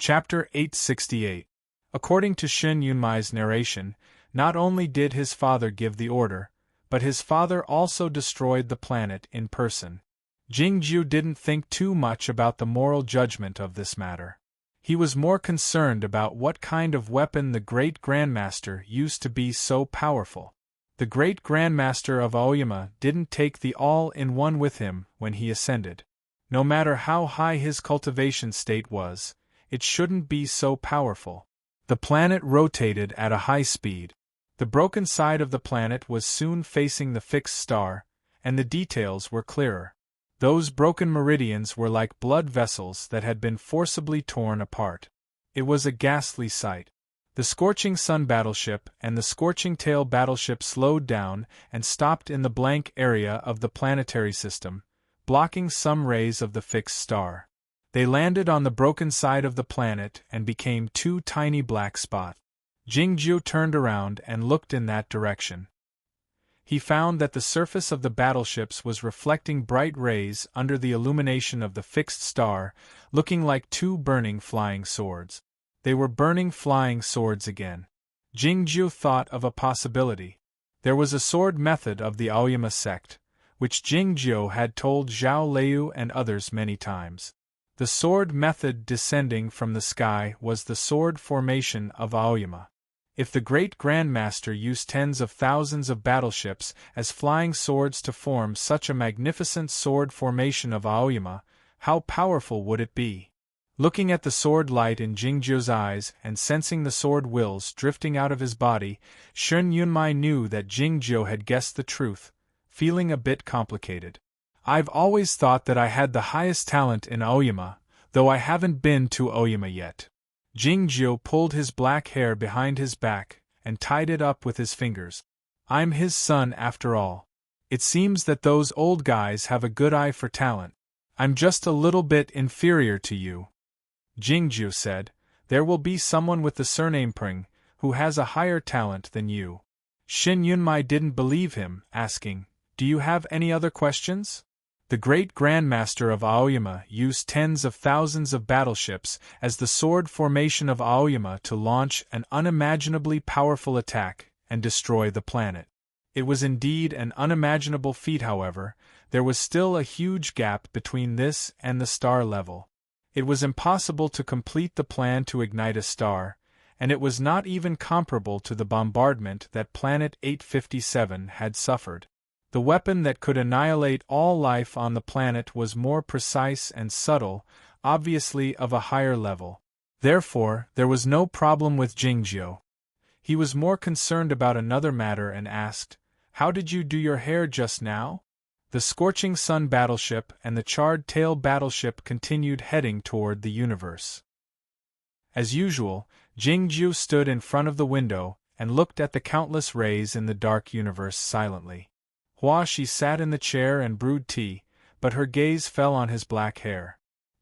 Chapter 868. According to Shen Yunmai's narration, not only did his father give the order, but his father also destroyed the planet in person. Jingju didn't think too much about the moral judgment of this matter. He was more concerned about what kind of weapon the Great Grandmaster used to be so powerful. The Great Grandmaster of Aoyama didn't take the all-in-one with him when he ascended. No matter how high his cultivation state was, it shouldn't be so powerful. The planet rotated at a high speed. The broken side of the planet was soon facing the fixed star, and the details were clearer. Those broken meridians were like blood vessels that had been forcibly torn apart. It was a ghastly sight. The Scorching Sun battleship and the Scorching Tail battleship slowed down and stopped in the blank area of the planetary system, blocking some rays of the fixed star. They landed on the broken side of the planet and became two tiny black spots. Jingju turned around and looked in that direction. He found that the surface of the battleships was reflecting bright rays under the illumination of the fixed star, looking like two burning flying swords. They were burning flying swords again. Jingju thought of a possibility. There was a sword method of the Aoyama sect, which Jingju had told Zhao Liu and others many times. The sword method descending from the sky was the sword formation of Aoyama. If the Great Grandmaster used tens of thousands of battleships as flying swords to form such a magnificent sword formation of Aoyama, how powerful would it be? Looking at the sword light in Jingju's eyes and sensing the sword wills drifting out of his body, Shen Yunmai knew that Jingju had guessed the truth, feeling a bit complicated. I've always thought that I had the highest talent in Aoyama, though I haven't been to Aoyama yet. Jingju pulled his black hair behind his back and tied it up with his fingers. I'm his son after all. It seems that those old guys have a good eye for talent. I'm just a little bit inferior to you. Jingju said, there will be someone with the surname Pring, who has a higher talent than you. Shen Yunmai didn't believe him, asking, do you have any other questions? The Great Grandmaster of Aoyama used tens of thousands of battleships as the sword formation of Aoyama to launch an unimaginably powerful attack and destroy the planet. It was indeed an unimaginable feat, however. There was still a huge gap between this and the star level. It was impossible to complete the plan to ignite a star, and it was not even comparable to the bombardment that Planet 857 had suffered. The weapon that could annihilate all life on the planet was more precise and subtle, obviously of a higher level. Therefore, there was no problem with Jingju. He was more concerned about another matter and asked, how did you do your hair just now? The Scorching Sun battleship and the Charred Tail battleship continued heading toward the universe. As usual, Jingju stood in front of the window and looked at the countless rays in the dark universe silently. She sat in the chair and brewed tea, but her gaze fell on his black hair.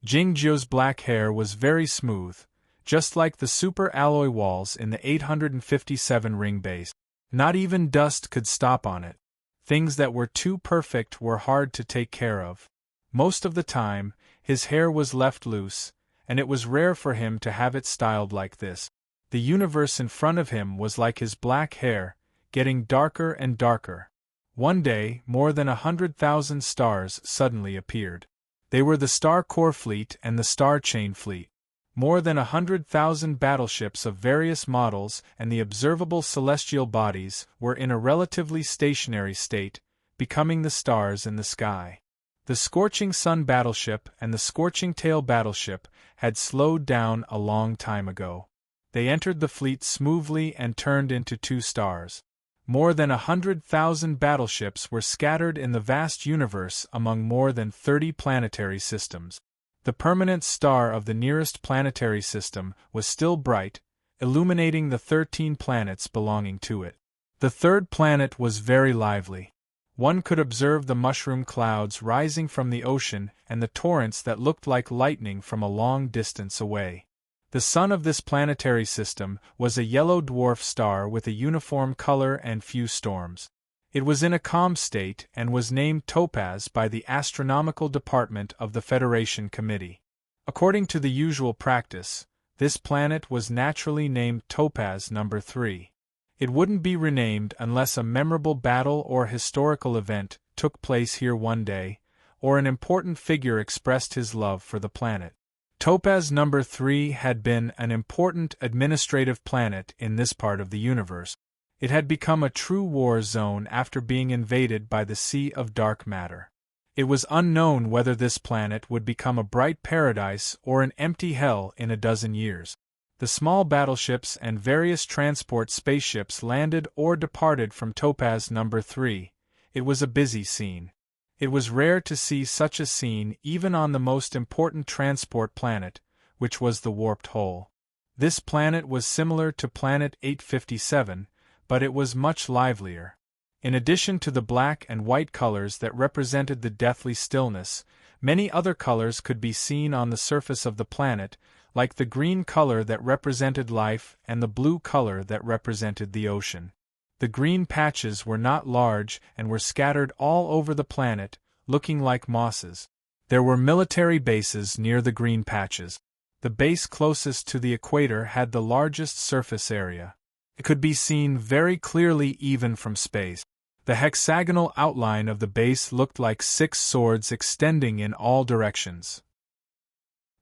Jingju's black hair was very smooth, just like the super alloy walls in the 857 ring base. Not even dust could stop on it. Things that were too perfect were hard to take care of. Most of the time, his hair was left loose, and it was rare for him to have it styled like this. The universe in front of him was like his black hair, getting darker and darker. One day, more than 100,000 stars suddenly appeared. They were the Star Core Fleet and the Star Chain Fleet. More than 100,000 battleships of various models and the observable celestial bodies were in a relatively stationary state, becoming the stars in the sky. The Scorching Sun battleship and the Scorching Tail battleship had slowed down a long time ago. They entered the fleet smoothly and turned into two stars. More than 100,000 battleships were scattered in the vast universe among more than 30 planetary systems. The permanent star of the nearest planetary system was still bright, illuminating the 13 planets belonging to it. The third planet was very lively. One could observe the mushroom clouds rising from the ocean and the torrents that looked like lightning from a long distance away. The sun of this planetary system was a yellow dwarf star with a uniform color and few storms. It was in a calm state and was named Topaz by the Astronomical Department of the Federation Committee. According to the usual practice, This planet was naturally named Topaz Number 3. It wouldn't be renamed unless a memorable battle or historical event took place here one day, or an important figure expressed his love for the planet. Topaz Number 3 had been an important administrative planet in this part of the universe. It had become a true war zone after being invaded by the Sea of Dark Matter. It was unknown whether this planet would become a bright paradise or an empty hell in a dozen years. The small battleships and various transport spaceships landed or departed from Topaz Number 3. It was a busy scene. It was rare to see such a scene even on the most important transport planet, which was the Warped Hole. This planet was similar to Planet 857, but it was much livelier. In addition to the black and white colors that represented the deathly stillness, many other colors could be seen on the surface of the planet, like the green color that represented life and the blue color that represented the ocean. The green patches were not large and were scattered all over the planet, looking like mosses. There were military bases near the green patches. The base closest to the equator had the largest surface area. It could be seen very clearly even from space. The hexagonal outline of the base looked like 6 swords extending in all directions.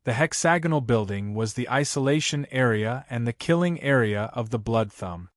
The hexagonal building was the isolation area and the killing area of the Blood Thumb.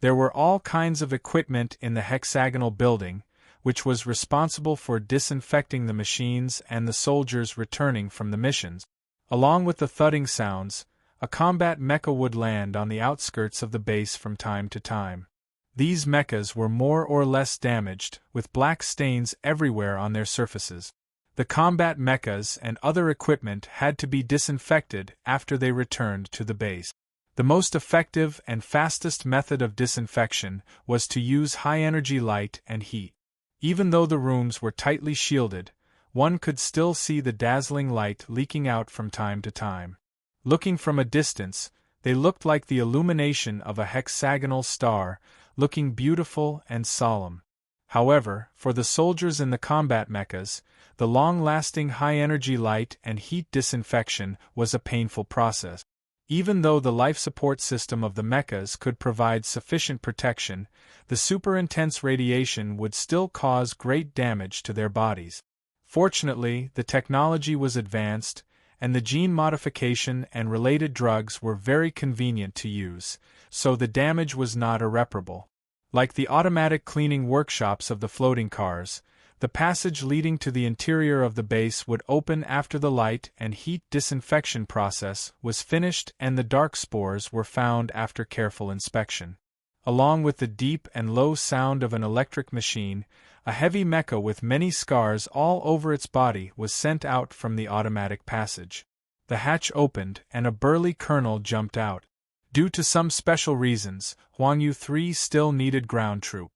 There were all kinds of equipment in the hexagonal building, which was responsible for disinfecting the machines and the soldiers returning from the missions. Along with the thudding sounds, a combat mecha would land on the outskirts of the base from time to time. These mechas were more or less damaged, with black stains everywhere on their surfaces. The combat mechas and other equipment had to be disinfected after they returned to the base. The most effective and fastest method of disinfection was to use high-energy light and heat. Even though the rooms were tightly shielded, one could still see the dazzling light leaking out from time to time. Looking from a distance, they looked like the illumination of a hexagonal star, looking beautiful and solemn. However, for the soldiers in the combat mechas, the long-lasting high-energy light and heat disinfection was a painful process. Even though the life support system of the mechas could provide sufficient protection, the super-intense radiation would still cause great damage to their bodies. Fortunately, the technology was advanced, and the gene modification and related drugs were very convenient to use, so the damage was not irreparable. Like the automatic cleaning workshops of the floating cars, the passage leading to the interior of the base would open after the light and heat disinfection process was finished and the dark spores were found after careful inspection. Along with the deep and low sound of an electric machine, a heavy mecha with many scars all over its body was sent out from the automatic passage. The hatch opened and a burly colonel jumped out. Due to some special reasons, Huangyu 3 still needed ground troop.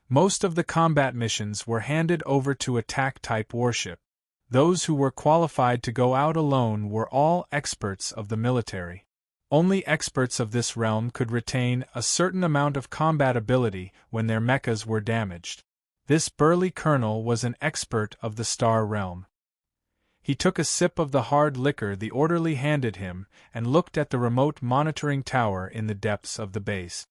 Most of the combat missions were handed over to attack-type warship. Those who were qualified to go out alone were all experts of the military. Only experts of this realm could retain a certain amount of combat ability when their mechas were damaged. This burly colonel was an expert of the Star Realm. He took a sip of the hard liquor the orderly handed him and looked at the remote monitoring tower in the depths of the base.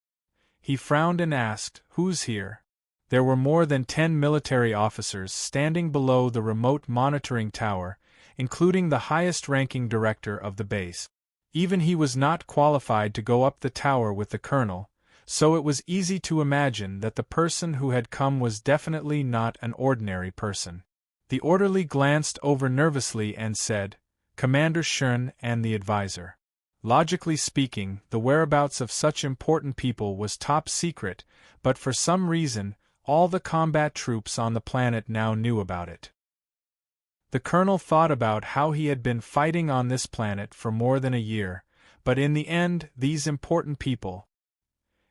He frowned and asked, "Who's here?" There were more than 10 military officers standing below the remote monitoring tower, including the highest-ranking director of the base. Even he was not qualified to go up the tower with the colonel, so it was easy to imagine that the person who had come was definitely not an ordinary person. The orderly glanced over nervously and said, "Commander Shun and the advisor." Logically speaking, the whereabouts of such important people was top secret, but for some reason, all the combat troops on the planet now knew about it. The colonel thought about how he had been fighting on this planet for more than a year, but in the end, these important people.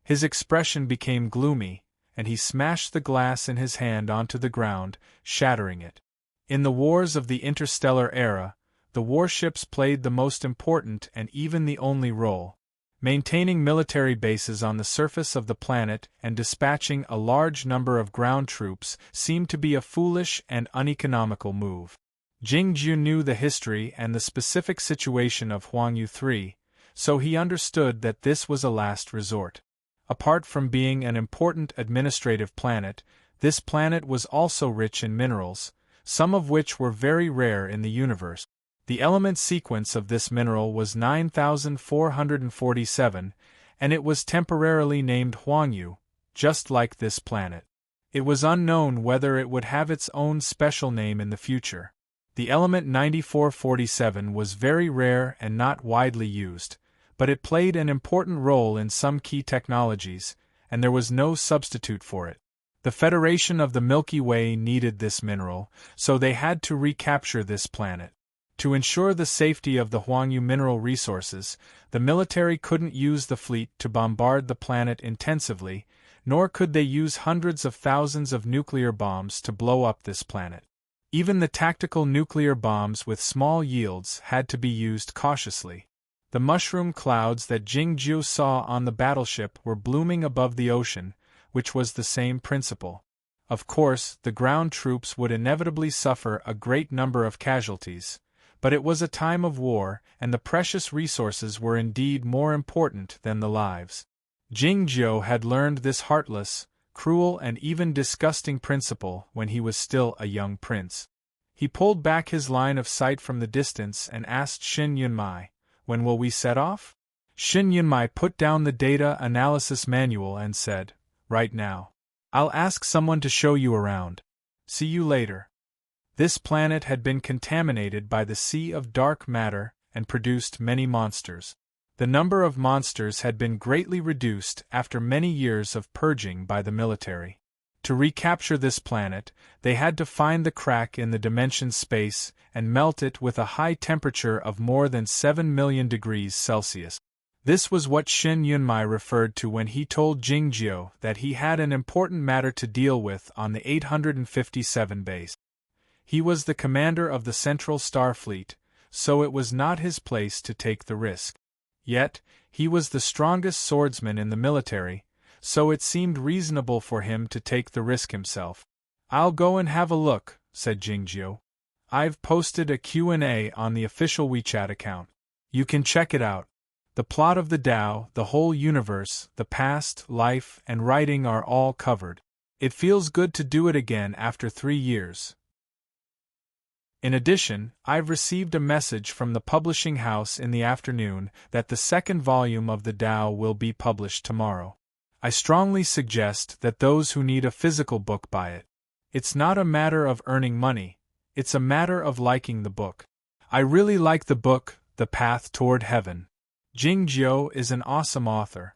His expression became gloomy, and he smashed the glass in his hand onto the ground, shattering it. In the wars of the interstellar era, the warships played the most important and even the only role. Maintaining military bases on the surface of the planet and dispatching a large number of ground troops seemed to be a foolish and uneconomical move. Jingju knew the history and the specific situation of Huangyu 3, so he understood that this was a last resort. Apart from being an important administrative planet, this planet was also rich in minerals, some of which were very rare in the universe. The element sequence of this mineral was 9447, and it was temporarily named Huangyu, just like this planet. It was unknown whether it would have its own special name in the future. The element 9447 was very rare and not widely used, but it played an important role in some key technologies, and there was no substitute for it. The Federation of the Milky Way needed this mineral, so they had to recapture this planet. To ensure the safety of the Huangyu mineral resources, the military couldn't use the fleet to bombard the planet intensively, nor could they use hundreds of thousands of nuclear bombs to blow up this planet. Even the tactical nuclear bombs with small yields had to be used cautiously. The mushroom clouds that Jingzhou saw on the battleship were blooming above the ocean, which was the same principle. Of course, the ground troops would inevitably suffer a great number of casualties, but it was a time of war, and the precious resources were indeed more important than the lives. Jingzhou had learned this heartless, cruel and even disgusting principle when he was still a young prince. He pulled back his line of sight from the distance and asked Shin Yunmai, "When will we set off?" Shin Yunmai put down the data analysis manual and said, "Right now. I'll ask someone to show you around. See you later." This planet had been contaminated by the sea of dark matter and produced many monsters. The number of monsters had been greatly reduced after many years of purging by the military. To recapture this planet, they had to find the crack in the dimension space and melt it with a high temperature of more than 7 million degrees Celsius. This was what Shin Yunmai referred to when he told Jingzhou that he had an important matter to deal with on the 857 base. He was the commander of the Central Star Fleet, so it was not his place to take the risk. Yet, he was the strongest swordsman in the military, so it seemed reasonable for him to take the risk himself. "I'll go and have a look," said Jingzhou. "I've posted a Q&A on the official WeChat account. You can check it out. The plot of the Tao, the whole universe, the past, life, and writing are all covered. It feels good to do it again after 3 years. In addition, I've received a message from the publishing house in the afternoon that the second volume of the Tao will be published tomorrow. I strongly suggest that those who need a physical book buy it. It's not a matter of earning money, it's a matter of liking the book. I really like the book, The Path Toward Heaven. Jingzhou is an awesome author."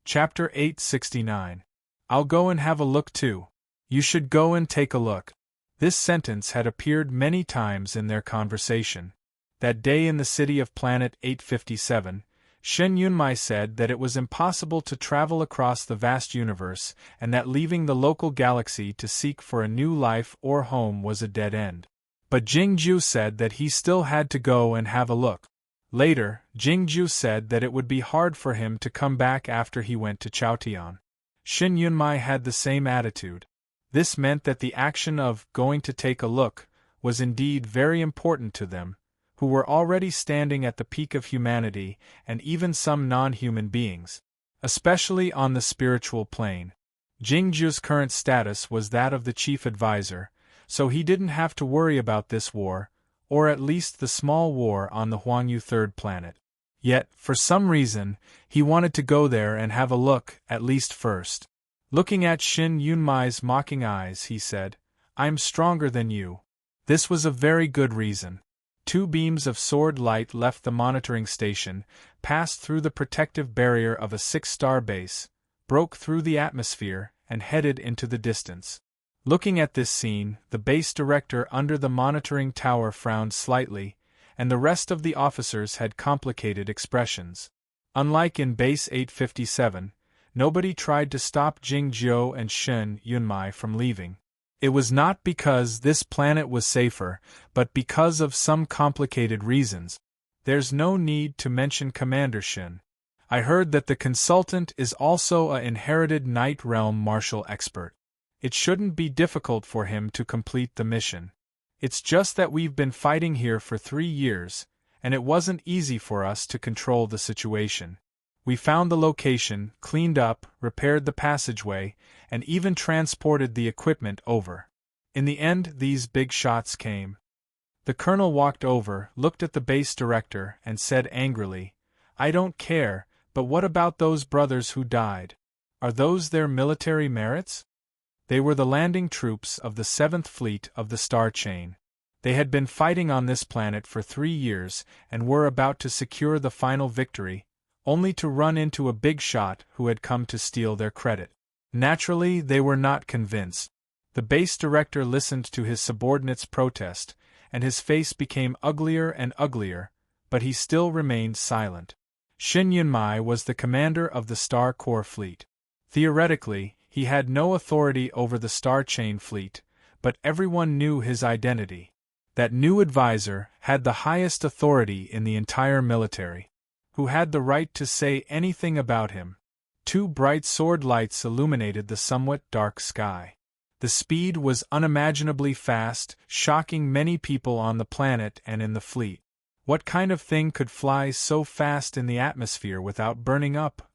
Chapter 869. I'll go and have a look too. You should go and take a look. This sentence had appeared many times in their conversation. That day in the city of Planet 857, Shin Yunmai said that it was impossible to travel across the vast universe and that leaving the local galaxy to seek for a new life or home was a dead end. But Jingzhou said that he still had to go and have a look. Later, Jingzhou said that it would be hard for him to come back after he went to Chaotian. Shin Yunmai had the same attitude. This meant that the action of going to take a look was indeed very important to them, who were already standing at the peak of humanity and even some non-human beings, especially on the spiritual plane. Jingzhou's current status was that of the chief advisor, so he didn't have to worry about this war, or at least the small war on the Huangyu third planet. Yet, for some reason, he wanted to go there and have a look, at least first. Looking at Shin Yunmai's mocking eyes, he said, "I'm stronger than you." This was a very good reason. 2 beams of sword light left the monitoring station, passed through the protective barrier of a 6-star base, broke through the atmosphere, and headed into the distance. Looking at this scene, the base director under the monitoring tower frowned slightly, and the rest of the officers had complicated expressions. Unlike in Base 857, nobody tried to stop Jingzhou and Shin Yunmai from leaving. It was not because this planet was safer, but because of some complicated reasons. There's no need to mention Commander Shin. I heard that the consultant is also a inherited Night Realm martial expert. It shouldn't be difficult for him to complete the mission. It's just that we've been fighting here for 3 years, and it wasn't easy for us to control the situation. We found the location, cleaned up, repaired the passageway, and even transported the equipment over. In the end, these big shots came. The colonel walked over, looked at the base director, and said angrily, "I don't care, but what about those brothers who died? Are those their military merits?" They were the landing troops of the 7th Fleet of the Star Chain. They had been fighting on this planet for 3 years and were about to secure the final victory, only to run into a big shot who had come to steal their credit. Naturally, they were not convinced. The base director listened to his subordinate's protest, and his face became uglier and uglier, but he still remained silent. Shin Yunmai was the commander of the Star Corps fleet. Theoretically, he had no authority over the Star Chain fleet, but everyone knew his identity. That new advisor had the highest authority in the entire military. Who had the right to say anything about him? 2 bright sword lights illuminated the somewhat dark sky. The speed was unimaginably fast, shocking many people on the planet and in the fleet. What kind of thing could fly so fast in the atmosphere without burning up?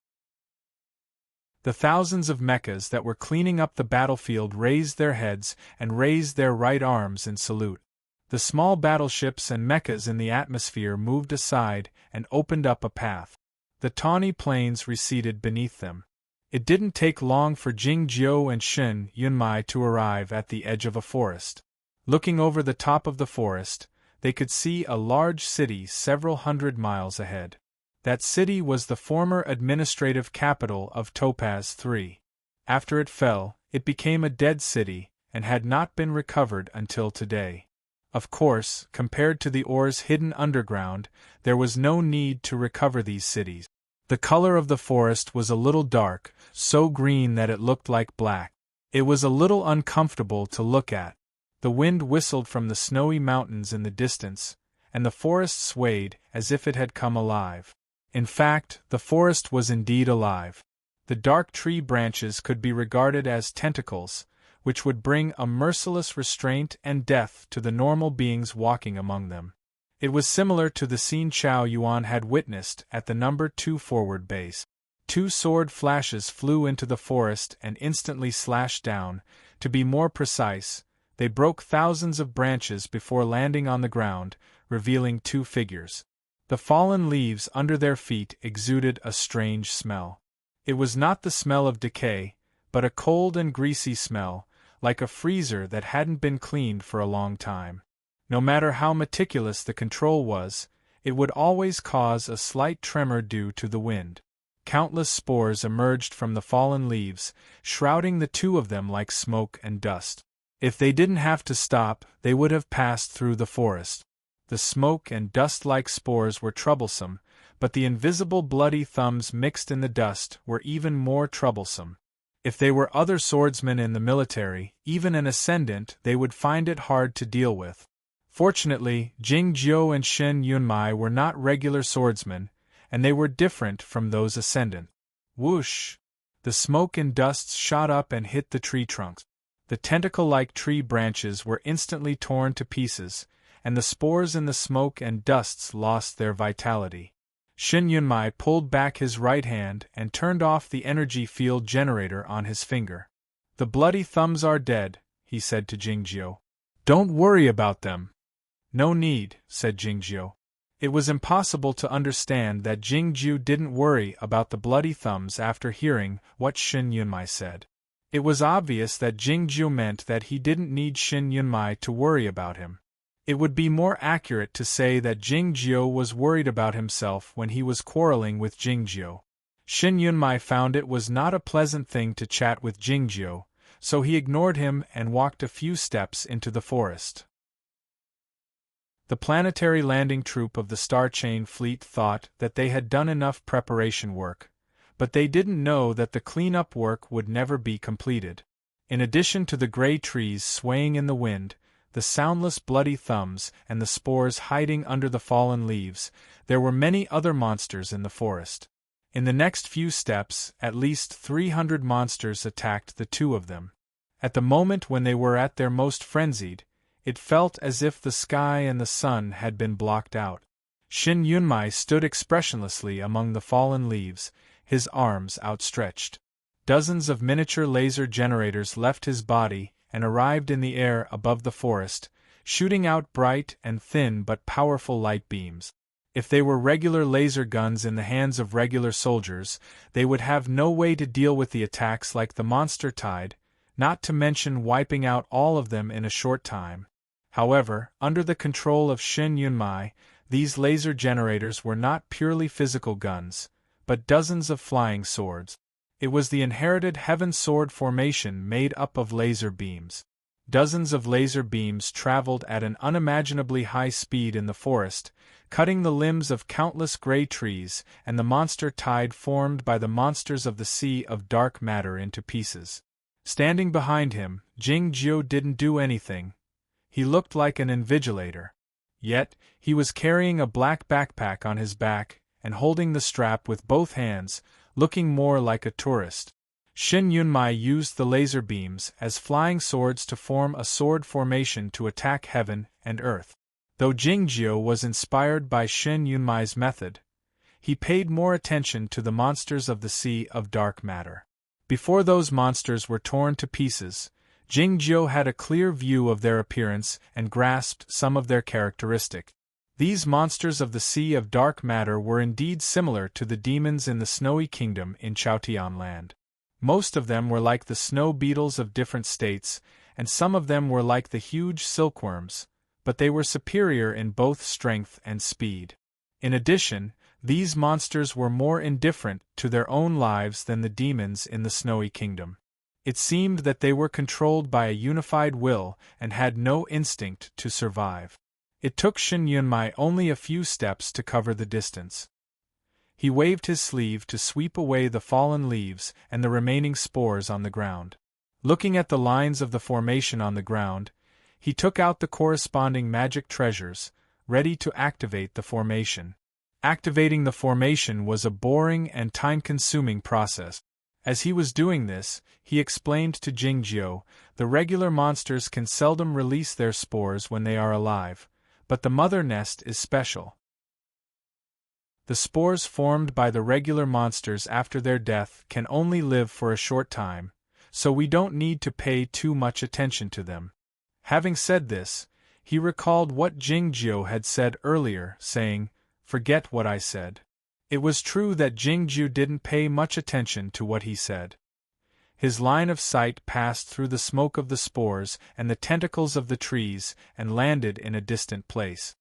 The thousands of mechas that were cleaning up the battlefield raised their heads and raised their right arms in salute. The small battleships and mechas in the atmosphere moved aside and opened up a path. The tawny plains receded beneath them. It didn't take long for Jingjiu and Shin Yunmai to arrive at the edge of a forest. Looking over the top of the forest, they could see a large city several hundred miles ahead. That city was the former administrative capital of Topaz III. After it fell, it became a dead city and had not been recovered until today. Of course, compared to the ores hidden underground, there was no need to recover these cities. The color of the forest was a little dark, so green that it looked like black. It was a little uncomfortable to look at. The wind whistled from the snowy mountains in the distance, and the forest swayed as if it had come alive. In fact, the forest was indeed alive. The dark tree branches could be regarded as tentacles, which would bring a merciless restraint and death to the normal beings walking among them. It was similar to the scene Chao Yuan had witnessed at the number 2 forward base. 2 sword flashes flew into the forest and instantly slashed down. To be more precise, they broke thousands of branches before landing on the ground, revealing 2 figures. The fallen leaves under their feet exuded a strange smell. It was not the smell of decay, but a cold and greasy smell, like a freezer that hadn't been cleaned for a long time. No matter how meticulous the control was, it would always cause a slight tremor due to the wind. Countless spores emerged from the fallen leaves, shrouding the 2 of them like smoke and dust. If they didn't have to stop, they would have passed through the forest. The smoke and dust-like spores were troublesome, but the invisible bloody thumbs mixed in the dust were even more troublesome. If they were other swordsmen in the military, even an ascendant, they would find it hard to deal with. Fortunately, Jingjiu and Shin Yunmai were not regular swordsmen, and they were different from those ascendant. Whoosh! The smoke and dust shot up and hit the tree trunks. The tentacle-like tree branches were instantly torn to pieces, and the spores in the smoke and dusts lost their vitality. Shin Yunmai pulled back his right hand and turned off the energy field generator on his finger. "The bloody thumbs are dead," he said to Jingjiu. "Don't worry about them." "No need," said Jingjiu. It was impossible to understand that Jingjiu didn't worry about the bloody thumbs after hearing what Shin Yunmai said. It was obvious that Jingjiu meant that he didn't need Shin Yunmai to worry about him. It would be more accurate to say that Jingjiu was worried about himself when he was quarreling with Jingjiu. Shin Yunmai found it was not a pleasant thing to chat with Jingjiu, so he ignored him and walked a few steps into the forest. The planetary landing troop of the Star Chain fleet thought that they had done enough preparation work, but they didn't know that the cleanup work would never be completed. In addition to the gray trees swaying in the wind, the soundless bloody thumbs, and the spores hiding under the fallen leaves, there were many other monsters in the forest. In the next few steps, at least 300 monsters attacked the 2 of them. At the moment when they were at their most frenzied, it felt as if the sky and the sun had been blocked out. Shin Yunmai stood expressionlessly among the fallen leaves, his arms outstretched. Dozens of miniature laser generators left his body and arrived in the air above the forest, shooting out bright and thin but powerful light beams. If they were regular laser guns in the hands of regular soldiers, they would have no way to deal with the attacks like the monster tide, not to mention wiping out all of them in a short time. However, under the control of Shin Yunmai, these laser generators were not purely physical guns, but dozens of flying swords. It was the inherited Heaven Sword formation made up of laser beams. Dozens of laser beams traveled at an unimaginably high speed in the forest, cutting the limbs of countless gray trees and the monster tide formed by the monsters of the Sea of Dark Matter into pieces. Standing behind him, Jingjiu didn't do anything. He looked like an invigilator. Yet, he was carrying a black backpack on his back and holding the strap with both hands, looking more like a tourist. Shin Yunmai used the laser beams as flying swords to form a sword formation to attack heaven and earth. Though Jingjiu was inspired by Shin Yunmai's method, he paid more attention to the monsters of the Sea of Dark Matter. Before those monsters were torn to pieces, Jingjiu had a clear view of their appearance and grasped some of their characteristics. These monsters of the Sea of Dark Matter were indeed similar to the demons in the Snowy Kingdom in Chaotian Land. Most of them were like the snow beetles of different states, and some of them were like the huge silkworms, but they were superior in both strength and speed. In addition, these monsters were more indifferent to their own lives than the demons in the Snowy Kingdom. It seemed that they were controlled by a unified will and had no instinct to survive. It took Shin Yunmai only a few steps to cover the distance. He waved his sleeve to sweep away the fallen leaves and the remaining spores on the ground. Looking at the lines of the formation on the ground, he took out the corresponding magic treasures, ready to activate the formation. Activating the formation was a boring and time-consuming process. As he was doing this, he explained to Jingjiu, the regular monsters can seldom release their spores when they are alive, but the mother nest is special. The spores formed by the regular monsters after their death can only live for a short time, so we don't need to pay too much attention to them. Having said this, he recalled what Jingjiu had said earlier, saying, "Forget what I said." It was true that Jingjiu didn't pay much attention to what he said. His line of sight passed through the smoke of the spores and the tentacles of the trees and landed in a distant place.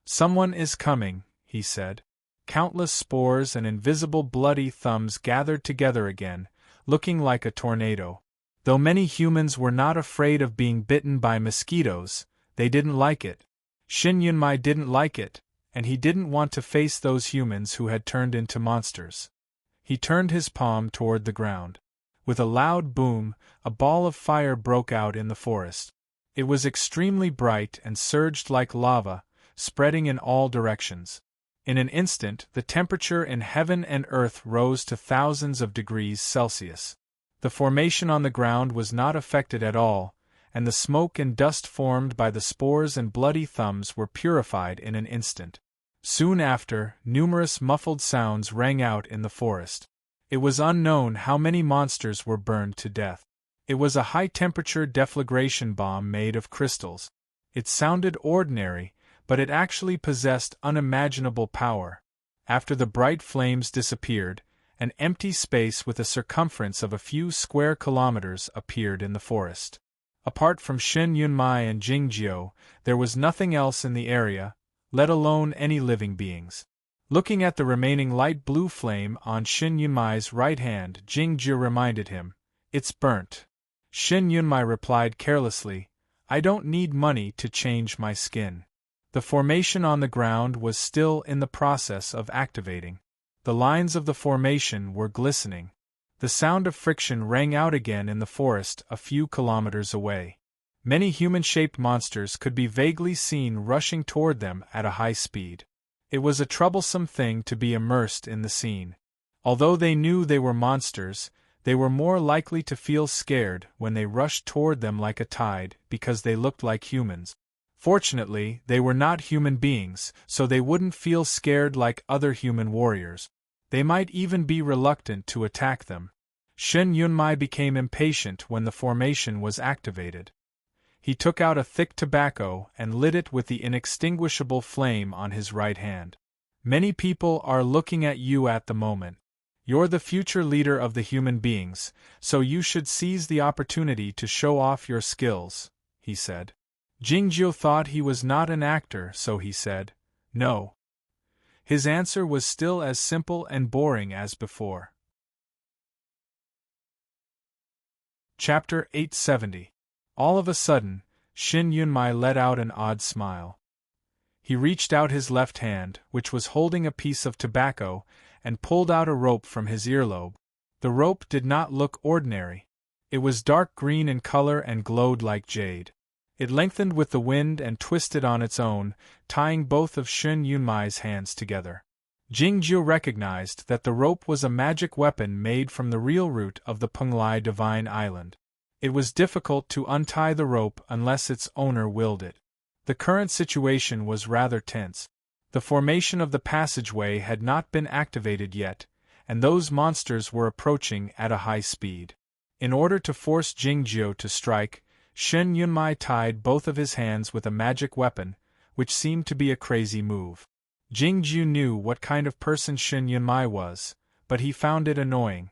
"Someone is coming," he said. Countless spores and invisible bloody thumbs gathered together again, looking like a tornado. Though many humans were not afraid of being bitten by mosquitoes, they didn't like it. Shin Yunmai didn't like it, and he didn't want to face those humans who had turned into monsters. He turned his palm toward the ground. With a loud boom, a ball of fire broke out in the forest. It was extremely bright and surged like lava, spreading in all directions. In an instant, the temperature in heaven and earth rose to thousands of degrees Celsius. The formation on the ground was not affected at all, and the smoke and dust formed by the spores and bloody thumbs were purified in an instant. Soon after, numerous muffled sounds rang out in the forest. It was unknown how many monsters were burned to death. It was a high-temperature deflagration bomb made of crystals. It sounded ordinary, but it actually possessed unimaginable power. After the bright flames disappeared, an empty space with a circumference of a few square kilometers appeared in the forest. Apart from Shin Yunmai and Jingjiu, there was nothing else in the area, let alone any living beings. Looking at the remaining light blue flame on Shin Yunmai's right hand, Jingjiu reminded him, "It's burnt." Shin Yunmai replied carelessly, "I don't need money to change my skin." The formation on the ground was still in the process of activating. The lines of the formation were glistening. The sound of friction rang out again in the forest a few kilometers away. Many human-shaped monsters could be vaguely seen rushing toward them at a high speed. It was a troublesome thing to be immersed in the scene. Although they knew they were monsters, they were more likely to feel scared when they rushed toward them like a tide because they looked like humans. Fortunately, they were not human beings, so they wouldn't feel scared like other human warriors. They might even be reluctant to attack them. Shen Yunmai became impatient when the formation was activated. He took out a thick tobacco and lit it with the inextinguishable flame on his right hand. Many people are looking at you at the moment. You're the future leader of the human beings, so you should seize the opportunity to show off your skills, he said. Jingjiu thought he was not an actor, so he said, "No." His answer was still as simple and boring as before. Chapter 870. All of a sudden, Shin Yunmai let out an odd smile. He reached out his left hand, which was holding a piece of tobacco, and pulled out a rope from his earlobe. The rope did not look ordinary. It was dark green in color and glowed like jade. It lengthened with the wind and twisted on its own, tying both of Shin Yunmai's hands together. Jingjiu recognized that the rope was a magic weapon made from the real root of the Penglai Divine Island. It was difficult to untie the rope unless its owner willed it. The current situation was rather tense. The formation of the passageway had not been activated yet, and those monsters were approaching at a high speed. In order to force Jingjiu to strike, Shen Yunmai tied both of his hands with a magic weapon, which seemed to be a crazy move. Jingjiu knew what kind of person Shen Yunmai was, but he found it annoying.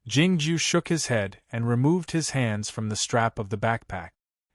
Jingjiu shook his head and removed his hands from the strap of the backpack.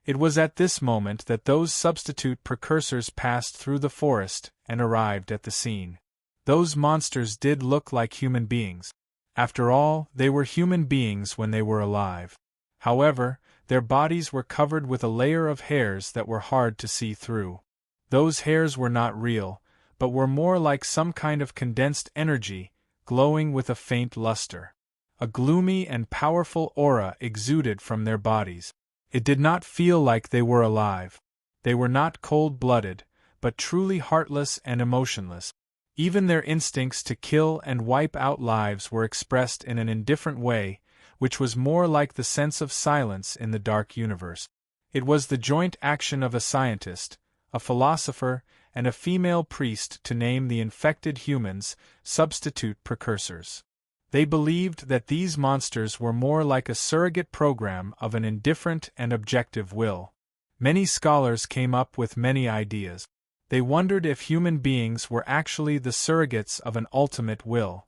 It was at this moment that those substitute precursors passed through the forest and arrived at the scene. Those monsters did look like human beings. After all, they were human beings when they were alive. However, their bodies were covered with a layer of hairs that were hard to see through. Those hairs were not real, but were more like some kind of condensed energy, glowing with a faint luster. A gloomy and powerful aura exuded from their bodies. It did not feel like they were alive. They were not cold-blooded, but truly heartless and emotionless. Even their instincts to kill and wipe out lives were expressed in an indifferent way, which was more like the sense of silence in the dark universe. It was the joint action of a scientist, a philosopher, and a female priest to name the infected humans substitute precursors. They believed that these monsters were more like a surrogate program of an indifferent and objective will. Many scholars came up with many ideas. They wondered if human beings were actually the surrogates of an ultimate will.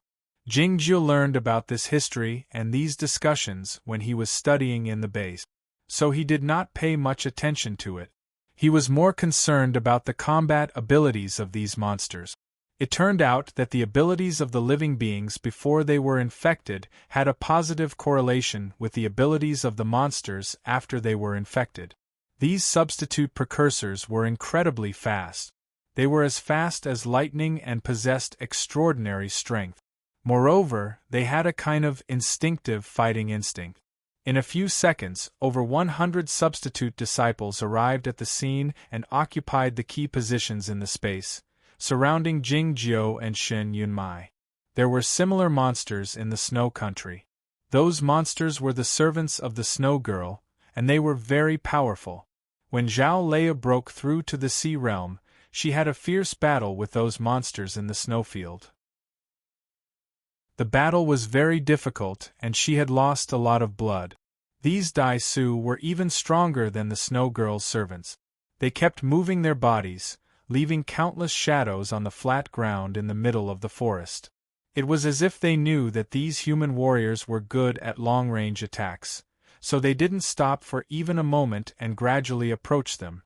Jingjiu learned about this history and these discussions when he was studying in the base, so he did not pay much attention to it. He was more concerned about the combat abilities of these monsters. It turned out that the abilities of the living beings before they were infected had a positive correlation with the abilities of the monsters after they were infected. These substitute precursors were incredibly fast. They were as fast as lightning and possessed extraordinary strength. Moreover, they had a kind of instinctive fighting instinct. In a few seconds, over 100 substitute disciples arrived at the scene and occupied the key positions in the space, surrounding Jingjiu and Shen Yunmai. There were similar monsters in the Snow Country. Those monsters were the servants of the Snow Girl, and they were very powerful. When Zhao Leia broke through to the Sea Realm, she had a fierce battle with those monsters in the snowfield. The battle was very difficult and she had lost a lot of blood. These Dai Su were even stronger than the Snow Girl's servants. They kept moving their bodies, leaving countless shadows on the flat ground in the middle of the forest. It was as if they knew that these human warriors were good at long-range attacks, so they didn't stop for even a moment and gradually approached them.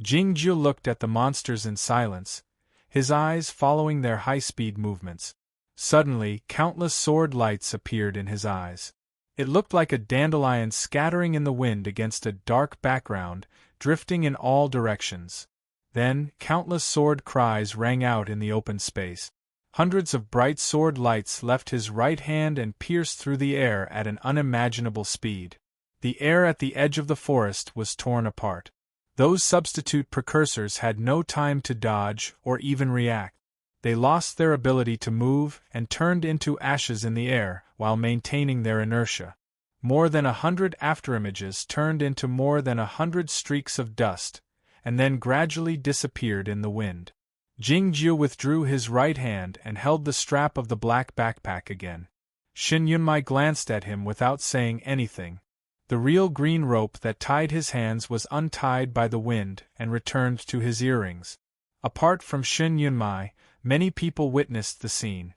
Jingjiu looked at the monsters in silence, his eyes following their high-speed movements. Suddenly, countless sword lights appeared in his eyes. It looked like a dandelion scattering in the wind against a dark background, drifting in all directions. Then, countless sword cries rang out in the open space. Hundreds of bright sword lights left his right hand and pierced through the air at an unimaginable speed. The air at the edge of the forest was torn apart. Those substitute precursors had no time to dodge or even react. They lost their ability to move and turned into ashes in the air while maintaining their inertia. More than 100 afterimages turned into more than 100 streaks of dust, and then gradually disappeared in the wind. Jingjiu withdrew his right hand and held the strap of the black backpack again. Shin Yunmai glanced at him without saying anything. The real green rope that tied his hands was untied by the wind and returned to his earrings. Apart from Shin Yunmai, many people witnessed the scene.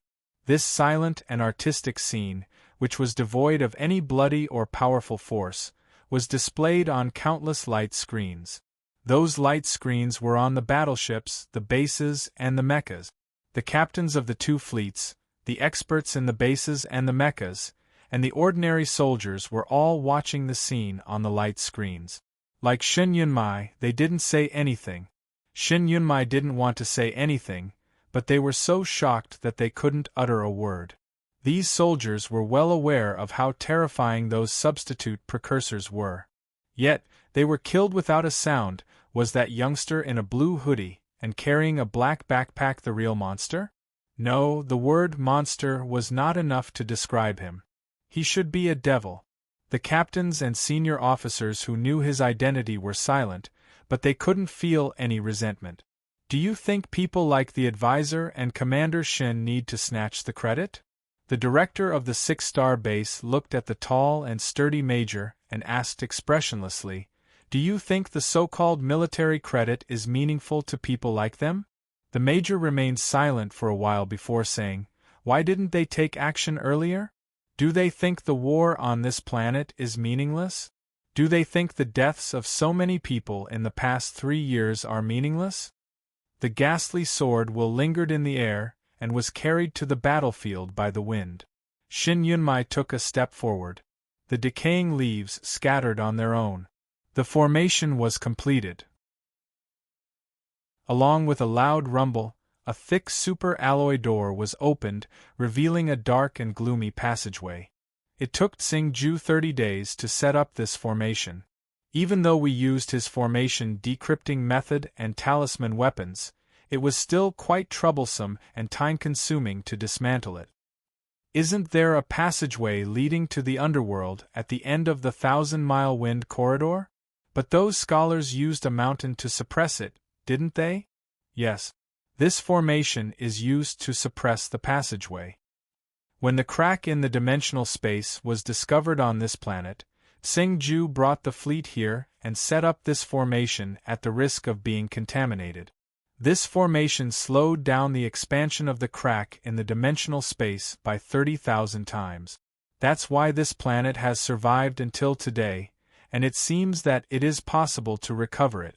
This silent and artistic scene, which was devoid of any bloody or powerful force, was displayed on countless light screens. Those light screens were on the battleships, the bases, and the mechas. The captains of the two fleets, the experts in the bases and the mechas, and the ordinary soldiers were all watching the scene on the light screens. Like Shin Yunmai, they didn't say anything. Shin Yunmai didn't want to say anything, but they were so shocked that they couldn't utter a word. These soldiers were well aware of how terrifying those substitute precursors were. Yet, they were killed without a sound. Was that youngster in a blue hoodie and carrying a black backpack the real monster? No, the word monster was not enough to describe him. He should be a devil. The captains and senior officers who knew his identity were silent, but they couldn't feel any resentment. Do you think people like the advisor and Commander Shin need to snatch the credit? The director of the 6-star base looked at the tall and sturdy major and asked expressionlessly, "Do you think the so-called military credit is meaningful to people like them?" The major remained silent for a while before saying, "Why didn't they take action earlier? Do they think the war on this planet is meaningless? Do they think the deaths of so many people in the past 3 years are meaningless?" The ghastly sword will lingered in the air and was carried to the battlefield by the wind. Shin Yunmai took a step forward. The decaying leaves scattered on their own. The formation was completed. Along with a loud rumble, a thick super-alloy door was opened, revealing a dark and gloomy passageway. It took Tsing-ju 30 days to set up this formation. Even though we used his formation decrypting method and talisman weapons, it was still quite troublesome and time-consuming to dismantle it. Isn't there a passageway leading to the underworld at the end of the 1,000-mile wind corridor? But those scholars used a mountain to suppress it, didn't they? Yes. This formation is used to suppress the passageway. When the crack in the dimensional space was discovered on this planet, Tsing-ju brought the fleet here and set up this formation at the risk of being contaminated. This formation slowed down the expansion of the crack in the dimensional space by 30,000 times. That's why this planet has survived until today, and it seems that it is possible to recover it.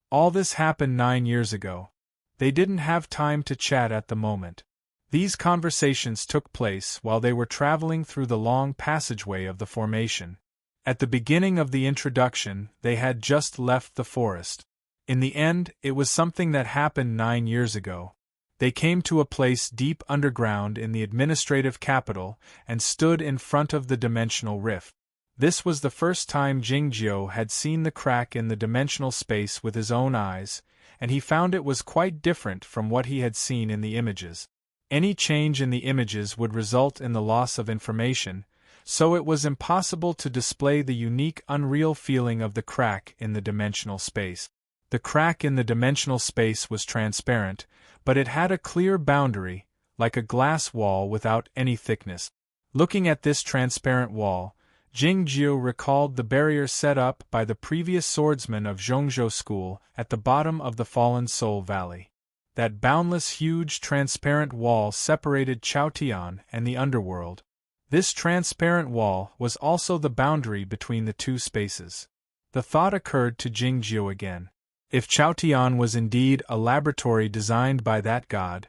All this happened 9 years ago. They didn't have time to chat at the moment. These conversations took place while they were traveling through the long passageway of the formation. At the beginning of the introduction, they had just left the forest. In the end, it was something that happened 9 years ago. They came to a place deep underground in the administrative capital and stood in front of the dimensional rift. This was the first time Jingjiu had seen the crack in the dimensional space with his own eyes, and he found it was quite different from what he had seen in the images. Any change in the images would result in the loss of information, so it was impossible to display the unique unreal feeling of the crack in the dimensional space. The crack in the dimensional space was transparent, but it had a clear boundary, like a glass wall without any thickness. Looking at this transparent wall, Jingjiu recalled the barrier set up by the previous swordsman of Zhongzhou School at the bottom of the Fallen Soul Valley. That boundless huge transparent wall separated Chaotian and the underworld. This transparent wall was also the boundary between the two spaces. The thought occurred to Jingjiu again. If Chaotian was indeed a laboratory designed by that god,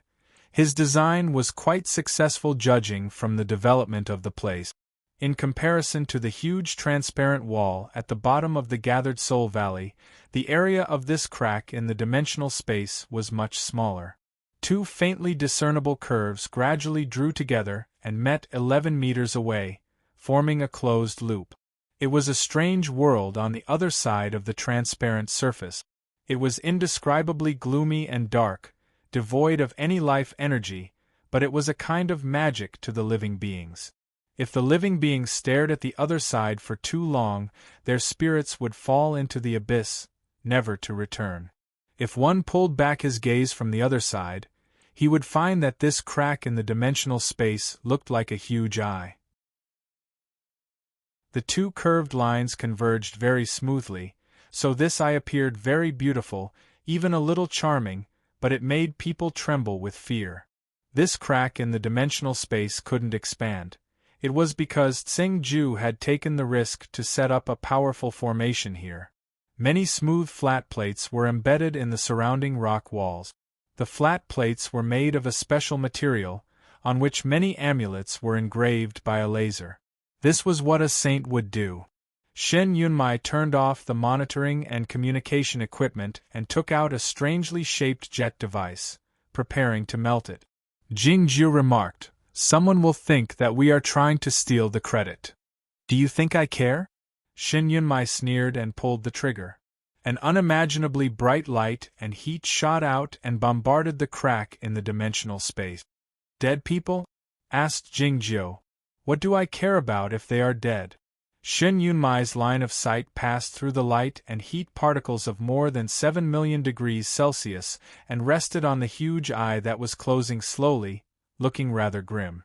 his design was quite successful judging from the development of the place. In comparison to the huge transparent wall at the bottom of the Gathered Soul Valley, the area of this crack in the dimensional space was much smaller. Two faintly discernible curves gradually drew together and met 11 meters away, forming a closed loop. It was a strange world on the other side of the transparent surface. It was indescribably gloomy and dark, devoid of any life energy, but it was a kind of magic to the living beings. If the living beings stared at the other side for too long, their spirits would fall into the abyss, never to return. If one pulled back his gaze from the other side, he would find that this crack in the dimensional space looked like a huge eye. The two curved lines converged very smoothly, so this eye appeared very beautiful, even a little charming, but it made people tremble with fear. This crack in the dimensional space couldn't expand. It was because Tsing-ju had taken the risk to set up a powerful formation here. Many smooth flat plates were embedded in the surrounding rock walls. The flat plates were made of a special material, on which many amulets were engraved by a laser. This was what a saint would do. Shen Yunmai turned off the monitoring and communication equipment and took out a strangely shaped jet device, preparing to melt it. Jingju remarked, "Someone will think that we are trying to steal the credit. Do you think I care?" Shen Yunmai sneered and pulled the trigger. An unimaginably bright light and heat shot out and bombarded the crack in the dimensional space. "Dead people?" asked Jingjiu. "What do I care about if they are dead?" Shen Yunmai's line of sight passed through the light and heat particles of more than 7 million degrees Celsius and rested on the huge eye that was closing slowly, looking rather grim.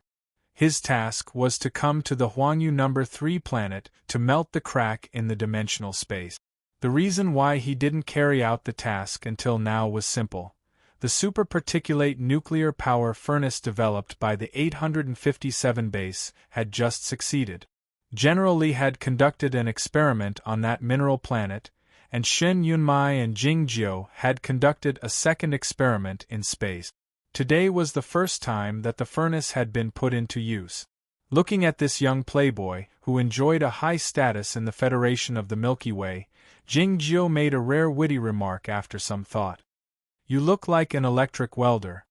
His task was to come to the Huangyu No. 3 planet to melt the crack in the dimensional space. The reason why he didn't carry out the task until now was simple. The superparticulate nuclear power furnace developed by the 857 base had just succeeded. General Li had conducted an experiment on that mineral planet, and Shen Yunmai and Jingjiu had conducted a second experiment in space. Today was the first time that the furnace had been put into use. Looking at this young playboy, who enjoyed a high status in the Federation of the Milky Way, Jingjiu made a rare witty remark after some thought. "You look like an electric welder."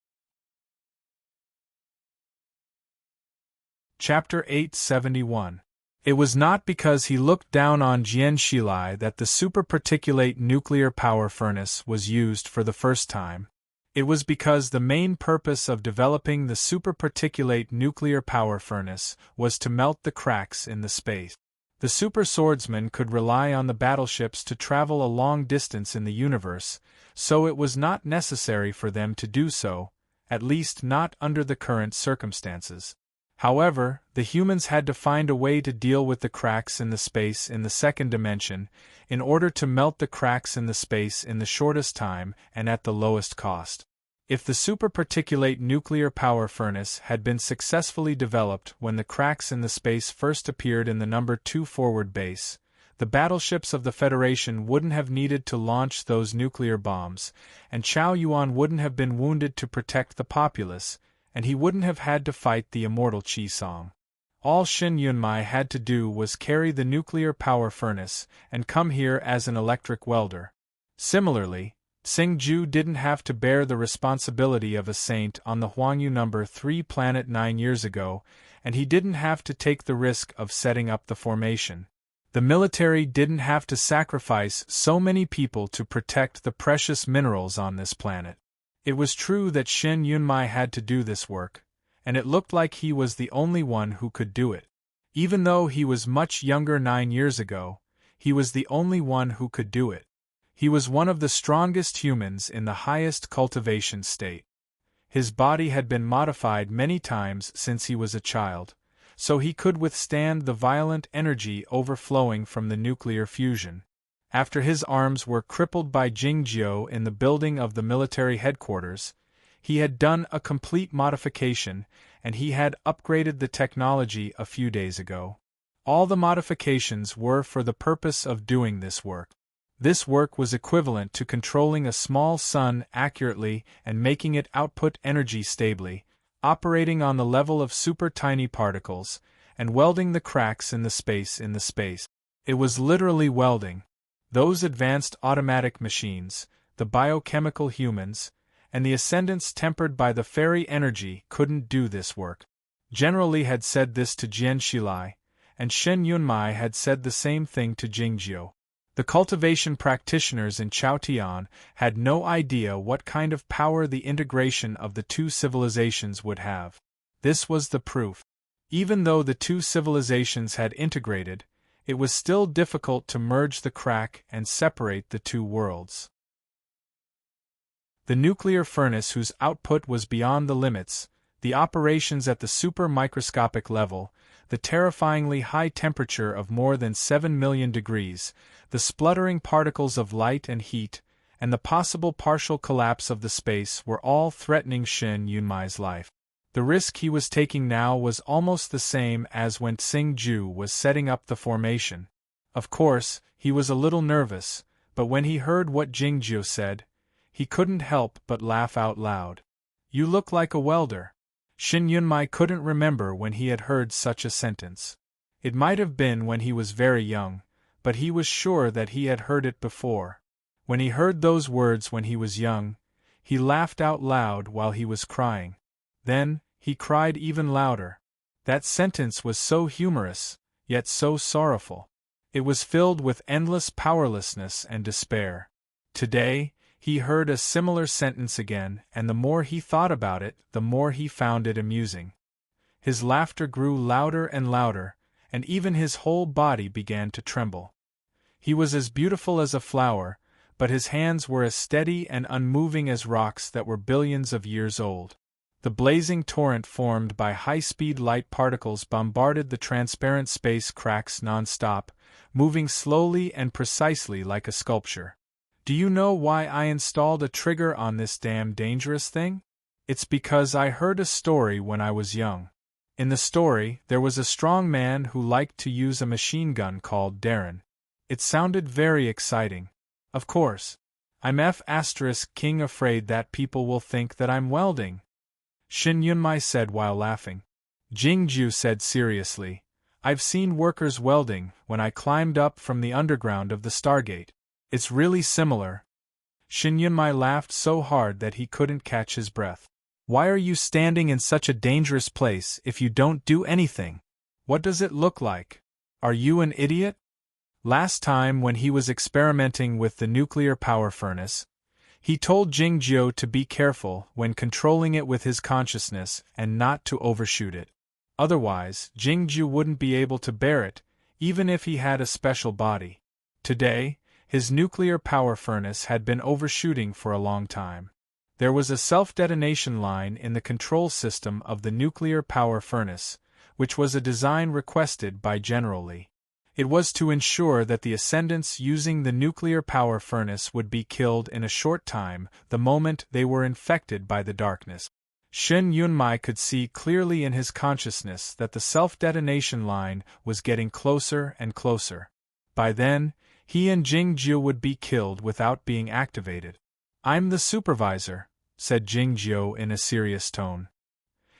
Chapter 871. It was not because he looked down on Jian Shilai that the superparticulate nuclear power furnace was used for the first time. It was because the main purpose of developing the superparticulate nuclear power furnace was to melt the cracks in the space. The super swordsman could rely on the battleships to travel a long distance in the universe, so it was not necessary for them to do so, at least not under the current circumstances. However, the humans had to find a way to deal with the cracks in the space in the second dimension, in order to melt the cracks in the space in the shortest time and at the lowest cost. If the superparticulate nuclear power furnace had been successfully developed when the cracks in the space first appeared in the No. 2 forward base, the battleships of the Federation wouldn't have needed to launch those nuclear bombs, and Chao Yuan wouldn't have been wounded to protect the populace, and he wouldn't have had to fight the immortal Qi Song. All Shen Yunmai had to do was carry the nuclear power furnace and come here as an electric welder. Similarly, Tsing-ju didn't have to bear the responsibility of a saint on the Huangyu No. 3 planet 9 years ago, and he didn't have to take the risk of setting up the formation. The military didn't have to sacrifice so many people to protect the precious minerals on this planet. It was true that Shen Yunmai had to do this work, and it looked like he was the only one who could do it. Even though he was much younger 9 years ago, he was the only one who could do it. He was one of the strongest humans in the highest cultivation state. His body had been modified many times since he was a child, so he could withstand the violent energy overflowing from the nuclear fusion. After his arms were crippled by Jingjiu in the building of the military headquarters, he had done a complete modification, and he had upgraded the technology a few days ago. All the modifications were for the purpose of doing this work. This work was equivalent to controlling a small sun accurately and making it output energy stably, operating on the level of super tiny particles, and welding the cracks in the space in the space. It was literally welding. Those advanced automatic machines, the biochemical humans, and the ascendants tempered by the fairy energy couldn't do this work. General Li had said this to Jian Shilai, and Shen Yunmai had said the same thing to Jingjiu. The cultivation practitioners in Chaotian had no idea what kind of power the integration of the two civilizations would have. This was the proof. Even though the two civilizations had integrated, it was still difficult to merge the crack and separate the two worlds. The nuclear furnace, whose output was beyond the limits, the operations at the super-microscopic level, the terrifyingly high temperature of more than 7 million degrees, the spluttering particles of light and heat, and the possible partial collapse of the space were all threatening Shin Yunmai's life. The risk he was taking now was almost the same as when Tsing-ju was setting up the formation. Of course, he was a little nervous, but when he heard what Jingju said, he couldn't help but laugh out loud. "You look like a welder." Shin Yunmai couldn't remember when he had heard such a sentence. It might have been when he was very young, but he was sure that he had heard it before. When he heard those words when he was young, he laughed out loud while he was crying. Then, he cried even louder. That sentence was so humorous, yet so sorrowful. It was filled with endless powerlessness and despair. Today, he heard a similar sentence again, and the more he thought about it, the more he found it amusing. His laughter grew louder and louder, and even his whole body began to tremble. He was as beautiful as a flower, but his hands were as steady and unmoving as rocks that were billions of years old. The blazing torrent formed by high-speed light particles bombarded the transparent space cracks non-stop, moving slowly and precisely like a sculpture. "Do you know why I installed a trigger on this damn dangerous thing? It's because I heard a story when I was young. In the story, there was a strong man who liked to use a machine gun called Darren. It sounded very exciting. Of course, I'm F***king afraid that people will think that I'm welding," Shin Yunmai said while laughing. Jingju said seriously, "I've seen workers welding when I climbed up from the underground of the Stargate. It's really similar." Shin Yunmai laughed so hard that he couldn't catch his breath. "Why are you standing in such a dangerous place if you don't do anything? What does it look like? Are you an idiot?" Last time when he was experimenting with the nuclear power furnace, he told Jingjiu to be careful when controlling it with his consciousness and not to overshoot it. Otherwise, Jingjiu wouldn't be able to bear it, even if he had a special body. Today, his nuclear power furnace had been overshooting for a long time. There was a self-detonation line in the control system of the nuclear power furnace, which was a design requested by General Li. It was to ensure that the ascendants using the nuclear power furnace would be killed in a short time, the moment they were infected by the darkness. Shin Yunmai could see clearly in his consciousness that the self-detonation line was getting closer and closer. By then, he and Jingjiu would be killed without being activated. "I'm the supervisor," said Jingjiu in a serious tone.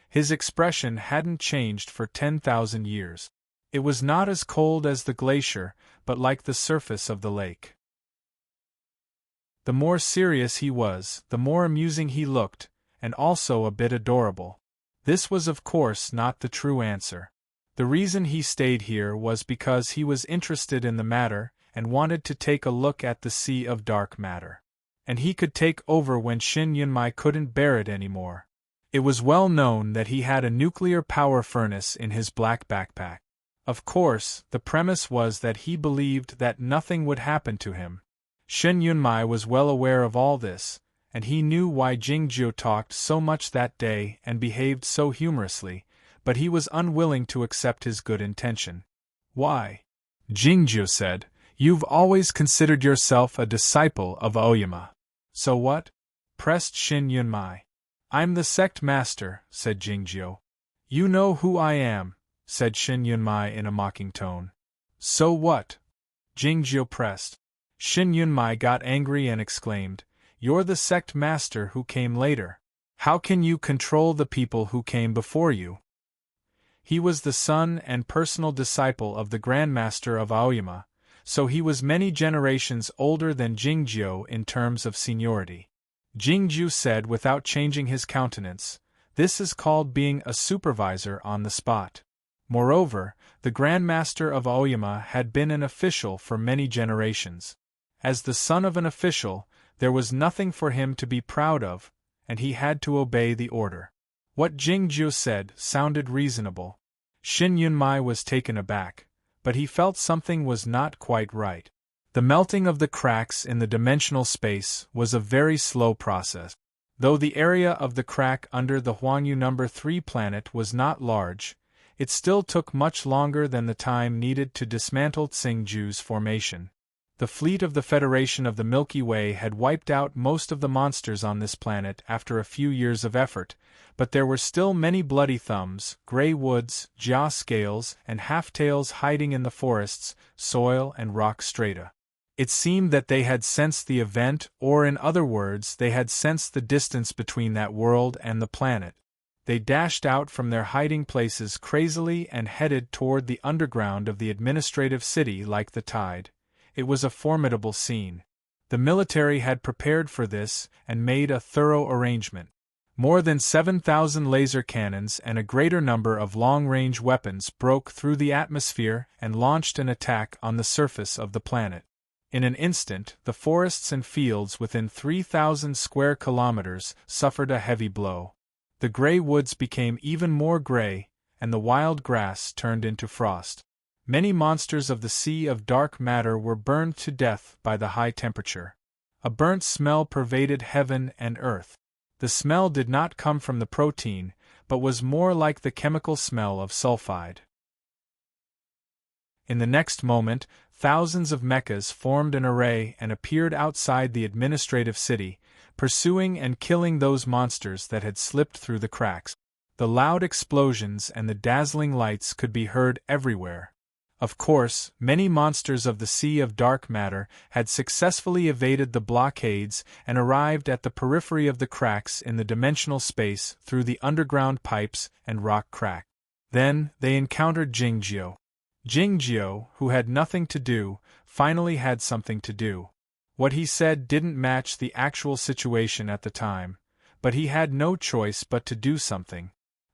His expression hadn't changed for 10,000 years. It was not as cold as the glacier, but like the surface of the lake. The more serious he was, the more amusing he looked, and also a bit adorable. This was of course not the true answer. The reason he stayed here was because he was interested in the matter and wanted to take a look at the sea of dark matter. And he could take over when Shin Yunmai couldn't bear it anymore. It was well known that he had a nuclear power furnace in his black backpack. Of course, the premise was that he believed that nothing would happen to him. Shin Yunmai was well aware of all this, and he knew why Jingjiu talked so much that day and behaved so humorously, but he was unwilling to accept his good intention. "Why?" Jingjiu said, "You've always considered yourself a disciple of Aoyama. So what?" pressed Shin Yunmai. "I'm the sect master," said Jingjiu. "You know who I am," said Shin Yunmai in a mocking tone. "So what?" Jingjiu pressed. Shin Yunmai got angry and exclaimed, "You're the sect master who came later. How can you control the people who came before you?" He was the son and personal disciple of the Grand Master of Aoyama, so he was many generations older than Jingjiu in terms of seniority. Jingjiu said without changing his countenance, "This is called being a supervisor on the spot." Moreover, the Grand Master of Aoyama had been an official for many generations. As the son of an official, there was nothing for him to be proud of, and he had to obey the order. What Jingjiu said sounded reasonable. Shin Yunmai was taken aback, but he felt something was not quite right. The melting of the cracks in the dimensional space was a very slow process. Though the area of the crack under the Huangyu No. 3 planet was not large, it still took much longer than the time needed to dismantle Tsingju's formation. The fleet of the Federation of the Milky Way had wiped out most of the monsters on this planet after a few years of effort, but there were still many bloody thumbs, gray woods, jaw scales, and half-tails hiding in the forests, soil, and rock strata. It seemed that they had sensed the event, or in other words, they had sensed the distance between that world and the planet. They dashed out from their hiding places crazily and headed toward the underground of the administrative city like the tide. It was a formidable scene. The military had prepared for this and made a thorough arrangement. More than 7,000 laser cannons and a greater number of long-range weapons broke through the atmosphere and launched an attack on the surface of the planet. In an instant, the forests and fields within 3,000 square kilometers suffered a heavy blow. The gray woods became even more gray, and the wild grass turned into frost. Many monsters of the Sea of Dark Matter were burned to death by the high temperature. A burnt smell pervaded heaven and earth. The smell did not come from the protein, but was more like the chemical smell of sulfide. In the next moment, thousands of mechas formed an array and appeared outside the administrative city, pursuing and killing those monsters that had slipped through the cracks. The loud explosions and the dazzling lights could be heard everywhere. Of course, many monsters of the Sea of Dark Matter had successfully evaded the blockades and arrived at the periphery of the cracks in the dimensional space through the underground pipes and rock crack. Then, they encountered Jingjiu. Jingjiu, who had nothing to do, finally had something to do. What he said didn't match the actual situation at the time, but he had no choice but to do something.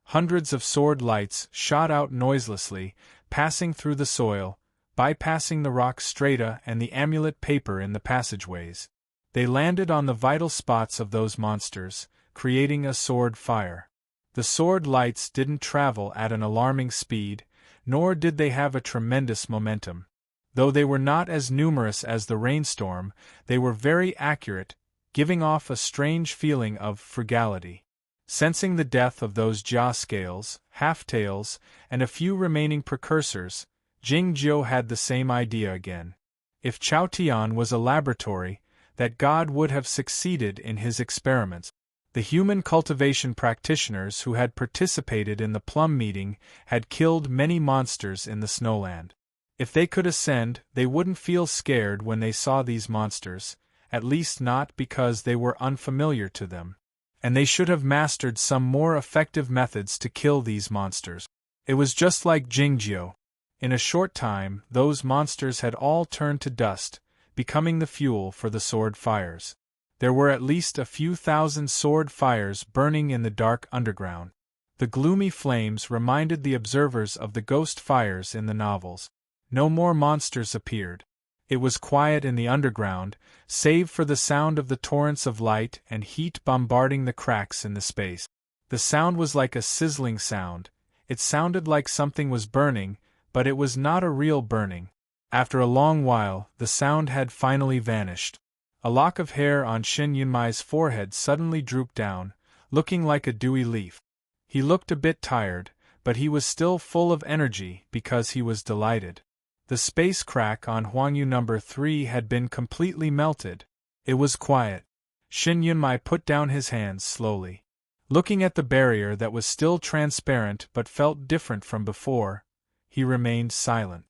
Hundreds of sword lights shot out noiselessly, passing through the soil, bypassing the rock strata and the amulet paper in the passageways. They landed on the vital spots of those monsters, creating a sword fire. The sword lights didn't travel at an alarming speed, nor did they have a tremendous momentum. Though they were not as numerous as the rainstorm, they were very accurate, giving off a strange feeling of frugality. Sensing the death of those jaw scales, half-tails, and a few remaining precursors, Jingjiu had the same idea again. If Chaotian was a laboratory, that god would have succeeded in his experiments. The human cultivation practitioners who had participated in the plum meeting had killed many monsters in the snowland. If they could ascend, they wouldn't feel scared when they saw these monsters, at least not because they were unfamiliar to them. And they should have mastered some more effective methods to kill these monsters. It was just like Jingjiu. In a short time, those monsters had all turned to dust, becoming the fuel for the sword fires. There were at least a few thousand sword fires burning in the dark underground. The gloomy flames reminded the observers of the ghost fires in the novels. No more monsters appeared. It was quiet in the underground, save for the sound of the torrents of light and heat bombarding the cracks in the space. The sound was like a sizzling sound. It sounded like something was burning, but it was not a real burning. After a long while, the sound had finally vanished. A lock of hair on Shin Yunmai's forehead suddenly drooped down, looking like a dewy leaf. He looked a bit tired, but he was still full of energy because he was delighted. The space crack on Huangyu No. 3 had been completely melted. It was quiet. Shin Yunmai put down his hands slowly. Looking at the barrier that was still transparent but felt different from before, he remained silent.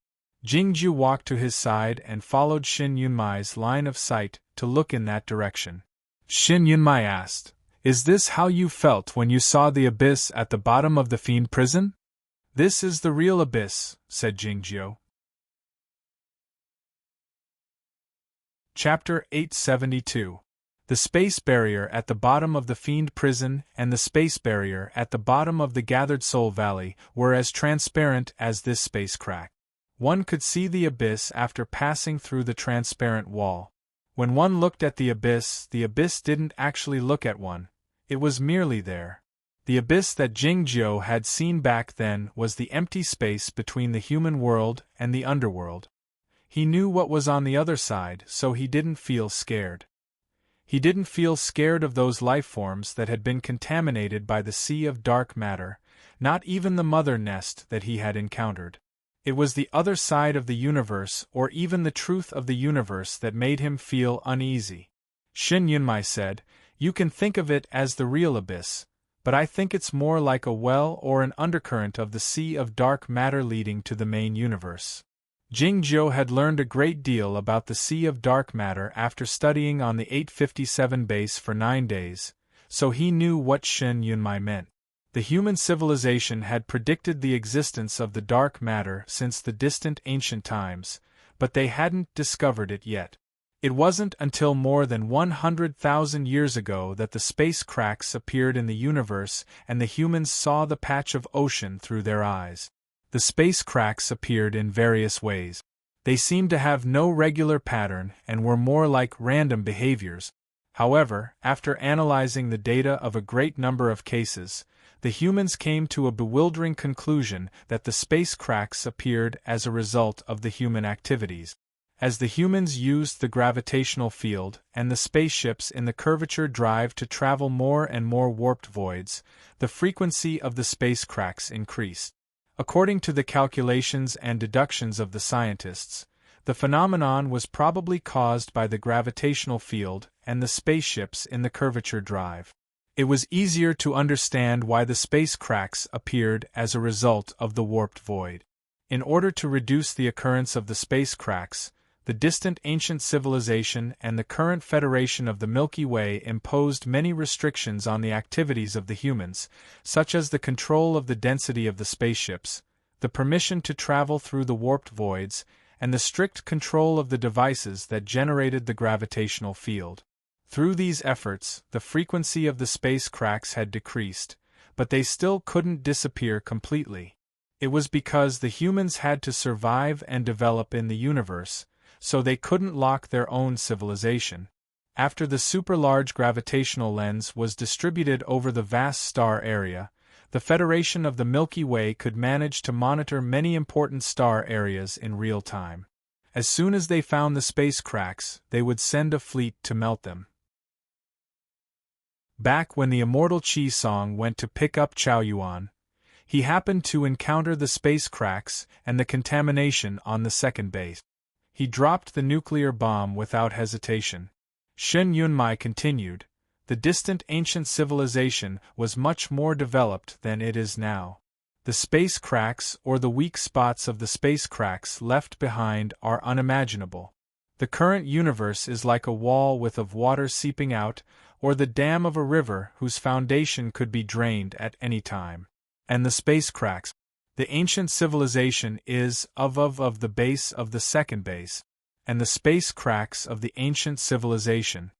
Jingjiu walked to his side and followed Shin Yunmai's line of sight to look in that direction. Shin Yunmai asked, "Is this how you felt when you saw the abyss at the bottom of the fiend prison?" "This is the real abyss," said Jingjiu. Chapter 872. The space barrier at the bottom of the fiend prison and the space barrier at the bottom of the Gathered Soul Valley were as transparent as this space crack. One could see the abyss after passing through the transparent wall. When one looked at the abyss didn't actually look at one. It was merely there. The abyss that Jingjiu had seen back then was the empty space between the human world and the underworld. He knew what was on the other side, so he didn't feel scared. He didn't feel scared of those life forms that had been contaminated by the sea of dark matter, not even the mother nest that he had encountered. It was the other side of the universe, or even the truth of the universe, that made him feel uneasy. Shin Yunmai said, "You can think of it as the real abyss, but I think it's more like a well or an undercurrent of the sea of dark matter leading to the main universe." Jingjiu had learned a great deal about the sea of dark matter after studying on the 857 base for 9 days, so he knew what Shin Yunmai meant. The human civilization had predicted the existence of the dark matter since the distant ancient times, but they hadn't discovered it yet. It wasn't until more than 100,000 years ago that the space cracks appeared in the universe and the humans saw the patch of ocean through their eyes. The space cracks appeared in various ways. They seemed to have no regular pattern and were more like random behaviors. However, after analyzing the data of a great number of cases, the humans came to a bewildering conclusion that the space cracks appeared as a result of the human activities. As the humans used the gravitational field and the spaceships in the curvature drive to travel more and more warped voids, the frequency of the space cracks increased. According to the calculations and deductions of the scientists, the phenomenon was probably caused by the gravitational field and the spaceships in the curvature drive. It was easier to understand why the space cracks appeared as a result of the warped void. In order to reduce the occurrence of the space cracks, the distant ancient civilization and the current Federation of the Milky Way imposed many restrictions on the activities of the humans, such as the control of the density of the spaceships, the permission to travel through the warped voids, and the strict control of the devices that generated the gravitational field. Through these efforts, the frequency of the space cracks had decreased, but they still couldn't disappear completely. It was because the humans had to survive and develop in the universe, so they couldn't lock their own civilization. After the super-large gravitational lens was distributed over the vast star area, the Federation of the Milky Way could manage to monitor many important star areas in real time. As soon as they found the space cracks, they would send a fleet to melt them. Back when the immortal Qi Song went to pick up Chao Yuan, he happened to encounter the space cracks and the contamination on the second base. He dropped the nuclear bomb without hesitation. Shin Yunmai continued, "The distant ancient civilization was much more developed than it is now. The space cracks or the weak spots of the space cracks left behind are unimaginable. The current universe is like a wall with of water seeping out, or the dam of a river whose foundation could be drained at any time. And the space cracks. The ancient civilization is of the base of the second base, and the space cracks of the ancient civilization.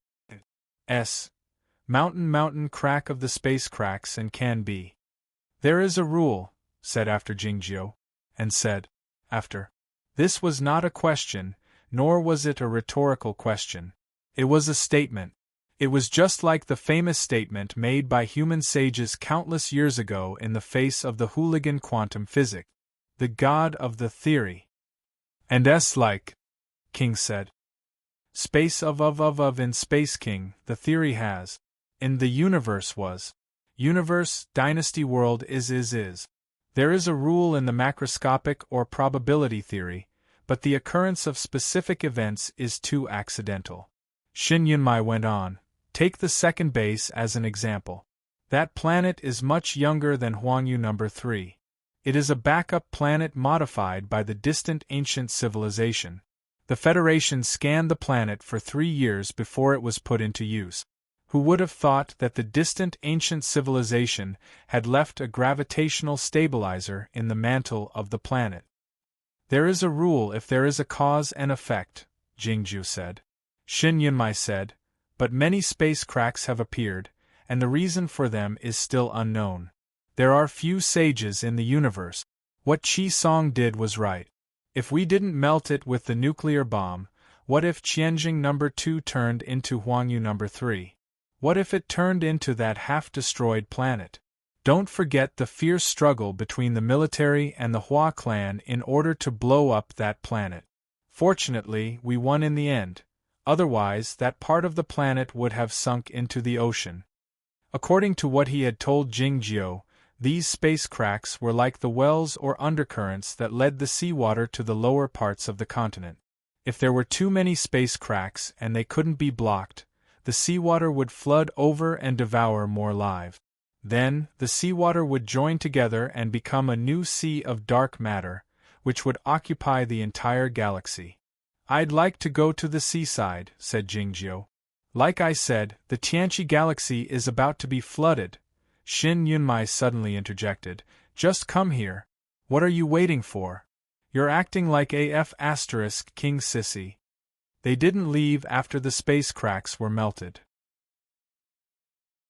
Mountain crack of the space cracks and can be. There is a rule," said after Jingjiu, and said, after. This was not a question, nor was it a rhetorical question. It was a statement. It was just like the famous statement made by human sages countless years ago in the face of the hooligan quantum physics. The god of the theory. And like, King said. Space of in Space King, the theory has. In the universe was. Universe, dynasty world is. There is a rule in the macroscopic or probability theory, but the occurrence of specific events is too accidental. Shin Yunmai went on. Take the second base as an example. That planet is much younger than Huangyu number 3. It is a backup planet modified by the distant ancient civilization. The Federation scanned the planet for 3 years before it was put into use. Who would have thought that the distant ancient civilization had left a gravitational stabilizer in the mantle of the planet? There is a rule if there is a cause and effect, Jingjiu said. Shin Yunmai said, but many space cracks have appeared, and the reason for them is still unknown. There are few sages in the universe. What Qi Song did was right. If we didn't melt it with the nuclear bomb, what if Tianjing number 2 turned into Huangyu number 3? What if it turned into that half-destroyed planet? Don't forget the fierce struggle between the military and the Hua clan in order to blow up that planet. Fortunately, we won in the end, otherwise that part of the planet would have sunk into the ocean. According to what he had told Jingjiu, these space cracks were like the wells or undercurrents that led the seawater to the lower parts of the continent. If there were too many space cracks and they couldn't be blocked, the seawater would flood over and devour more life. Then, the seawater would join together and become a new sea of dark matter, which would occupy the entire galaxy. I'd like to go to the seaside, said Jingjiu. Like I said, the Tianqi galaxy is about to be flooded. Shin Yunmai suddenly interjected. Just come here. What are you waiting for? You're acting like AF** King Sissy. They didn't leave after the space cracks were melted.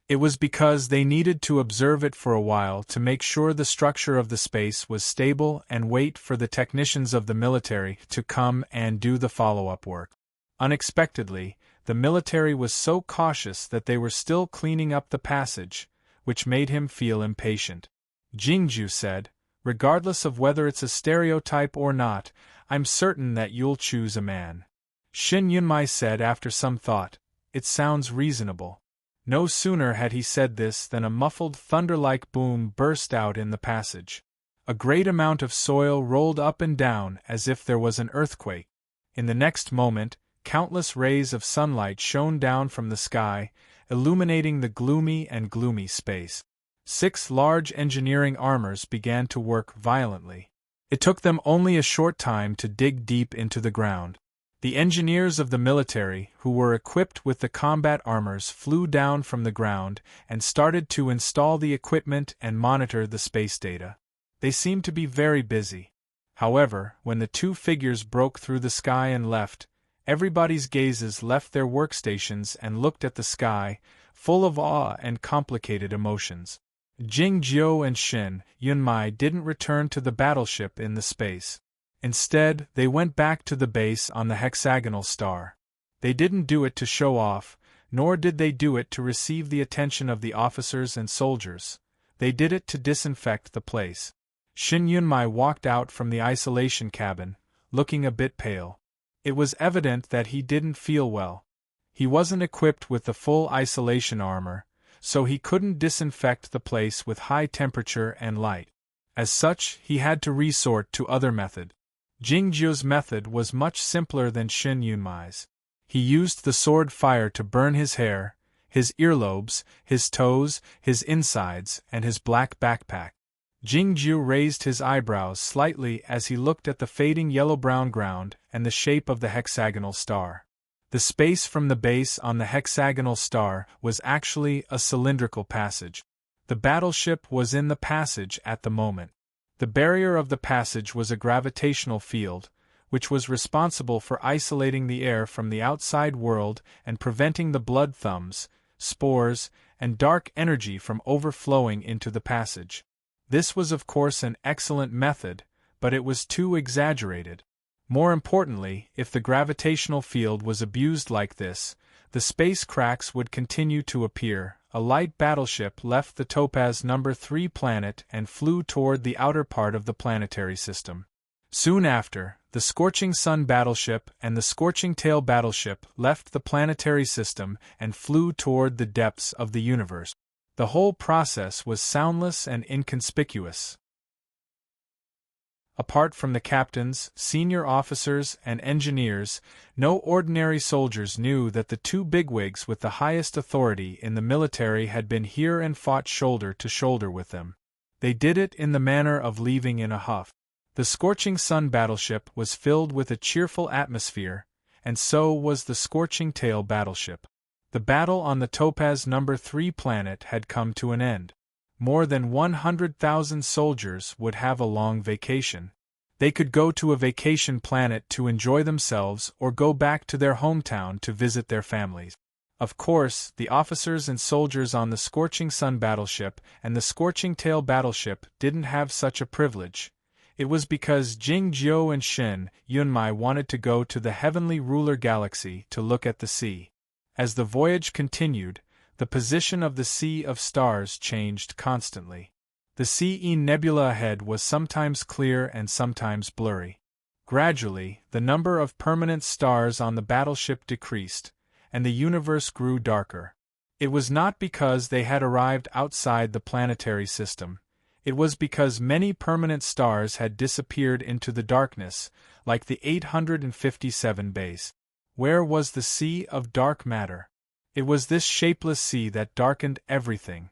It was because they needed to observe it for a while to make sure the structure of the space was stable and wait for the technicians of the military to come and do the follow-up work. Unexpectedly, the military was so cautious that they were still cleaning up the passage, which made him feel impatient. Jingju said, regardless of whether it's a stereotype or not, I'm certain that you'll choose a man. Shin Yunmai said after some thought, it sounds reasonable. No sooner had he said this than a muffled thunder-like boom burst out in the passage. A great amount of soil rolled up and down as if there was an earthquake. In the next moment, countless rays of sunlight shone down from the sky, illuminating the gloomy space. 6 large engineering armors began to work violently. It took them only a short time to dig deep into the ground. The engineers of the military, who were equipped with the combat armors, flew down from the ground and started to install the equipment and monitor the space data. They seemed to be very busy. However, when the 2 figures broke through the sky and left, everybody's gazes left their workstations and looked at the sky, full of awe and complicated emotions. Jingjiu and Shin Yunmai didn't return to the battleship in the space. Instead, they went back to the base on the hexagonal star. They didn't do it to show off, nor did they do it to receive the attention of the officers and soldiers. They did it to disinfect the place. Shin Yunmai walked out from the isolation cabin, looking a bit pale. It was evident that he didn't feel well. He wasn't equipped with the full isolation armor, so he couldn't disinfect the place with high temperature and light. As such, he had to resort to other methods. Jingjiu's method was much simpler than Shin Yunmai's. He used the sword fire to burn his hair, his earlobes, his toes, his insides, and his black backpack. Jingjiu raised his eyebrows slightly as he looked at the fading yellow-brown ground and the shape of the hexagonal star. The space from the base on the hexagonal star was actually a cylindrical passage. The battleship was in the passage at the moment. The barrier of the passage was a gravitational field, which was responsible for isolating the air from the outside world and preventing the blood thumbs, spores, and dark energy from overflowing into the passage. This was of course an excellent method, but it was too exaggerated. More importantly, if the gravitational field was abused like this, the space cracks would continue to appear. A light battleship left the Topaz No. 3 planet and flew toward the outer part of the planetary system. Soon after, the Scorching Sun battleship and the Scorching Tail battleship left the planetary system and flew toward the depths of the universe. The whole process was soundless and inconspicuous. Apart from the captains, senior officers, and engineers, no ordinary soldiers knew that the 2 bigwigs with the highest authority in the military had been here and fought shoulder to shoulder with them. They did it in the manner of leaving in a huff. The Scorching Sun battleship was filled with a cheerful atmosphere, and so was the Scorching Tail battleship. The battle on the Topaz No. 3 planet had come to an end. More than 100,000 soldiers would have a long vacation. They could go to a vacation planet to enjoy themselves or go back to their hometown to visit their families. Of course, the officers and soldiers on the Scorching Sun battleship and the Scorching Tail battleship didn't have such a privilege. It was because Jingjiu and Shin Yunmai wanted to go to the Heavenly Ruler Galaxy to look at the sea. As the voyage continued, the position of the sea of stars changed constantly. The CE nebula ahead was sometimes clear and sometimes blurry. Gradually, the number of permanent stars on the battleship decreased, and the universe grew darker. It was not because they had arrived outside the planetary system. It was because many permanent stars had disappeared into the darkness, like the 857 bays. Where was the sea of dark matter? It was this shapeless sea that darkened everything.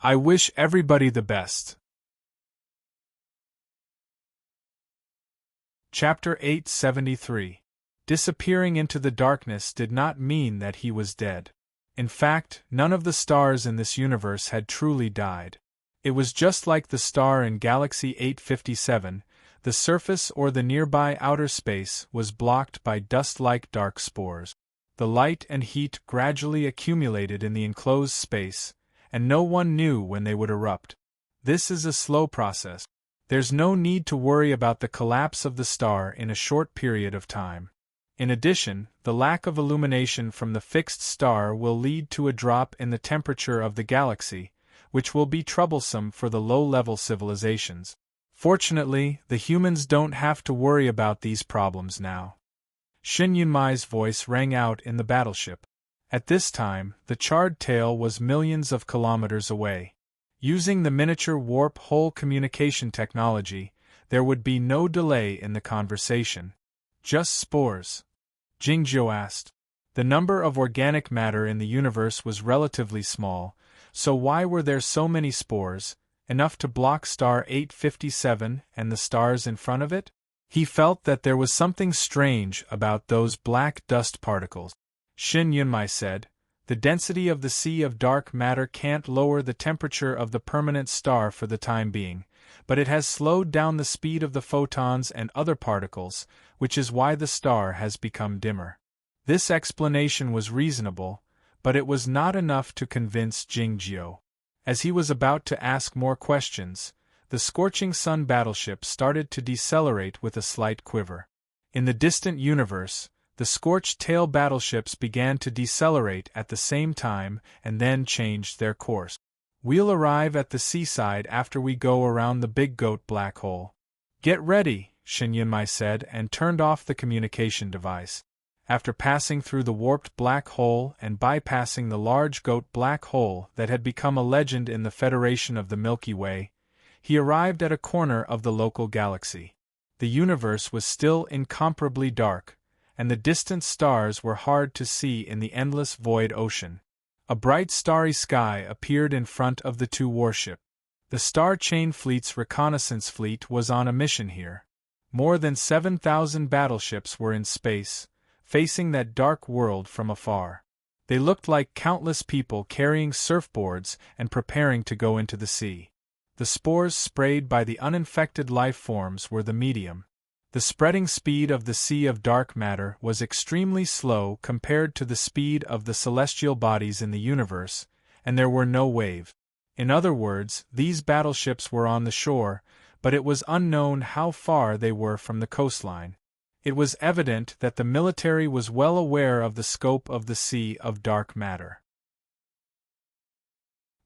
I wish everybody the best. Chapter 873. Disappearing into the darkness did not mean that he was dead. In fact, none of the stars in this universe had truly died. It was just like the star in Galaxy 857, the surface or the nearby outer space was blocked by dust-like dark spores. The light and heat gradually accumulated in the enclosed space, and no one knew when they would erupt. This is a slow process. There's no need to worry about the collapse of the star in a short period of time. In addition, the lack of illumination from the fixed star will lead to a drop in the temperature of the galaxy, which will be troublesome for the low-level civilizations. Fortunately, the humans don't have to worry about these problems now. Shin Yunmai's voice rang out in the battleship. At this time, the charred tail was millions of kilometers away. Using the miniature warp-hole communication technology, there would be no delay in the conversation. Just spores? Jingjiu asked. The number of organic matter in the universe was relatively small, so why were there so many spores, enough to block star 857 and the stars in front of it? He felt that there was something strange about those black dust particles. Shin Yunmai said, "The density of the sea of dark matter can't lower the temperature of the permanent star for the time being, but it has slowed down the speed of the photons and other particles, which is why the star has become dimmer." This explanation was reasonable, but it was not enough to convince Jingjiu. As he was about to ask more questions, the Scorching Sun battleship started to decelerate with a slight quiver. In the distant universe, the Scorched Tail battleships began to decelerate at the same time and then changed their course. "We'll arrive at the seaside after we go around the Big Goat black hole." "Get ready," Shin Yunmai said and turned off the communication device. After passing through the warped black hole and bypassing the large goat black hole that had become a legend in the Federation of the Milky Way, he arrived at a corner of the local galaxy. The universe was still incomparably dark, and the distant stars were hard to see in the endless void ocean. A bright starry sky appeared in front of the two warships. The Star Chain Fleet's reconnaissance fleet was on a mission here. More than 7,000 battleships were in space, facing that dark world from afar. They looked like countless people carrying surfboards and preparing to go into the sea. The spores sprayed by the uninfected life forms were the medium. The spreading speed of the sea of dark matter was extremely slow compared to the speed of the celestial bodies in the universe, and there were no waves. In other words, these battleships were on the shore, but it was unknown how far they were from the coastline. It was evident that the military was well aware of the scope of the sea of dark matter.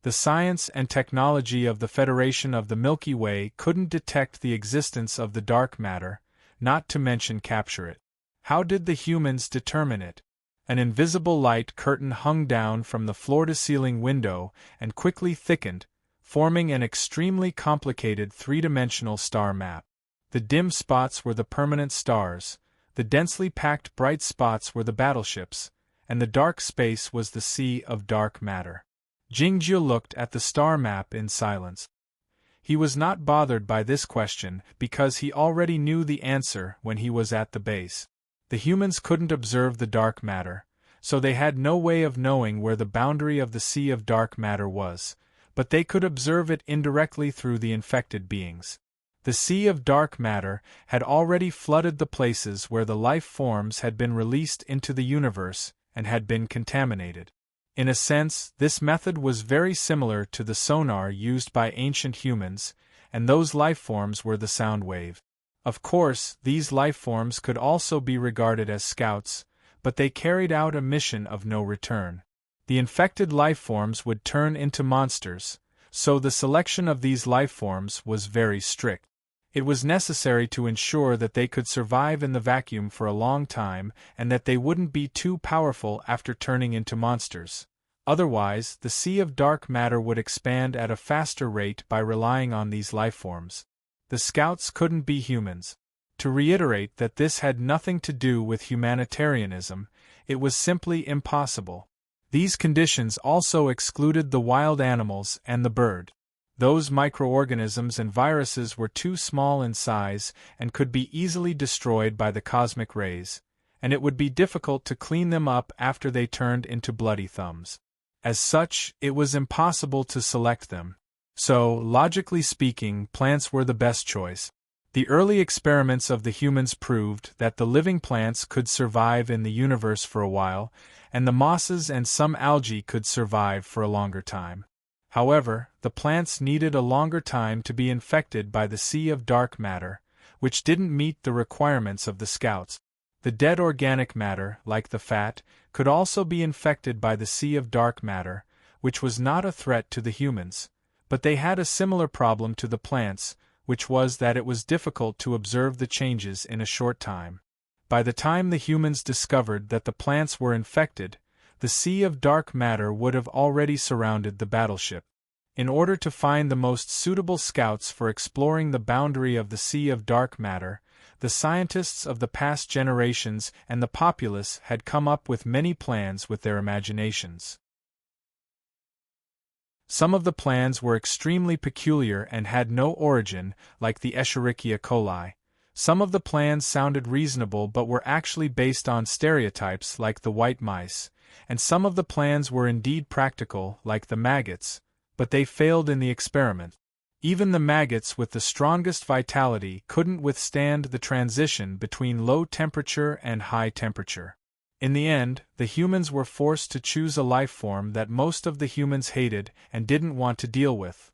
The science and technology of the Federation of the Milky Way couldn't detect the existence of the dark matter, not to mention capture it. How did the humans determine it? An invisible light curtain hung down from the floor-to-ceiling window and quickly thickened, forming an extremely complicated three-dimensional star map. The dim spots were the permanent stars, the densely packed bright spots were the battleships, and the dark space was the sea of dark matter. Jingjiu looked at the star map in silence. He was not bothered by this question because he already knew the answer when he was at the base. The humans couldn't observe the dark matter, so they had no way of knowing where the boundary of the sea of dark matter was, but they could observe it indirectly through the infected beings. The sea of dark matter had already flooded the places where the life forms had been released into the universe and had been contaminated. In a sense, this method was very similar to the sonar used by ancient humans, and those life forms were the sound wave. Of course, these life forms could also be regarded as scouts, but they carried out a mission of no return. The infected lifeforms would turn into monsters, so the selection of these lifeforms was very strict. It was necessary to ensure that they could survive in the vacuum for a long time and that they wouldn't be too powerful after turning into monsters. Otherwise, the sea of dark matter would expand at a faster rate by relying on these lifeforms. The scouts couldn't be humans. To reiterate that this had nothing to do with humanitarianism, it was simply impossible. These conditions also excluded the wild animals and the bird. Those microorganisms and viruses were too small in size and could be easily destroyed by the cosmic rays, and it would be difficult to clean them up after they turned into bloody thumbs. As such, it was impossible to select them. So, logically speaking, plants were the best choice. The early experiments of the humans proved that the living plants could survive in the universe for a while, and the mosses and some algae could survive for a longer time. However, the plants needed a longer time to be infected by the sea of dark matter, which didn't meet the requirements of the scouts. The dead organic matter, like the fat, could also be infected by the sea of dark matter, which was not a threat to the humans, but they had a similar problem to the plants, which was that it was difficult to observe the changes in a short time. By the time the humans discovered that the plants were infected, the sea of dark matter would have already surrounded the battleship. In order to find the most suitable scouts for exploring the boundary of the sea of dark matter, the scientists of the past generations and the populace had come up with many plans with their imaginations. Some of the plans were extremely peculiar and had no origin, like the Escherichia coli. Some of the plans sounded reasonable but were actually based on stereotypes like the white mice, and some of the plans were indeed practical, like the maggots, but they failed in the experiment. Even the maggots with the strongest vitality couldn't withstand the transition between low temperature and high temperature. In the end, the humans were forced to choose a life form that most of the humans hated and didn't want to deal with: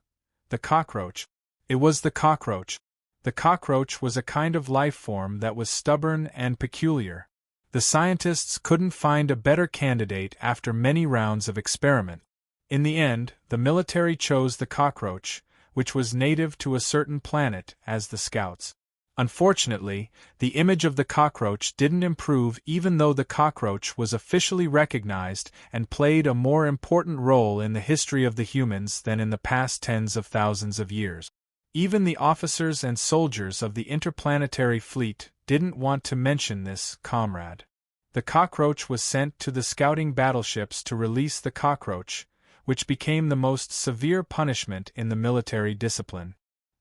the cockroach. It was the cockroach. The cockroach was a kind of life form that was stubborn and peculiar. The scientists couldn't find a better candidate after many rounds of experiment. In the end, the military chose the cockroach, which was native to a certain planet, as the scouts. Unfortunately, the image of the cockroach didn't improve even though the cockroach was officially recognized and played a more important role in the history of the humans than in the past tens of thousands of years. Even the officers and soldiers of the interplanetary fleet didn't want to mention this comrade. The cockroach was sent to the scouting battleships to release the cockroach, which became the most severe punishment in the military discipline.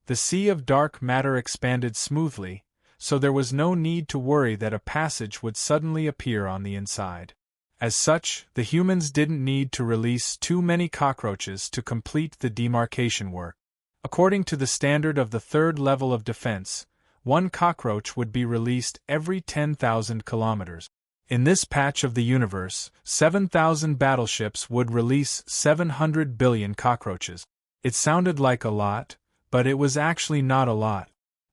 The sea of dark matter expanded smoothly, so there was no need to worry that a passage would suddenly appear on the inside. As such, the humans didn't need to release too many cockroaches to complete the demarcation work. According to the standard of the third level of defense, one cockroach would be released every 10,000 kilometers. In this patch of the universe, 7,000 battleships would release 700 billion cockroaches. It sounded like a lot, but it was actually not a lot.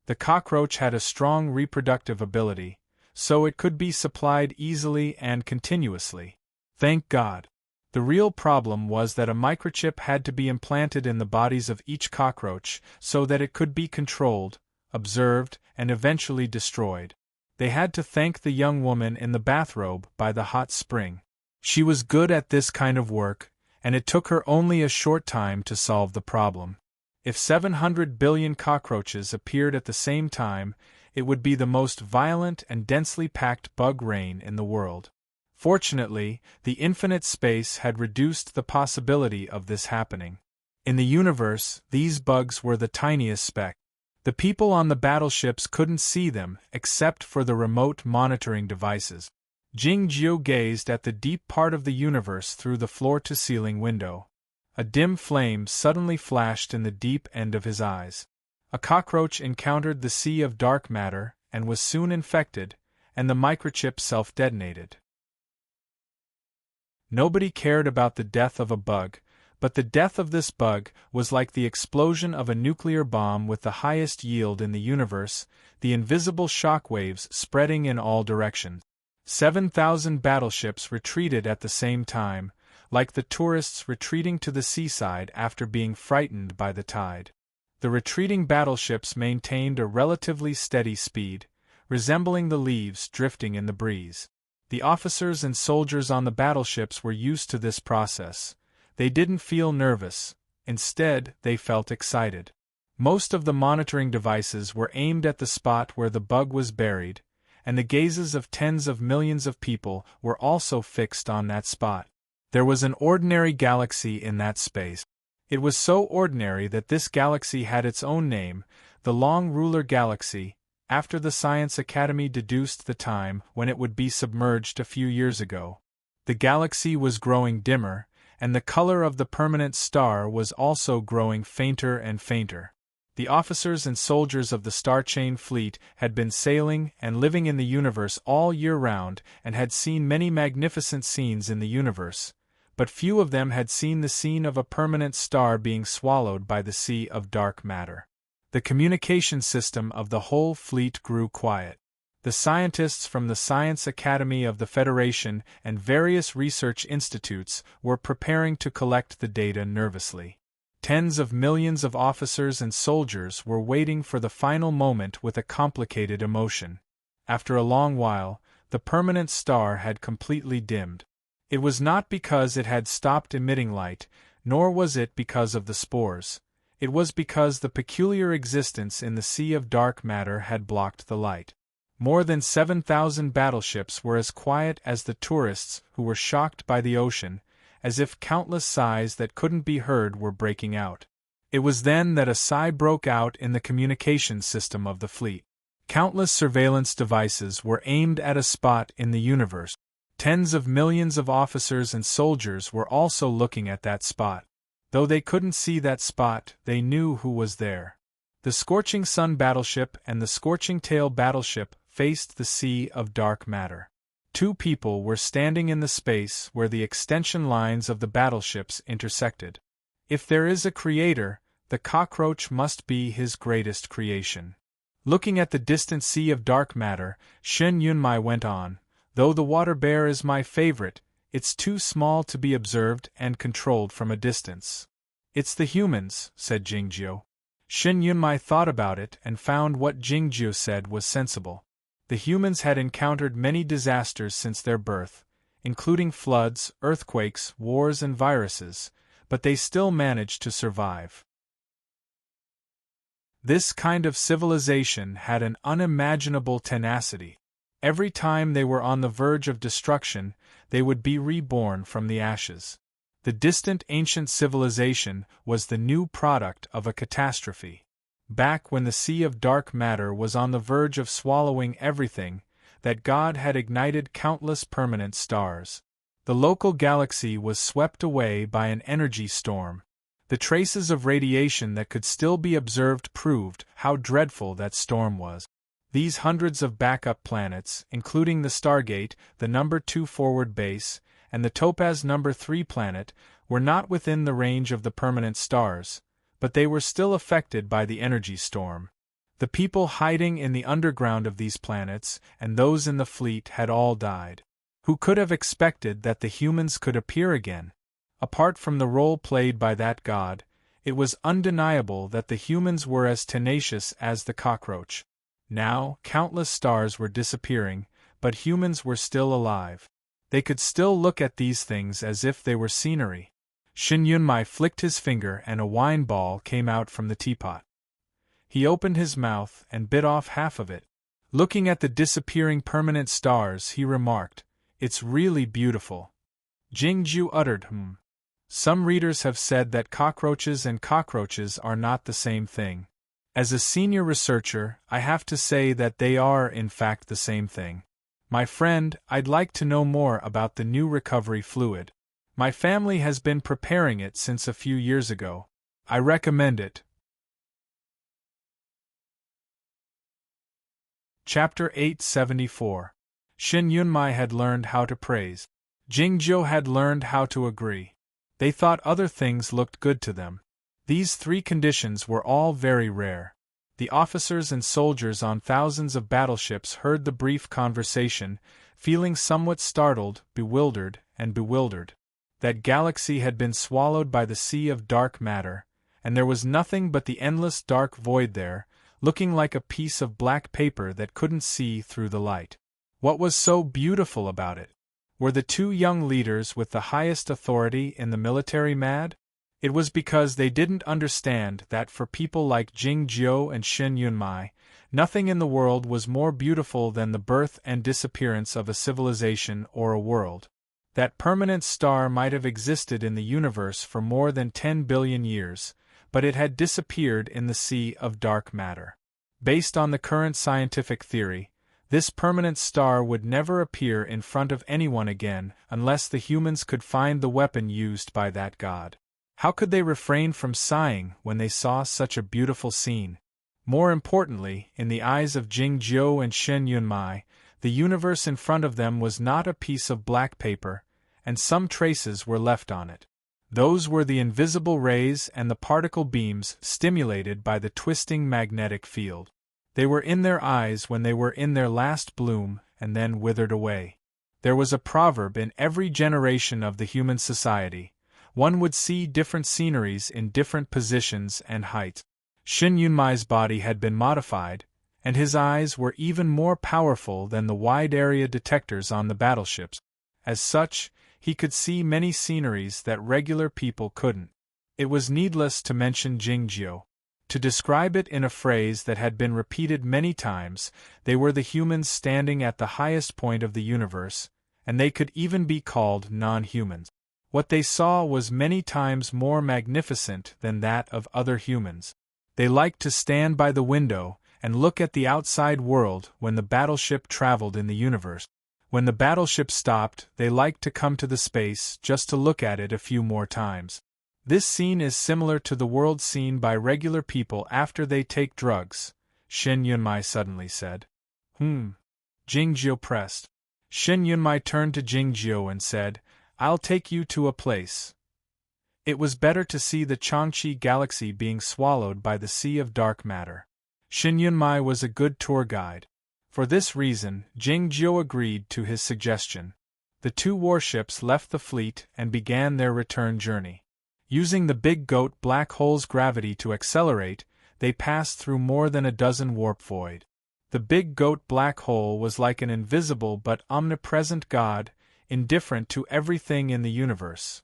The cockroach had a strong reproductive ability, so it could be supplied easily and continuously. Thank God. The real problem was that a microchip had to be implanted in the bodies of each cockroach so that it could be controlled, observed, and eventually destroyed. They had to thank the young woman in the bathrobe by the hot spring. She was good at this kind of work, and it took her only a short time to solve the problem. If 700 billion cockroaches appeared at the same time, it would be the most violent and densely packed bug rain in the world. Fortunately, the infinite space had reduced the possibility of this happening. In the universe, these bugs were the tiniest speck. The people on the battleships couldn't see them except for the remote monitoring devices. Jingjiu gazed at the deep part of the universe through the floor-to-ceiling window. A dim flame suddenly flashed in the deep end of his eyes. A cockroach encountered the sea of dark matter and was soon infected, and the microchip self-detonated. Nobody cared about the death of a bug, but the death of this bug was like the explosion of a nuclear bomb with the highest yield in the universe, the invisible shock waves spreading in all directions. 7,000 battleships retreated at the same time, like the tourists retreating to the seaside after being frightened by the tide. The retreating battleships maintained a relatively steady speed, resembling the leaves drifting in the breeze. The officers and soldiers on the battleships were used to this process. They didn't feel nervous, instead, they felt excited. Most of the monitoring devices were aimed at the spot where the bug was buried, and the gazes of tens of millions of people were also fixed on that spot. There was an ordinary galaxy in that space. It was so ordinary that this galaxy had its own name, the Long Ruler Galaxy, after the Science Academy deduced the time when it would be submerged a few years ago. The galaxy was growing dimmer, and the color of the permanent star was also growing fainter and fainter. The officers and soldiers of the Star Chain fleet had been sailing and living in the universe all year round and had seen many magnificent scenes in the universe, but few of them had seen the scene of a permanent star being swallowed by the sea of dark matter. The communication system of the whole fleet grew quiet. The scientists from the Science Academy of the Federation and various research institutes were preparing to collect the data nervously. Tens of millions of officers and soldiers were waiting for the final moment with a complicated emotion. After a long while, the permanent star had completely dimmed. It was not because it had stopped emitting light, nor was it because of the spores. It was because the peculiar existence in the sea of dark matter had blocked the light. More than 7,000 battleships were as quiet as the tourists who were shocked by the ocean, as if countless sighs that couldn't be heard were breaking out. It was then that a sigh broke out in the communications system of the fleet. Countless surveillance devices were aimed at a spot in the universe. Tens of millions of officers and soldiers were also looking at that spot. Though they couldn't see that spot, they knew who was there. The Scorching Sun battleship and the Scorching Tail battleship faced the sea of dark matter. Two people were standing in the space where the extension lines of the battleships intersected. If there is a creator, the cockroach must be his greatest creation. Looking at the distant sea of dark matter, Shen Yunmai went on, "Though the water bear is my favorite, it's too small to be observed and controlled from a distance." "It's the humans," said Jingjiu. Shen Yunmai thought about it and found what Jingjiu said was sensible. The humans had encountered many disasters since their birth, including floods, earthquakes, wars and viruses, but they still managed to survive. This kind of civilization had an unimaginable tenacity. Every time they were on the verge of destruction, they would be reborn from the ashes. The distant ancient civilization was the new product of a catastrophe. Back when the sea of dark matter was on the verge of swallowing everything, that god had ignited countless permanent stars. The local galaxy was swept away by an energy storm. The traces of radiation that could still be observed proved how dreadful that storm was. These hundreds of backup planets, including the Stargate, the number 2 forward base, and the Topaz number 3 planet, were not within the range of the permanent stars, but they were still affected by the energy storm. The people hiding in the underground of these planets and those in the fleet had all died. Who could have expected that the humans could appear again? Apart from the role played by that god, it was undeniable that the humans were as tenacious as the cockroach. Now, countless stars were disappearing, but humans were still alive. They could still look at these things as if they were scenery. Shin Yunmai flicked his finger and a wine ball came out from the teapot. He opened his mouth and bit off half of it. Looking at the disappearing permanent stars, he remarked, "It's really beautiful." Jingju uttered Some readers have said that cockroaches and cockroaches are not the same thing. As a senior researcher, I have to say that they are in fact the same thing. My friend, I'd like to know more about the new recovery fluid. My family has been preparing it since a few years ago. I recommend it. Chapter 874. Shin Yunmai had learned how to praise. Jingjiu had learned how to agree. They thought other things looked good to them. These three conditions were all very rare. The officers and soldiers on thousands of battleships heard the brief conversation, feeling somewhat startled, bewildered, and bewildered. That galaxy had been swallowed by the sea of dark matter, and there was nothing but the endless dark void there, looking like a piece of black paper that couldn't see through the light. What was so beautiful about it? Were the two young leaders with the highest authority in the military mad? It was because they didn't understand that for people like Jing Jiu and Shen Yunmai, nothing in the world was more beautiful than the birth and disappearance of a civilization or a world. That permanent star might have existed in the universe for more than 10 billion years, but it had disappeared in the sea of dark matter. Based on the current scientific theory, this permanent star would never appear in front of anyone again unless the humans could find the weapon used by that god. How could they refrain from sighing when they saw such a beautiful scene? More importantly, in the eyes of Jing Jiu and Shen Yunmai, the universe in front of them was not a piece of black paper, and some traces were left on it. Those were the invisible rays and the particle beams stimulated by the twisting magnetic field. They were in their eyes when they were in their last bloom and then withered away. There was a proverb in every generation of the human society. One would see different sceneries in different positions and height. Shin Yunmai's body had been modified, and his eyes were even more powerful than the wide-area detectors on the battleships. As such, he could see many sceneries that regular people couldn't. It was needless to mention Jingjiu. To describe it in a phrase that had been repeated many times, they were the humans standing at the highest point of the universe, and they could even be called non-humans. What they saw was many times more magnificent than that of other humans. They liked to stand by the window and look at the outside world when the battleship traveled in the universe. When the battleship stopped, they liked to come to the space just to look at it a few more times. This scene is similar to the world seen by regular people after they take drugs, Shen Yunmai suddenly said. Jingjiu pressed. Shen Yunmai turned to Jingjiu and said, I'll take you to a place. It was better to see the Changqi galaxy being swallowed by the sea of dark matter. Shen Yunmai was a good tour guide. For this reason, Jingjiu agreed to his suggestion. The two warships left the fleet and began their return journey. Using the Big Goat black hole's gravity to accelerate, they passed through more than a dozen warp void. The Big Goat black hole was like an invisible but omnipresent god, indifferent to everything in the universe.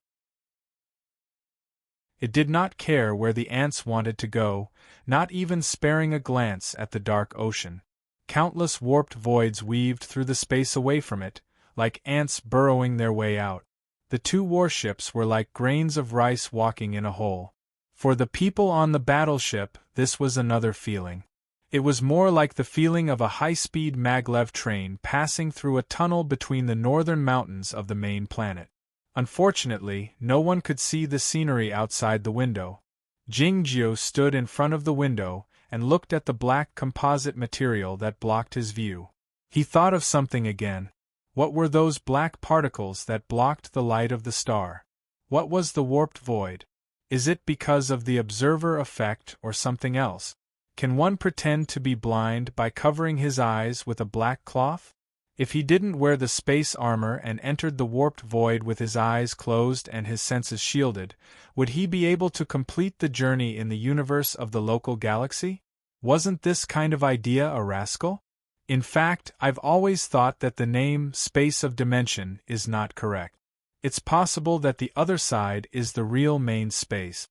It did not care where the ants wanted to go, not even sparing a glance at the dark ocean. Countless warped voids weaved through the space away from it, like ants burrowing their way out. The two warships were like grains of rice walking in a hole. For the people on the battleship, this was another feeling. It was more like the feeling of a high-speed maglev train passing through a tunnel between the northern mountains of the main planet. Unfortunately, no one could see the scenery outside the window. Jingjiu stood in front of the window and looked at the black composite material that blocked his view. He thought of something again. What were those black particles that blocked the light of the star? What was the warped void? Is it because of the observer effect or something else? Can one pretend to be blind by covering his eyes with a black cloth? If he didn't wear the space armor and entered the warped void with his eyes closed and his senses shielded, would he be able to complete the journey in the universe of the local galaxy? Wasn't this kind of idea a rascal? In fact, I've always thought that the name space of dimension is not correct. It's possible that the other side is the real main space.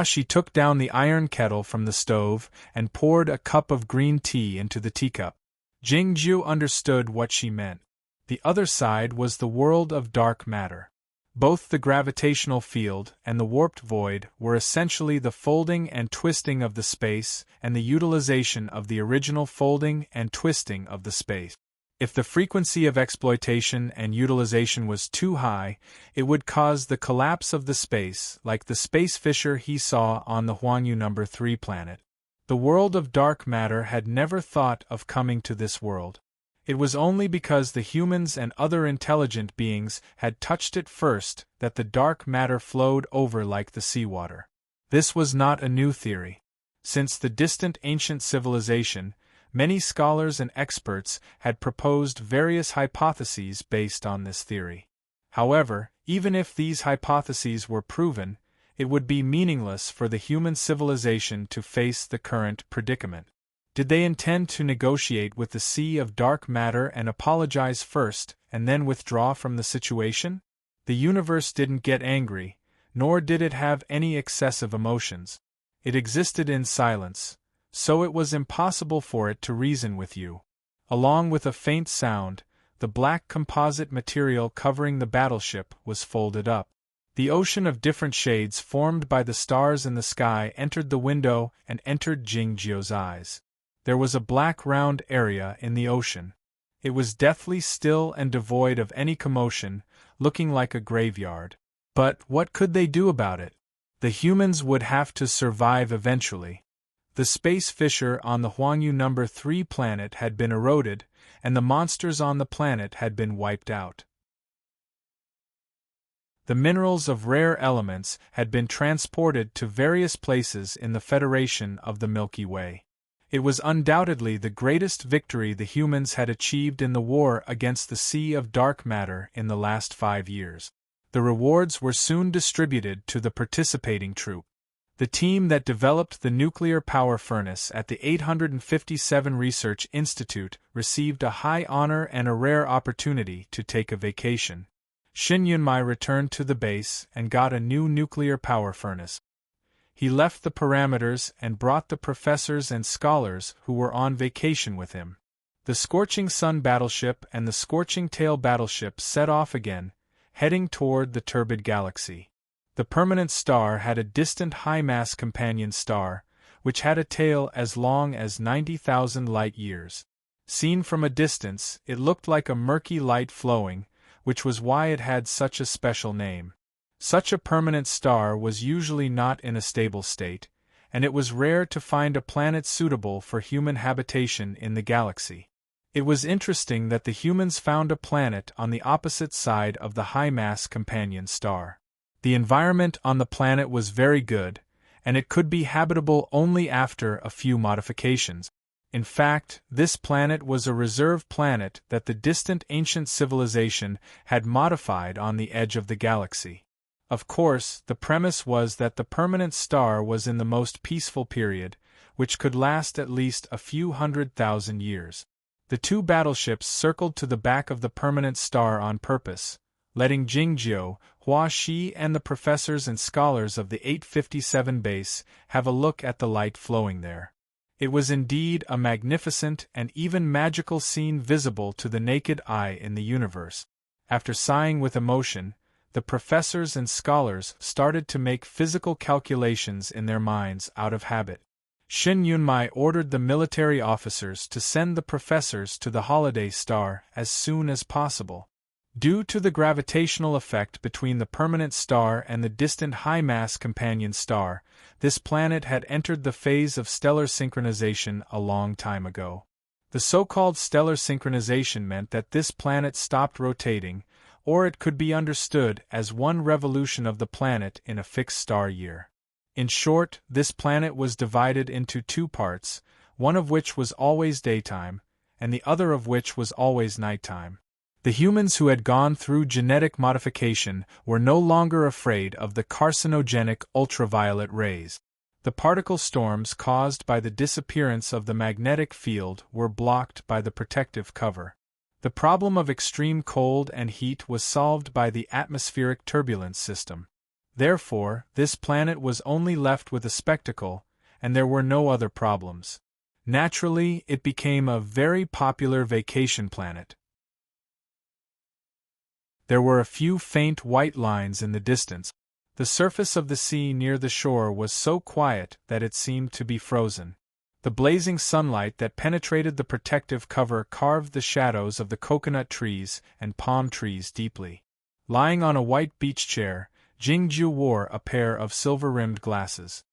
She took down the iron kettle from the stove and poured a cup of green tea into the teacup. Jingjiu understood what she meant. The other side was the world of dark matter. Both the gravitational field and the warped void were essentially the folding and twisting of the space and the utilization of the original folding and twisting of the space. If the frequency of exploitation and utilization was too high, it would cause the collapse of the space, like the space fissure he saw on the Huanyu No. 3 planet. The world of dark matter had never thought of coming to this world. It was only because the humans and other intelligent beings had touched it first that the dark matter flowed over like the seawater. This was not a new theory. Since the distant ancient civilization, many scholars and experts had proposed various hypotheses based on this theory. However, Even if these hypotheses were proven, it would be meaningless for the human civilization to face the current predicament. Did they intend to negotiate with the sea of dark matter and apologize first, and then withdraw from the situation? The universe didn't get angry, nor did it have any excessive emotions. It existed in silence, so it was impossible for it to reason with you. Along with a faint sound, the black composite material covering the battleship was folded up. The ocean of different shades formed by the stars in the sky entered the window and entered Jingjiu's eyes. There was a black round area in the ocean. It was deathly still and devoid of any commotion, looking like a graveyard. But what could they do about it? The humans would have to survive eventually. The space fissure on the Huangyu No. 3 planet had been eroded, and the monsters on the planet had been wiped out. The minerals of rare elements had been transported to various places in the Federation of the Milky Way. It was undoubtedly the greatest victory the humans had achieved in the war against the Sea of Dark Matter in the last 5 years. The rewards were soon distributed to the participating troop. The team that developed the nuclear power furnace at the 857 Research Institute received a high honor and a rare opportunity to take a vacation. Shin Yunmai returned to the base and got a new nuclear power furnace. He left the parameters and brought the professors and scholars who were on vacation with him. The Scorching Sun battleship and the Scorching Tail battleship set off again, heading toward the turbid galaxy. The permanent star had a distant high-mass companion star, which had a tail as long as 90,000 light-years. Seen from a distance, it looked like a murky light flowing, which was why it had such a special name. Such a permanent star was usually not in a stable state, and it was rare to find a planet suitable for human habitation in the galaxy. It was interesting that the humans found a planet on the opposite side of the high-mass companion star. The environment on the planet was very good, and it could be habitable only after a few modifications. In fact, this planet was a reserve planet that the distant ancient civilization had modified on the edge of the galaxy. Of course, the premise was that the permanent star was in the most peaceful period, which could last at least a few 100,000 years. The two battleships circled to the back of the permanent star on purpose, letting Jingjiu, Hua Shi and the professors and scholars of the 857 base have a look at the light flowing there. It was indeed a magnificent and even magical scene visible to the naked eye in the universe. After sighing with emotion, the professors and scholars started to make physical calculations in their minds out of habit. Shin Yunmai ordered the military officers to send the professors to the holiday star as soon as possible. Due to the gravitational effect between the permanent star and the distant high-mass companion star, this planet had entered the phase of stellar synchronization a long time ago. The so-called stellar synchronization meant that this planet stopped rotating, or it could be understood as one revolution of the planet in a fixed star year. In short, this planet was divided into two parts, one of which was always daytime, and the other of which was always nighttime. The humans who had gone through genetic modification were no longer afraid of the carcinogenic ultraviolet rays. The particle storms caused by the disappearance of the magnetic field were blocked by the protective cover. The problem of extreme cold and heat was solved by the atmospheric turbulence system. Therefore, this planet was only left with a spectacle, and there were no other problems. Naturally, it became a very popular vacation planet. There were a few faint white lines in the distance. The surface of the sea near the shore was so quiet that it seemed to be frozen. The blazing sunlight that penetrated the protective cover carved the shadows of the coconut trees and palm trees deeply. Lying on a white beach chair, Jingjiu wore a pair of silver-rimmed glasses.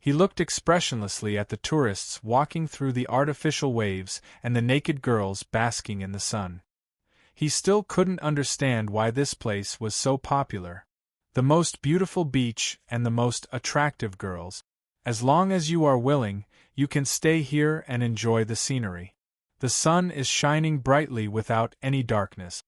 He looked expressionlessly at the tourists walking through the artificial waves and the naked girls basking in the sun. He still couldn't understand why this place was so popular. The most beautiful beach and the most attractive girls. As long as you are willing, you can stay here and enjoy the scenery. The sun is shining brightly without any darkness.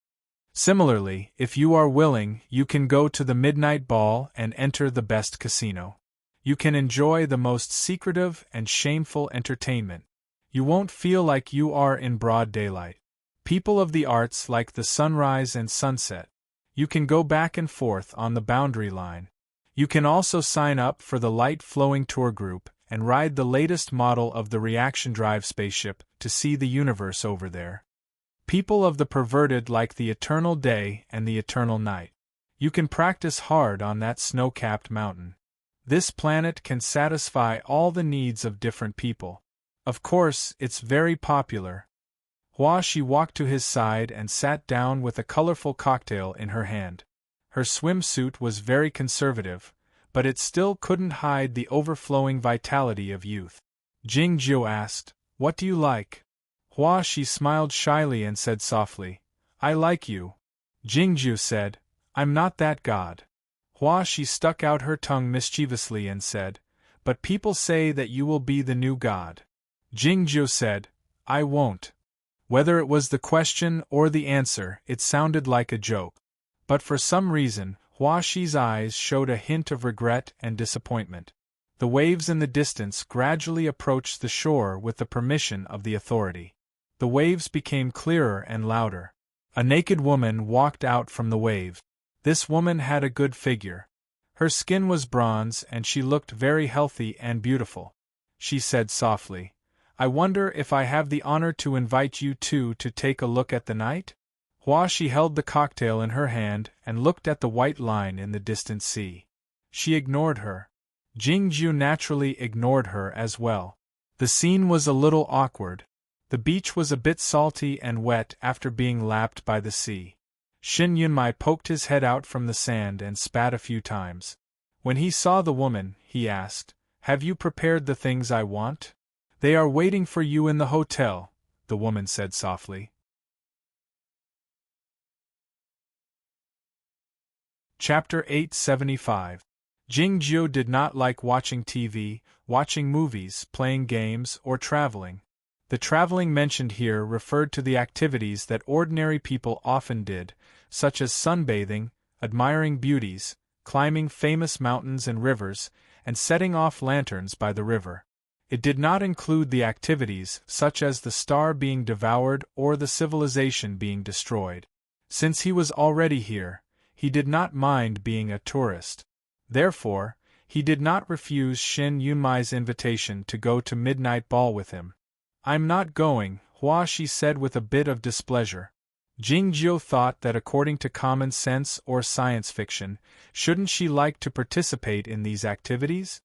Similarly, if you are willing, you can go to the midnight ball and enter the best casino. You can enjoy the most secretive and shameful entertainment. You won't feel like you are in broad daylight. People of the arts like the sunrise and sunset. You can go back and forth on the boundary line. You can also sign up for the light-flowing tour group and ride the latest model of the reaction drive spaceship to see the universe over there. People of the perverted like the eternal day and the eternal night. You can practice hard on that snow-capped mountain. This planet can satisfy all the needs of different people. Of course, it's very popular. She walked to his side and sat down with a colorful cocktail in her hand. Her swimsuit was very conservative, but it still couldn't hide the overflowing vitality of youth. Jingjiu asked, "What do you like?" She smiled shyly and said softly, "I like you." Jingjiu said, "I'm not that god." She stuck out her tongue mischievously and said, "But people say that you will be the new god." Jingjiu said, "I won't." Whether it was the question or the answer, it sounded like a joke. But for some reason, Shi's eyes showed a hint of regret and disappointment. The waves in the distance gradually approached the shore with the permission of the authority. The waves became clearer and louder. A naked woman walked out from the wave. This woman had a good figure. Her skin was bronze and she looked very healthy and beautiful. She said softly, "I wonder if I have the honor to invite you two to take a look at the night?" She held the cocktail in her hand and looked at the white line in the distant sea. She ignored her. Jingjiu naturally ignored her as well. The scene was a little awkward. The beach was a bit salty and wet after being lapped by the sea. Shin Yunmai poked his head out from the sand and spat a few times. When he saw the woman, he asked, "Have you prepared the things I want?" "They are waiting for you in the hotel," the woman said softly. Chapter 875. Jingjiu did not like watching TV, watching movies, playing games, or traveling. The traveling mentioned here referred to the activities that ordinary people often did, such as sunbathing, admiring beauties, climbing famous mountains and rivers, and setting off lanterns by the river. It did not include the activities such as the star being devoured or the civilization being destroyed. Since he was already here, he did not mind being a tourist. Therefore, he did not refuse Shin Yunmai's invitation to go to midnight ball with him. "I'm not going," Shi said with a bit of displeasure. Jingjiu thought that according to common sense or science fiction, shouldn't she like to participate in these activities?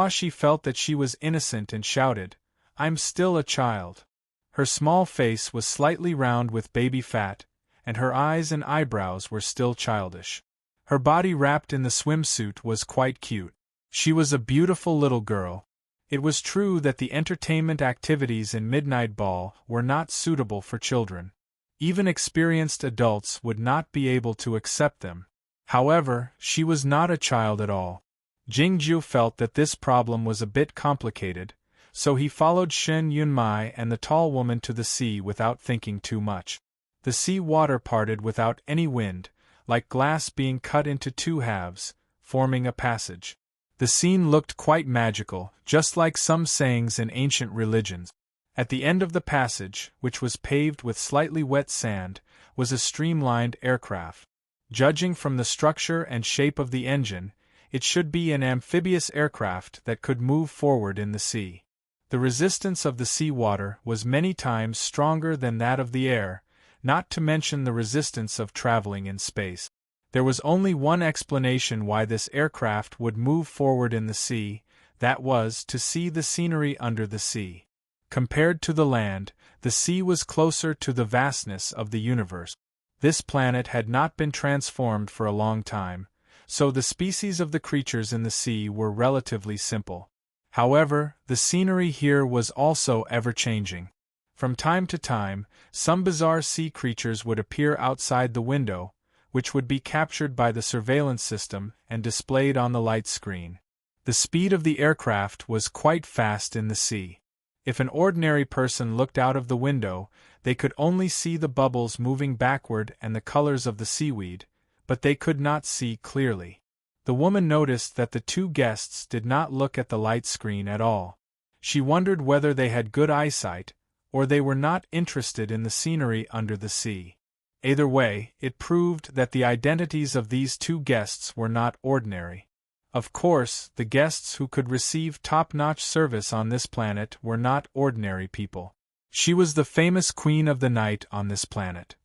Shi felt that she was innocent and shouted, "I'm still a child." Her small face was slightly round with baby fat, and her eyes and eyebrows were still childish. Her body wrapped in the swimsuit was quite cute. She was a beautiful little girl. It was true that the entertainment activities in Midnight Ball were not suitable for children. Even experienced adults would not be able to accept them. However, she was not a child at all. Jingjiu felt that this problem was a bit complicated, so he followed Shin Yunmai and the tall woman to the sea without thinking too much. The sea water parted without any wind, like glass being cut into two halves, forming a passage. The scene looked quite magical, just like some sayings in ancient religions. At the end of the passage, which was paved with slightly wet sand, was a streamlined aircraft. Judging from the structure and shape of the engine, it should be an amphibious aircraft that could move forward in the sea. The resistance of the seawater was many times stronger than that of the air, not to mention the resistance of traveling in space. There was only one explanation why this aircraft would move forward in the sea, that was to see the scenery under the sea. Compared to the land, the sea was closer to the vastness of the universe. This planet had not been transformed for a long time, so the species of the creatures in the sea were relatively simple. However, the scenery here was also ever-changing. From time to time, some bizarre sea creatures would appear outside the window, which would be captured by the surveillance system and displayed on the light screen. The speed of the aircraft was quite fast in the sea. If an ordinary person looked out of the window, they could only see the bubbles moving backward and the colors of the seaweed, but they could not see clearly. The woman noticed that the two guests did not look at the light screen at all. She wondered whether they had good eyesight, or they were not interested in the scenery under the sea. Either way, it proved that the identities of these two guests were not ordinary. Of course, the guests who could receive top-notch service on this planet were not ordinary people. She was the famous Queen of the Night on this planet.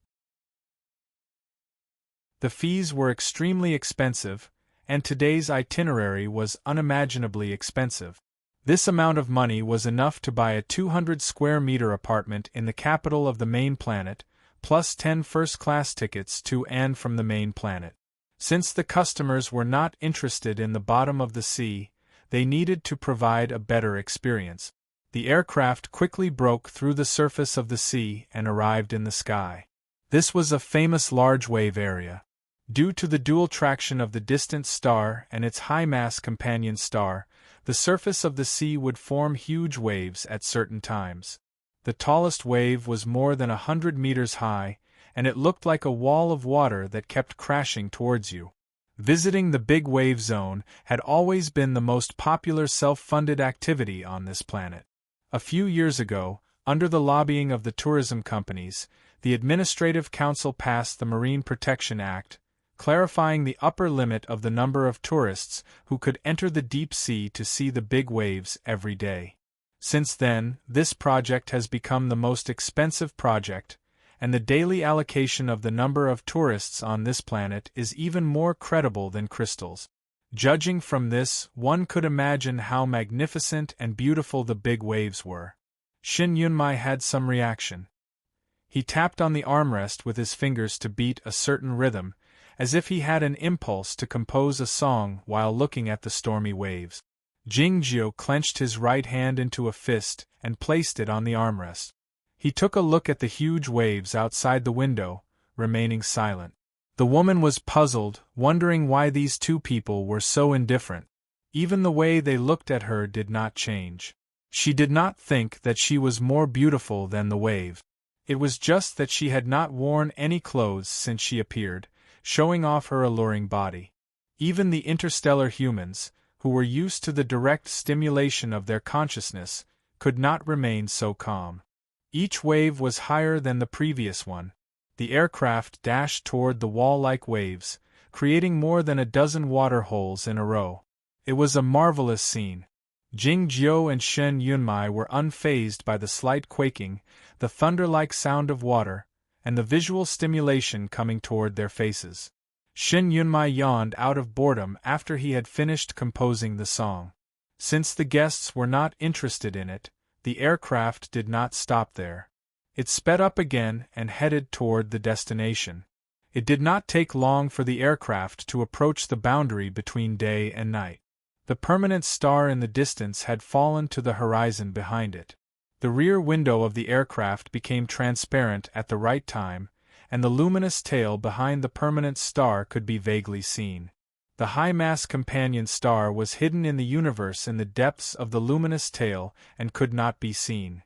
The fees were extremely expensive, and today's itinerary was unimaginably expensive. This amount of money was enough to buy a 200-square-meter apartment in the capital of the main planet, plus 10 first-class tickets to and from the main planet. Since the customers were not interested in the bottom of the sea, they needed to provide a better experience. The aircraft quickly broke through the surface of the sea and arrived in the sky. This was a famous large wave area. Due to the dual traction of the distant star and its high-mass companion star, the surface of the sea would form huge waves at certain times. The tallest wave was more than 100 meters high, and it looked like a wall of water that kept crashing towards you. Visiting the big wave zone had always been the most popular self-funded activity on this planet. A few years ago, under the lobbying of the tourism companies, the Administrative Council passed the Marine Protection Act, clarifying the upper limit of the number of tourists who could enter the deep sea to see the big waves every day. Since then, this project has become the most expensive project, and the daily allocation of the number of tourists on this planet is even more credible than crystals. Judging from this, one could imagine how magnificent and beautiful the big waves were. Shin Yunmai had some reaction. He tapped on the armrest with his fingers to beat a certain rhythm, as if he had an impulse to compose a song while looking at the stormy waves. Jingjiu clenched his right hand into a fist and placed it on the armrest. He took a look at the huge waves outside the window, remaining silent. The woman was puzzled, wondering why these two people were so indifferent. Even the way they looked at her did not change. She did not think that she was more beautiful than the wave. It was just that she had not worn any clothes since she appeared, showing off her alluring body. Even the interstellar humans, who were used to the direct stimulation of their consciousness, could not remain so calm. Each wave was higher than the previous one. The aircraft dashed toward the wall-like waves, creating more than a dozen water holes in a row. It was a marvelous scene. Jing Jiu and Shen Yunmai were unfazed by the slight quaking, the thunder-like sound of water, and the visual stimulation coming toward their faces. Shen Yunmai yawned out of boredom after he had finished composing the song. Since the guests were not interested in it, the aircraft did not stop there. It sped up again and headed toward the destination. It did not take long for the aircraft to approach the boundary between day and night. The permanent star in the distance had fallen to the horizon behind it. The rear window of the aircraft became transparent at the right time, and the luminous tail behind the permanent star could be vaguely seen. The high-mass companion star was hidden in the universe in the depths of the luminous tail and could not be seen.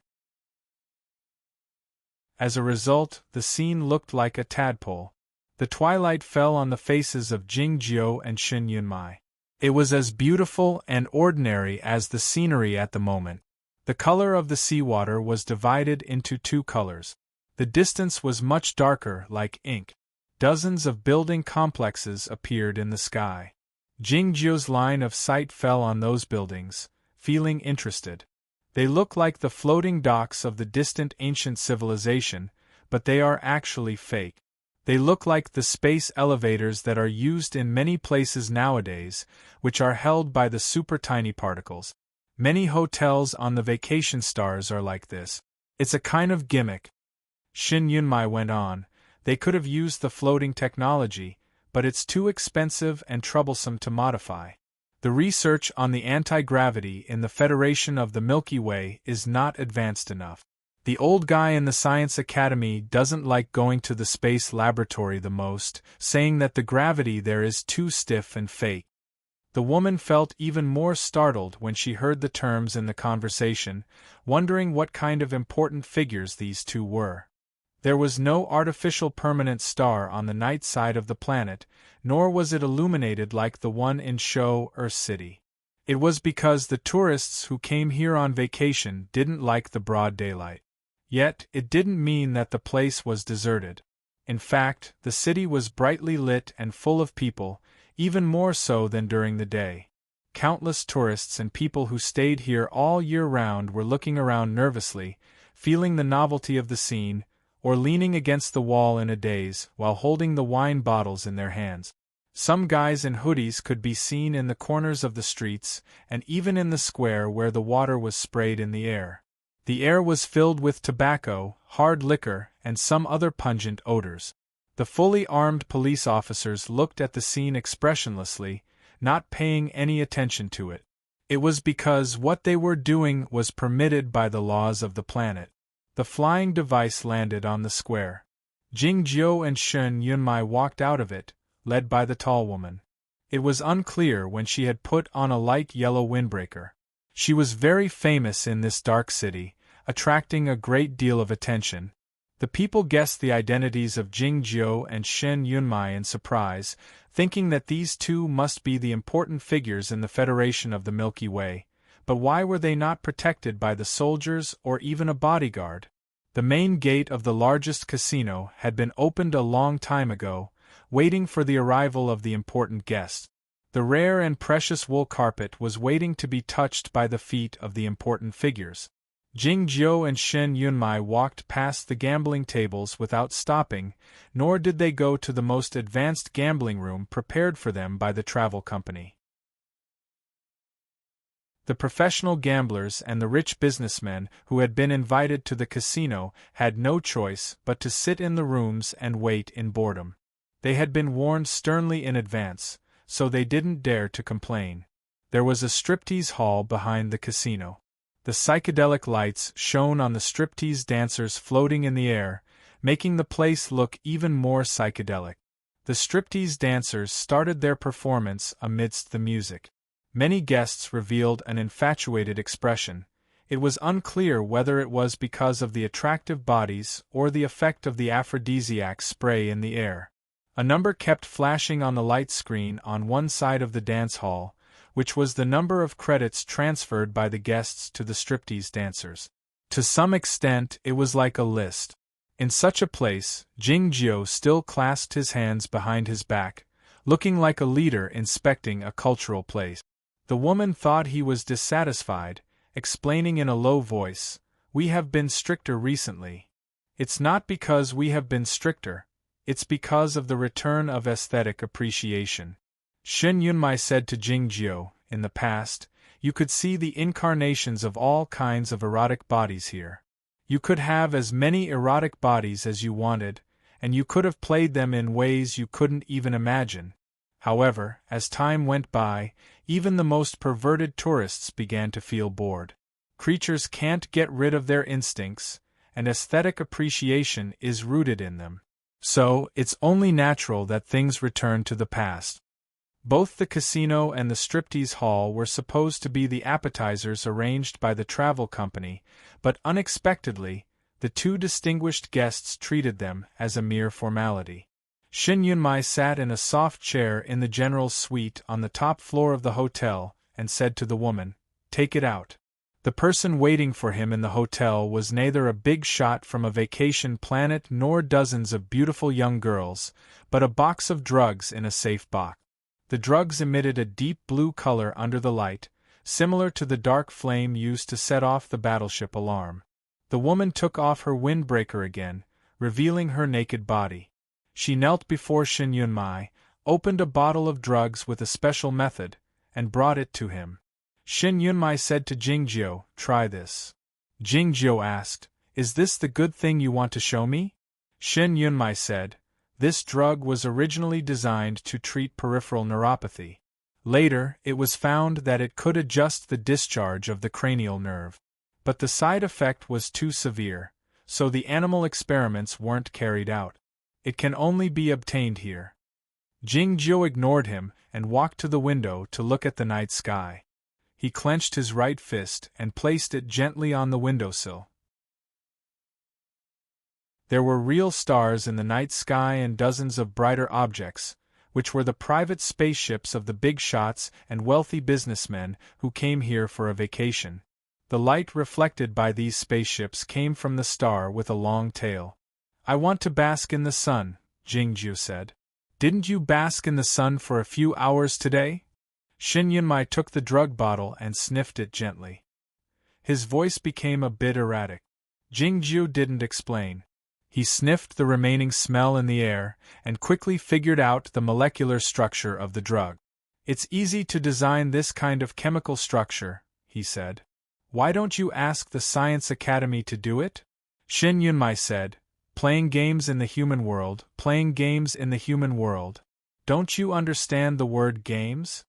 As a result, the scene looked like a tadpole. The twilight fell on the faces of Jing Jiu and Shin Yunmai. It was as beautiful and ordinary as the scenery at the moment. The color of the seawater was divided into two colors. The distance was much darker, like ink. Dozens of building complexes appeared in the sky. Jing Jiu's line of sight fell on those buildings, feeling interested. They look like the floating docks of the distant ancient civilization, but they are actually fake. They look like the space elevators that are used in many places nowadays, which are held by the super-tiny particles. Many hotels on the vacation stars are like this. It's a kind of gimmick. Shin Yunmai went on. They could have used the floating technology, but it's too expensive and troublesome to modify. The research on the anti-gravity in the Federation of the Milky Way is not advanced enough. The old guy in the Science Academy doesn't like going to the space laboratory the most, saying that the gravity there is too stiff and fake. The woman felt even more startled when she heard the terms in the conversation, wondering what kind of important figures these two were. There was no artificial permanent star on the night side of the planet, nor was it illuminated like the one in Show Earth City. It was because the tourists who came here on vacation didn't like the broad daylight. Yet, it didn't mean that the place was deserted. In fact, the city was brightly lit and full of people, even more so than during the day. Countless tourists and people who stayed here all year round were looking around nervously, feeling the novelty of the scene, or leaning against the wall in a daze while holding the wine bottles in their hands. Some guys in hoodies could be seen in the corners of the streets, and even in the square where the water was sprayed in the air. The air was filled with tobacco, hard liquor, and some other pungent odors. The fully armed police officers looked at the scene expressionlessly, not paying any attention to it. It was because what they were doing was permitted by the laws of the planet. The flying device landed on the square. Jingjiu and Shen Yunmai walked out of it, led by the tall woman. It was unclear when she had put on a light yellow windbreaker. She was very famous in this dark city, attracting a great deal of attention. The people guessed the identities of Jingjiu and Shen Yunmai in surprise, thinking that these two must be the important figures in the Federation of the Milky Way. But why were they not protected by the soldiers or even a bodyguard? The main gate of the largest casino had been opened a long time ago, waiting for the arrival of the important guest. The rare and precious wool carpet was waiting to be touched by the feet of the important figures. Jingjiu and Shen Yunmai walked past the gambling tables without stopping, nor did they go to the most advanced gambling room prepared for them by the travel company. The professional gamblers and the rich businessmen who had been invited to the casino had no choice but to sit in the rooms and wait in boredom. They had been warned sternly in advance, so they didn't dare to complain. There was a striptease hall behind the casino. The psychedelic lights shone on the striptease dancers floating in the air, making the place look even more psychedelic. The striptease dancers started their performance amidst the music. Many guests revealed an infatuated expression. It was unclear whether it was because of the attractive bodies or the effect of the aphrodisiac spray in the air. A number kept flashing on the light screen on one side of the dance hall, which was the number of credits transferred by the guests to the striptease dancers. To some extent, it was like a list. In such a place, Jingjiu still clasped his hands behind his back, looking like a leader inspecting a cultural place. The woman thought he was dissatisfied, explaining in a low voice, "We have been stricter recently. It's not because we have been stricter, it's because of the return of aesthetic appreciation." Shen Yunmai said to Jingjiu, "In the past, you could see the incarnations of all kinds of erotic bodies here. You could have as many erotic bodies as you wanted, and you could have played them in ways you couldn't even imagine. However, as time went by, even the most perverted tourists began to feel bored. Creatures can't get rid of their instincts, and aesthetic appreciation is rooted in them. So, it's only natural that things return to the past." Both the casino and the striptease hall were supposed to be the appetizers arranged by the travel company, but unexpectedly, the two distinguished guests treated them as a mere formality. Shen Yunmai sat in a soft chair in the general's suite on the top floor of the hotel and said to the woman, "Take it out." The person waiting for him in the hotel was neither a big shot from a vacation planet nor dozens of beautiful young girls, but a box of drugs in a safe box. The drugs emitted a deep blue color under the light, similar to the dark flame used to set off the battleship alarm. The woman took off her windbreaker again, revealing her naked body. She knelt before Shen Yunmai, opened a bottle of drugs with a special method, and brought it to him. Shen Yunmai said to Jingjiu, "Try this." Jingjiu asked, "Is this the good thing you want to show me?" Shen Yunmai said, "This drug was originally designed to treat peripheral neuropathy. Later, it was found that it could adjust the discharge of the cranial nerve. But the side effect was too severe, so the animal experiments weren't carried out. It can only be obtained here." Jingjiu ignored him and walked to the window to look at the night sky. He clenched his right fist and placed it gently on the windowsill. There were real stars in the night sky and dozens of brighter objects, which were the private spaceships of the big shots and wealthy businessmen who came here for a vacation. The light reflected by these spaceships came from the star with a long tail. "I want to bask in the sun," Jingjiu said. "Didn't you bask in the sun for a few hours today?" Shin Yunmai took the drug bottle and sniffed it gently. His voice became a bit erratic. Jingjiu didn't explain. He sniffed the remaining smell in the air and quickly figured out the molecular structure of the drug. "It's easy to design this kind of chemical structure," he said. "Why don't you ask the Science Academy to do it?" Shin Yunmai said, "Playing games in the human world, playing games in the human world. Don't you understand the word games?"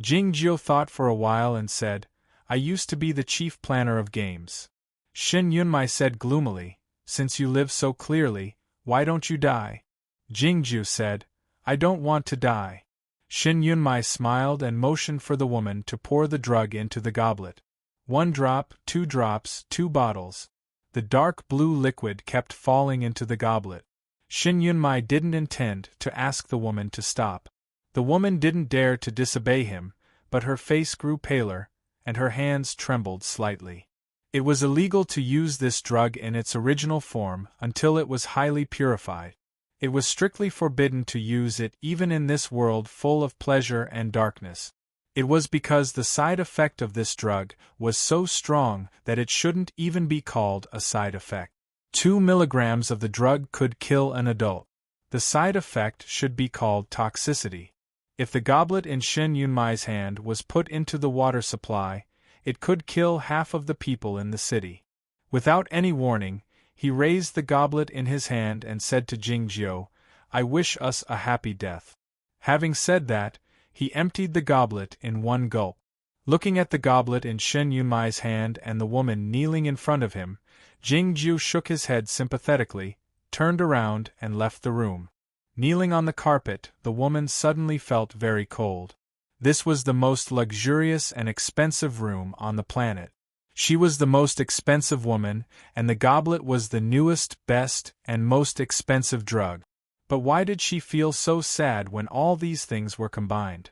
Jingjiu thought for a while and said, "I used to be the chief planner of games." Shin Yunmai said gloomily, "Since you live so clearly, why don't you die?" Jingjiu said, "I don't want to die." Shin Yunmai smiled and motioned for the woman to pour the drug into the goblet. 1 drop, 2 drops, 2 bottles. The dark blue liquid kept falling into the goblet. Shin Yunmai didn't intend to ask the woman to stop. The woman didn't dare to disobey him, but her face grew paler, and her hands trembled slightly. It was illegal to use this drug in its original form until it was highly purified. It was strictly forbidden to use it even in this world full of pleasure and darkness. It was because the side effect of this drug was so strong that it shouldn't even be called a side effect. 2 milligrams of the drug could kill an adult. The side effect should be called toxicity. If the goblet in Shin Yunmai's hand was put into the water supply, it could kill half of the people in the city. Without any warning, he raised the goblet in his hand and said to Jingjiu, "I wish us a happy death." Having said that, he emptied the goblet in one gulp. Looking at the goblet in Shin Yunmai's hand and the woman kneeling in front of him, Jingjiu shook his head sympathetically, turned around and left the room. Kneeling on the carpet, the woman suddenly felt very cold. This was the most luxurious and expensive room on the planet. She was the most expensive woman, and the goblet was the newest, best, and most expensive drug. But why did she feel so sad when all these things were combined?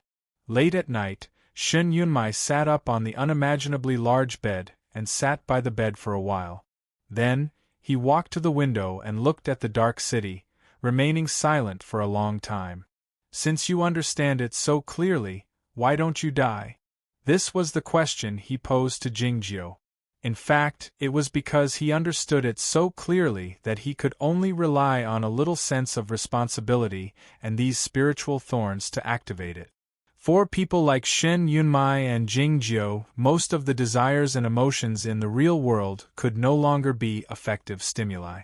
Late at night, Shin Yunmai sat up on the unimaginably large bed and sat by the bed for a while. Then, he walked to the window and looked at the dark city, remaining silent for a long time. "Since you understand it so clearly, why don't you die?" This was the question he posed to Jingjiu. In fact, it was because he understood it so clearly that he could only rely on a little sense of responsibility and these spiritual thorns to activate it. For people like Shin Yunmai and Jingjiu, most of the desires and emotions in the real world could no longer be effective stimuli.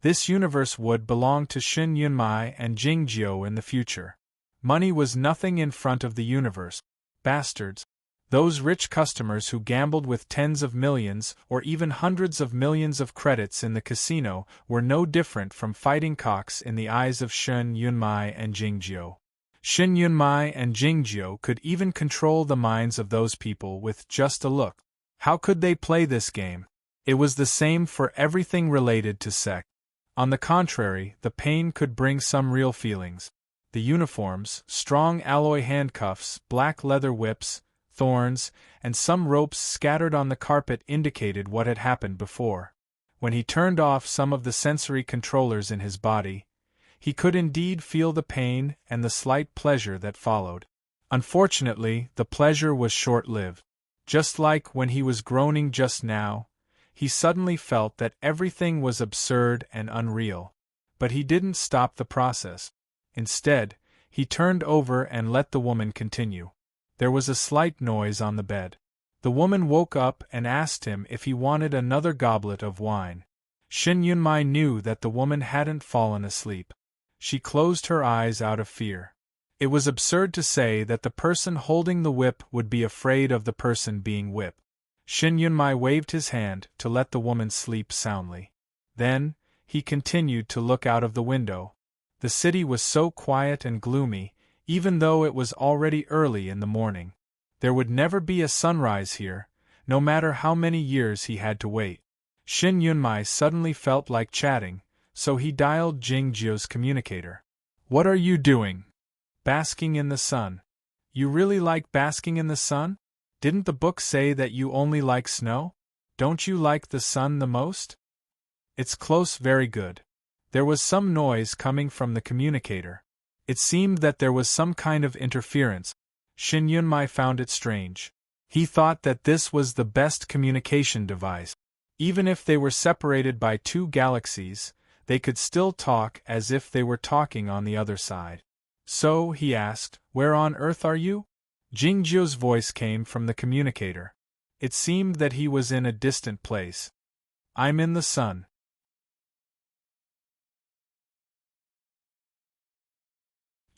This universe would belong to Shin Yunmai and Jingjiu in the future. Money was nothing in front of the universe. Bastards. Those rich customers who gambled with tens of millions or even hundreds of millions of credits in the casino were no different from fighting cocks in the eyes of Shin Yunmai and Jingjiu. Shin Yunmai and Jingjiu could even control the minds of those people with just a look. How could they play this game? It was the same for everything related to sex. On the contrary, the pain could bring some real feelings. The uniforms, strong alloy handcuffs, black leather whips, thorns, and some ropes scattered on the carpet indicated what had happened before. When he turned off some of the sensory controllers in his body, he could indeed feel the pain and the slight pleasure that followed. Unfortunately, the pleasure was short-lived. Just like when he was groaning just now, he suddenly felt that everything was absurd and unreal. But he didn't stop the process. Instead, he turned over and let the woman continue. There was a slight noise on the bed. The woman woke up and asked him if he wanted another goblet of wine. Shin Yunmai knew that the woman hadn't fallen asleep. She closed her eyes out of fear. It was absurd to say that the person holding the whip would be afraid of the person being whipped. Shin Yunmai waved his hand to let the woman sleep soundly. Then, he continued to look out of the window. The city was so quiet and gloomy, even though it was already early in the morning. There would never be a sunrise here, no matter how many years he had to wait. Shin Yunmai suddenly felt like chatting, so he dialed Jingjiu's communicator. "What are you doing?" "Basking in the sun." "You really like basking in the sun? Didn't the book say that you only like snow? Don't you like the sun the most?" "It's close, very good." There was some noise coming from the communicator. It seemed that there was some kind of interference. Shin Yunmai found it strange. He thought that this was the best communication device. Even if they were separated by 2 galaxies, they could still talk as if they were talking on the other side. "So," he asked, "where on earth are you?" Jingjiu's voice came from the communicator. It seemed that he was in a distant place. "I'm in the sun."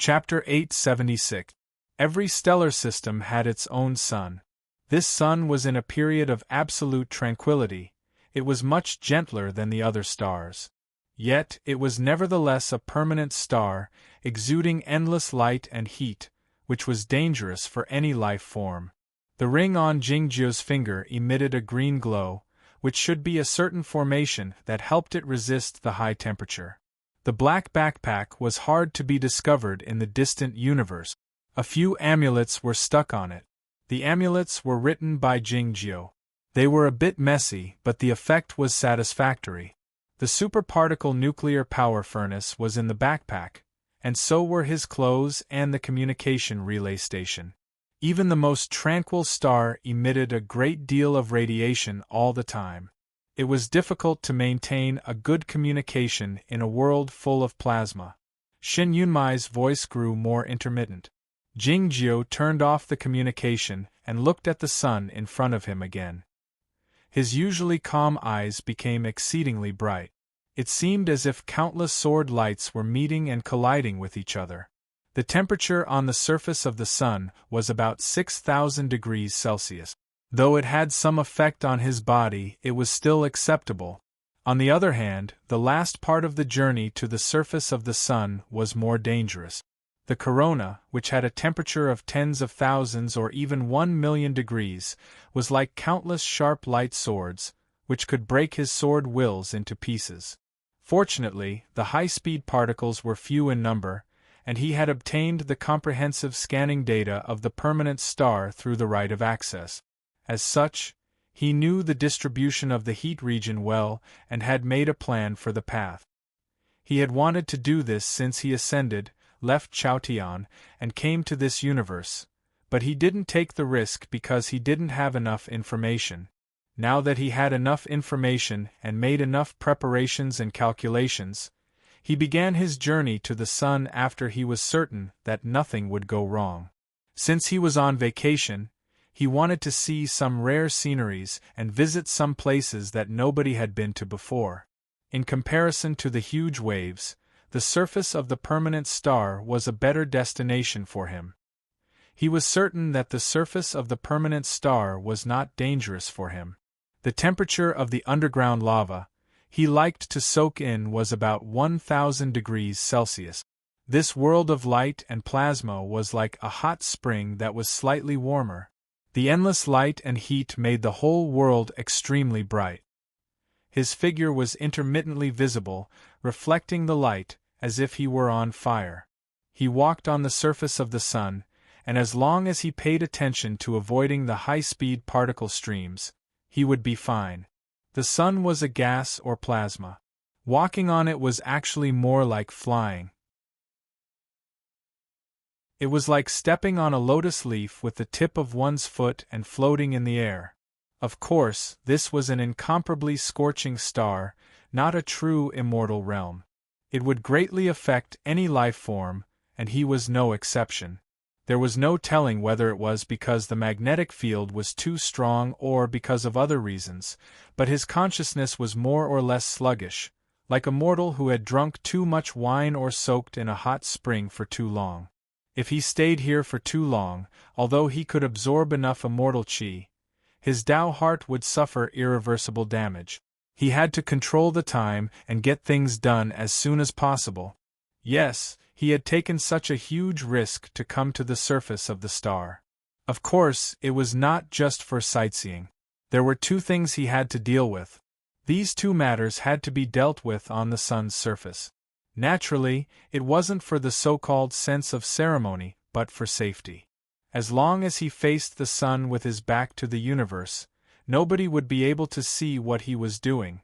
Chapter 876. Every stellar system had its own sun. This sun was in a period of absolute tranquility. It was much gentler than the other stars. Yet, it was nevertheless a permanent star, exuding endless light and heat, which was dangerous for any life form. The ring on Jingjiu's finger emitted a green glow, which should be a certain formation that helped it resist the high temperature. The black backpack was hard to be discovered in the distant universe. A few amulets were stuck on it. The amulets were written by Jingjiu. They were a bit messy, but the effect was satisfactory. The superparticle nuclear power furnace was in the backpack, and so were his clothes and the communication relay station. Even the most tranquil star emitted a great deal of radiation all the time. It was difficult to maintain a good communication in a world full of plasma. Shin Yunmai's voice grew more intermittent. Jingjiu turned off the communication and looked at the sun in front of him again. His usually calm eyes became exceedingly bright. It seemed as if countless sword lights were meeting and colliding with each other. The temperature on the surface of the sun was about 6,000 degrees Celsius. Though it had some effect on his body, it was still acceptable. On the other hand, the last part of the journey to the surface of the sun was more dangerous. The corona, which had a temperature of tens of thousands or even 1,000,000 degrees, was like countless sharp light swords, which could break his sword wills into pieces. Fortunately, the high-speed particles were few in number, and he had obtained the comprehensive scanning data of the permanent star through the right of access. As such, he knew the distribution of the heat region well and had made a plan for the path. He had wanted to do this since he ascended, left Chaotian, and came to this universe, but he didn't take the risk because he didn't have enough information. Now that he had enough information and made enough preparations and calculations, he began his journey to the sun after he was certain that nothing would go wrong. Since he was on vacation, he wanted to see some rare sceneries and visit some places that nobody had been to before. In comparison to the huge waves, the surface of the permanent star was a better destination for him. He was certain that the surface of the permanent star was not dangerous for him. The temperature of the underground lava he liked to soak in was about 1,000 degrees Celsius. This world of light and plasma was like a hot spring that was slightly warmer. The endless light and heat made the whole world extremely bright. His figure was intermittently visible, reflecting the light, as if he were on fire. He walked on the surface of the sun, and as long as he paid attention to avoiding the high-speed particle streams, he would be fine. The sun was a gas or plasma. Walking on it was actually more like flying. It was like stepping on a lotus leaf with the tip of one's foot and floating in the air. Of course, this was an incomparably scorching star, not a true immortal realm. It would greatly affect any life form, and he was no exception. There was no telling whether it was because the magnetic field was too strong or because of other reasons, but his consciousness was more or less sluggish, like a mortal who had drunk too much wine or soaked in a hot spring for too long. If he stayed here for too long, although he could absorb enough immortal qi, his Tao heart would suffer irreversible damage. He had to control the time and get things done as soon as possible. Yes, he had taken such a huge risk to come to the surface of the star. Of course, it was not just for sightseeing. There were two things he had to deal with. These two matters had to be dealt with on the sun's surface. Naturally, it wasn't for the so-called sense of ceremony, but for safety. As long as he faced the sun with his back to the universe, nobody would be able to see what he was doing.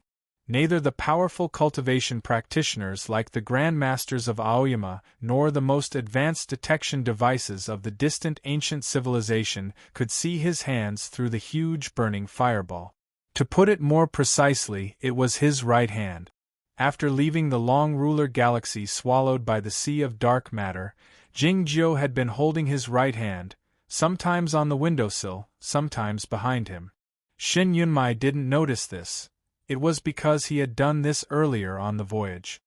Neither the powerful cultivation practitioners like the Grand Masters of Aoyama nor the most advanced detection devices of the distant ancient civilization could see his hands through the huge burning fireball. To put it more precisely, it was his right hand. After leaving the long ruler galaxy swallowed by the sea of dark matter, Jingjiu had been holding his right hand, sometimes on the windowsill, sometimes behind him. Shin Yunmai didn't notice this. It was because he had done this earlier on the voyage.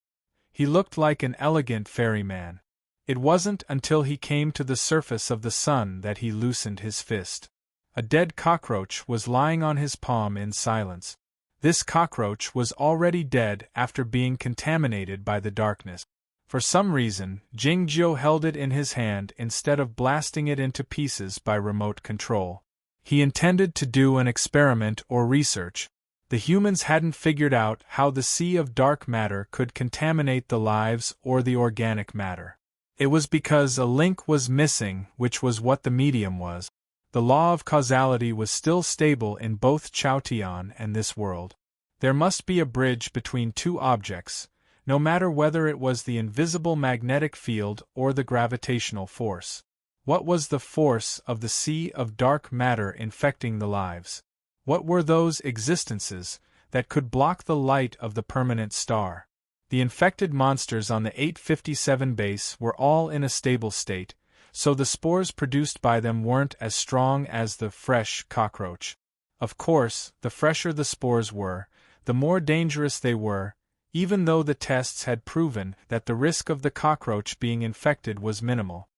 He looked like an elegant ferryman. It wasn't until he came to the surface of the sun that he loosened his fist. A dead cockroach was lying on his palm in silence. This cockroach was already dead after being contaminated by the darkness. For some reason, Jingjiu held it in his hand instead of blasting it into pieces by remote control. He intended to do an experiment or research. The humans hadn't figured out how the sea of dark matter could contaminate the lives or the organic matter. It was because a link was missing, which was what the medium was. The law of causality was still stable in both Chaotian and this world. There must be a bridge between two objects, no matter whether it was the invisible magnetic field or the gravitational force. What was the force of the sea of dark matter infecting the lives? What were those existences that could block the light of the permanent star? The infected monsters on the 857 base were all in a stable state, so the spores produced by them weren't as strong as the fresh cockroach. Of course, the fresher the spores were, the more dangerous they were, even though the tests had proven that the risk of the cockroach being infected was minimal.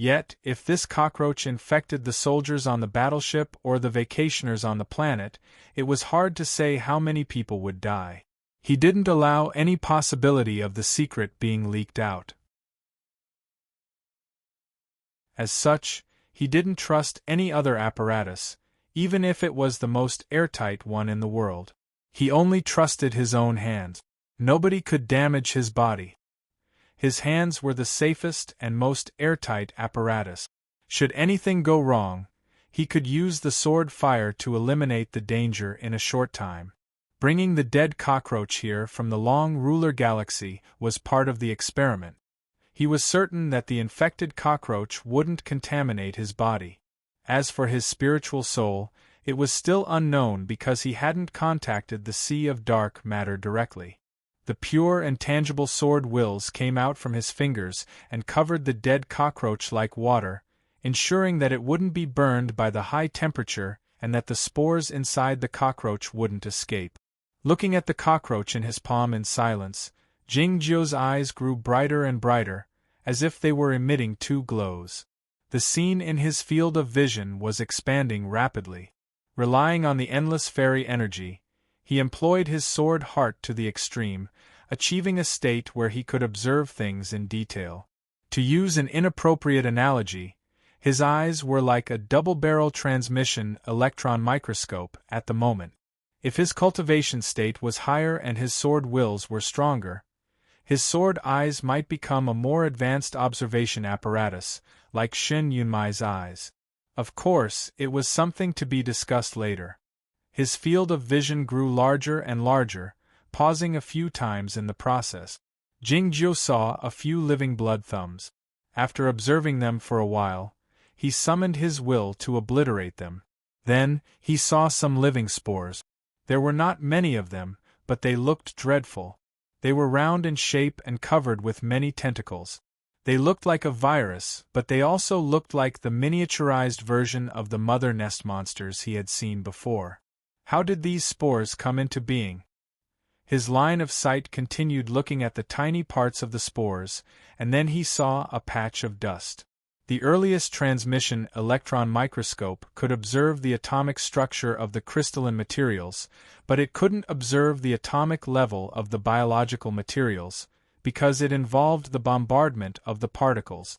Yet, if this cockroach infected the soldiers on the battleship or the vacationers on the planet, it was hard to say how many people would die. He didn't allow any possibility of the secret being leaked out. As such, he didn't trust any other apparatus, even if it was the most airtight one in the world. He only trusted his own hands. Nobody could damage his body. His hands were the safest and most airtight apparatus. Should anything go wrong, he could use the sword fire to eliminate the danger in a short time. Bringing the dead cockroach here from the long ruler galaxy was part of the experiment. He was certain that the infected cockroach wouldn't contaminate his body. As for his spiritual soul, it was still unknown because he hadn't contacted the sea of dark matter directly. The pure and tangible sword wills came out from his fingers and covered the dead cockroach like water, ensuring that it wouldn't be burned by the high temperature and that the spores inside the cockroach wouldn't escape. Looking at the cockroach in his palm in silence, Jingjiu's eyes grew brighter and brighter, as if they were emitting two glows. The scene in his field of vision was expanding rapidly. Relying on the endless fairy energy, he employed his sword heart to the extreme, achieving a state where he could observe things in detail. To use an inappropriate analogy, his eyes were like a double-barrel transmission electron microscope at the moment. If his cultivation state was higher and his sword wills were stronger, his sword eyes might become a more advanced observation apparatus, like Shin Yunmai's eyes. Of course, it was something to be discussed later. His field of vision grew larger and larger, pausing a few times in the process. Jingjiu saw a few living blood thumbs. After observing them for a while, he summoned his will to obliterate them. Then, he saw some living spores. There were not many of them, but they looked dreadful. They were round in shape and covered with many tentacles. They looked like a virus, but they also looked like the miniaturized version of the mother nest monsters he had seen before. How did these spores come into being? His line of sight continued looking at the tiny parts of the spores, and then he saw a patch of dust. The earliest transmission electron microscope could observe the atomic structure of the crystalline materials, but it couldn't observe the atomic level of the biological materials, because it involved the bombardment of the particles.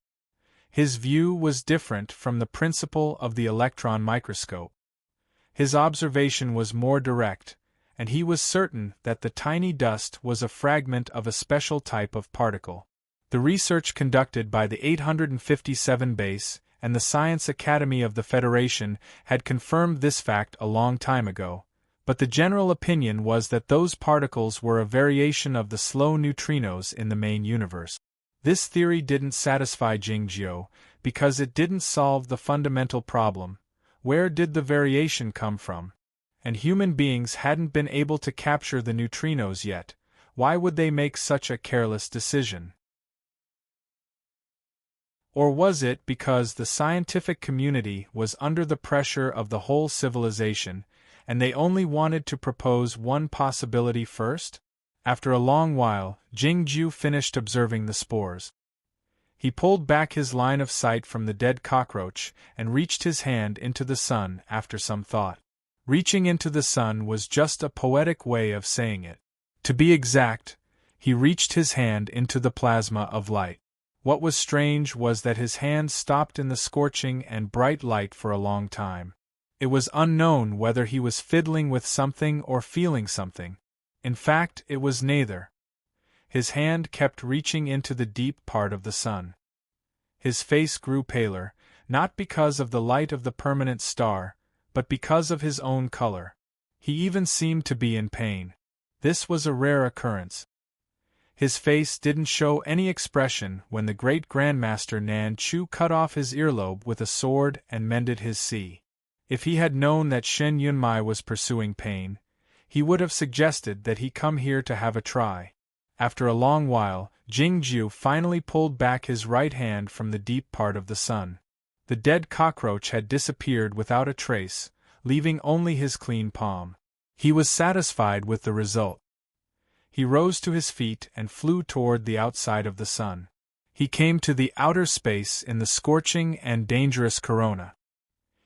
His view was different from the principle of the electron microscope. His observation was more direct, and he was certain that the tiny dust was a fragment of a special type of particle. The research conducted by the 857 base and the Science Academy of the Federation had confirmed this fact a long time ago, but the general opinion was that those particles were a variation of the slow neutrinos in the main universe. This theory didn't satisfy Jingjiu, because it didn't solve the fundamental problem: where did the variation come from? And human beings hadn't been able to capture the neutrinos yet. Why would they make such a careless decision? Or was it because the scientific community was under the pressure of the whole civilization, and they only wanted to propose one possibility first? After a long while, Jingjiu finished observing the spores. He pulled back his line of sight from the dead cockroach and reached his hand into the sun after some thought. Reaching into the sun was just a poetic way of saying it. To be exact, he reached his hand into the plasma of light. What was strange was that his hand stopped in the scorching and bright light for a long time. It was unknown whether he was fiddling with something or feeling something. In fact, it was neither. His hand kept reaching into the deep part of the sun. His face grew paler, not because of the light of the permanent star, but because of his own color. He even seemed to be in pain. This was a rare occurrence. His face didn't show any expression when the great Grandmaster Nan Chu cut off his earlobe with a sword and mended his sea. If he had known that Shen Yunmai was pursuing pain, he would have suggested that he come here to have a try. After a long while, Jingjiu finally pulled back his right hand from the deep part of the sun. The dead cockroach had disappeared without a trace, leaving only his clean palm. He was satisfied with the result. He rose to his feet and flew toward the outside of the sun. He came to the outer space in the scorching and dangerous corona.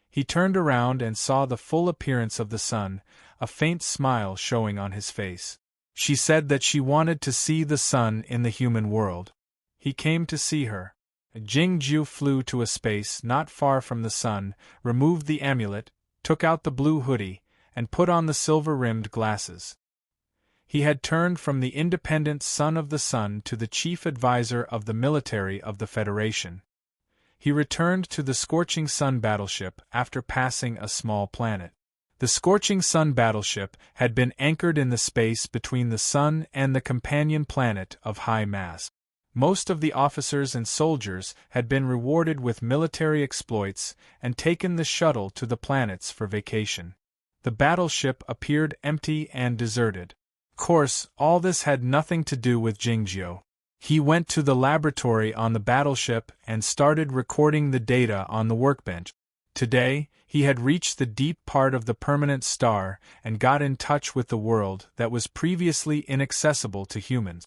He turned around and saw the full appearance of the sun, a faint smile showing on his face. She said that she wanted to see the sun in the human world. He came to see her. Jingjiu flew to a space not far from the sun, removed the amulet, took out the blue hoodie, and put on the silver-rimmed glasses. He had turned from the independent son of the sun to the chief advisor of the military of the Federation. He returned to the Scorching Sun battleship after passing a small planet. The Scorching Sun battleship had been anchored in the space between the sun and the companion planet of high mass. Most of the officers and soldiers had been rewarded with military exploits and taken the shuttle to the planets for vacation. The battleship appeared empty and deserted. Of course, all this had nothing to do with Jingjiu. He went to the laboratory on the battleship and started recording the data on the workbench. Today, he had reached the deep part of the permanent star and got in touch with the world that was previously inaccessible to humans.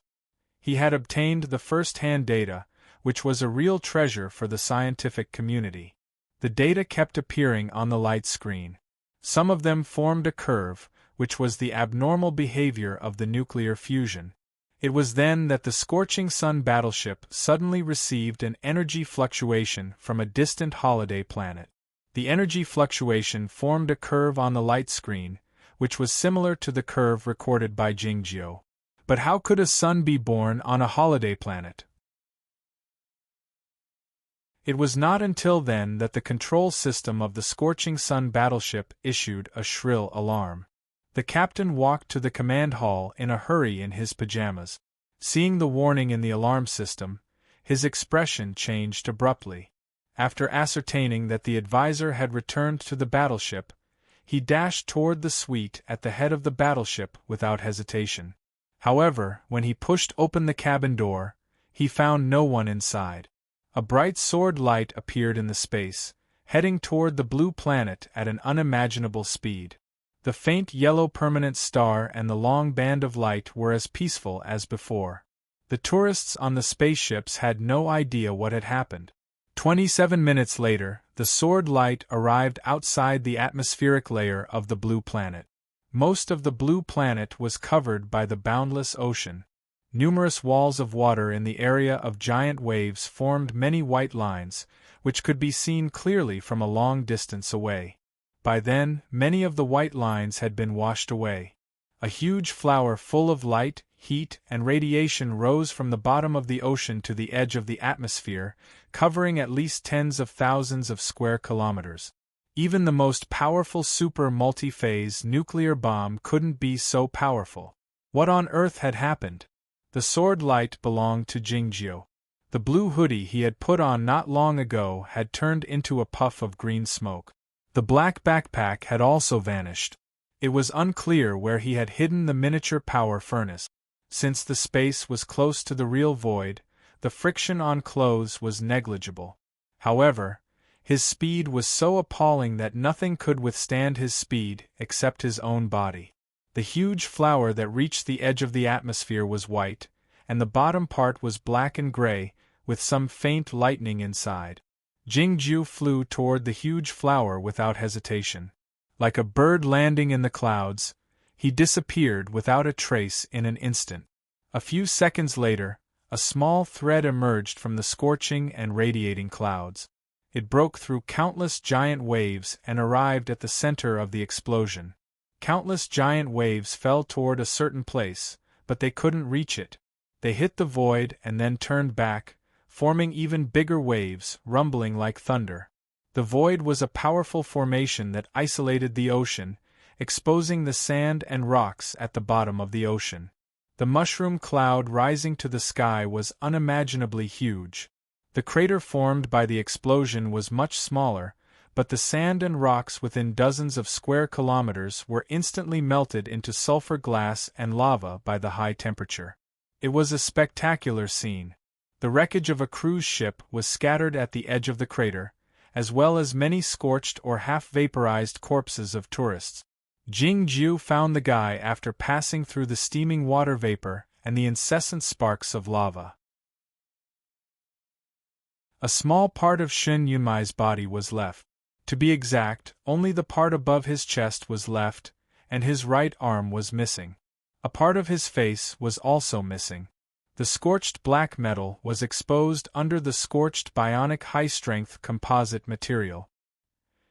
He had obtained the first-hand data, which was a real treasure for the scientific community. The data kept appearing on the light screen. Some of them formed a curve, which was the abnormal behavior of the nuclear fusion. It was then that the Scorching Sun battleship suddenly received an energy fluctuation from a distant holiday planet. The energy fluctuation formed a curve on the light screen, which was similar to the curve recorded by Jingjiu. But how could a sun be born on a holiday planet? It was not until then that the control system of the Scorching Sun battleship issued a shrill alarm. The captain walked to the command hall in a hurry in his pajamas. Seeing the warning in the alarm system, his expression changed abruptly. After ascertaining that the advisor had returned to the battleship, he dashed toward the suite at the head of the battleship without hesitation. However, when he pushed open the cabin door, he found no one inside. A bright sword light appeared in the space, heading toward the blue planet at an unimaginable speed. The faint yellow permanent star and the long band of light were as peaceful as before. The tourists on the spaceships had no idea what had happened. 27 minutes later, the sword light arrived outside the atmospheric layer of the blue planet. Most of the blue planet was covered by the boundless ocean. Numerous walls of water in the area of giant waves formed many white lines, which could be seen clearly from a long distance away. By then, many of the white lines had been washed away. A huge flower full of light, heat, and radiation rose from the bottom of the ocean to the edge of the atmosphere, covering at least tens of thousands of square kilometers. Even the most powerful super multi-phase nuclear bomb couldn't be so powerful. What on earth had happened? The sword light belonged to Jingjiu. The blue hoodie he had put on not long ago had turned into a puff of green smoke. The black backpack had also vanished. It was unclear where he had hidden the miniature power furnace. Since the space was close to the real void, the friction on clothes was negligible. However, his speed was so appalling that nothing could withstand his speed except his own body. The huge flower that reached the edge of the atmosphere was white, and the bottom part was black and gray, with some faint lightning inside. Jingjiu flew toward the huge flower without hesitation. Like a bird landing in the clouds, he disappeared without a trace in an instant. A few seconds later, a small thread emerged from the scorching and radiating clouds. It broke through countless giant waves and arrived at the center of the explosion. Countless giant waves fell toward a certain place, but they couldn't reach it. They hit the void and then turned back, forming even bigger waves, rumbling like thunder. The void was a powerful formation that isolated the ocean, exposing the sand and rocks at the bottom of the ocean. The mushroom cloud rising to the sky was unimaginably huge. The crater formed by the explosion was much smaller, but the sand and rocks within dozens of square kilometers were instantly melted into sulfur glass and lava by the high temperature. It was a spectacular scene. The wreckage of a cruise ship was scattered at the edge of the crater, as well as many scorched or half-vaporized corpses of tourists. Jingjiu found the guy after passing through the steaming water vapor and the incessant sparks of lava. A small part of Shen Yunmai's body was left. To be exact, only the part above his chest was left, and his right arm was missing. A part of his face was also missing. The scorched black metal was exposed under the scorched bionic high-strength composite material.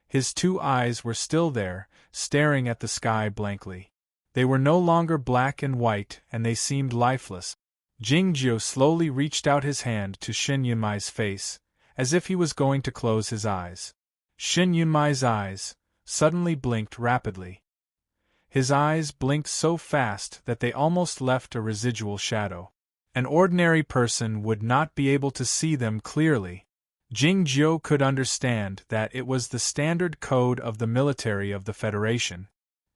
His two eyes were still there, staring at the sky blankly. They were no longer black and white, and they seemed lifeless. Jingjiu slowly reached out his hand to Shen Yunmai's face, as if he was going to close his eyes. Shen Yunmai's eyes suddenly blinked rapidly. His eyes blinked so fast that they almost left a residual shadow. An ordinary person would not be able to see them clearly. Jingjiu could understand that it was the standard code of the military of the Federation.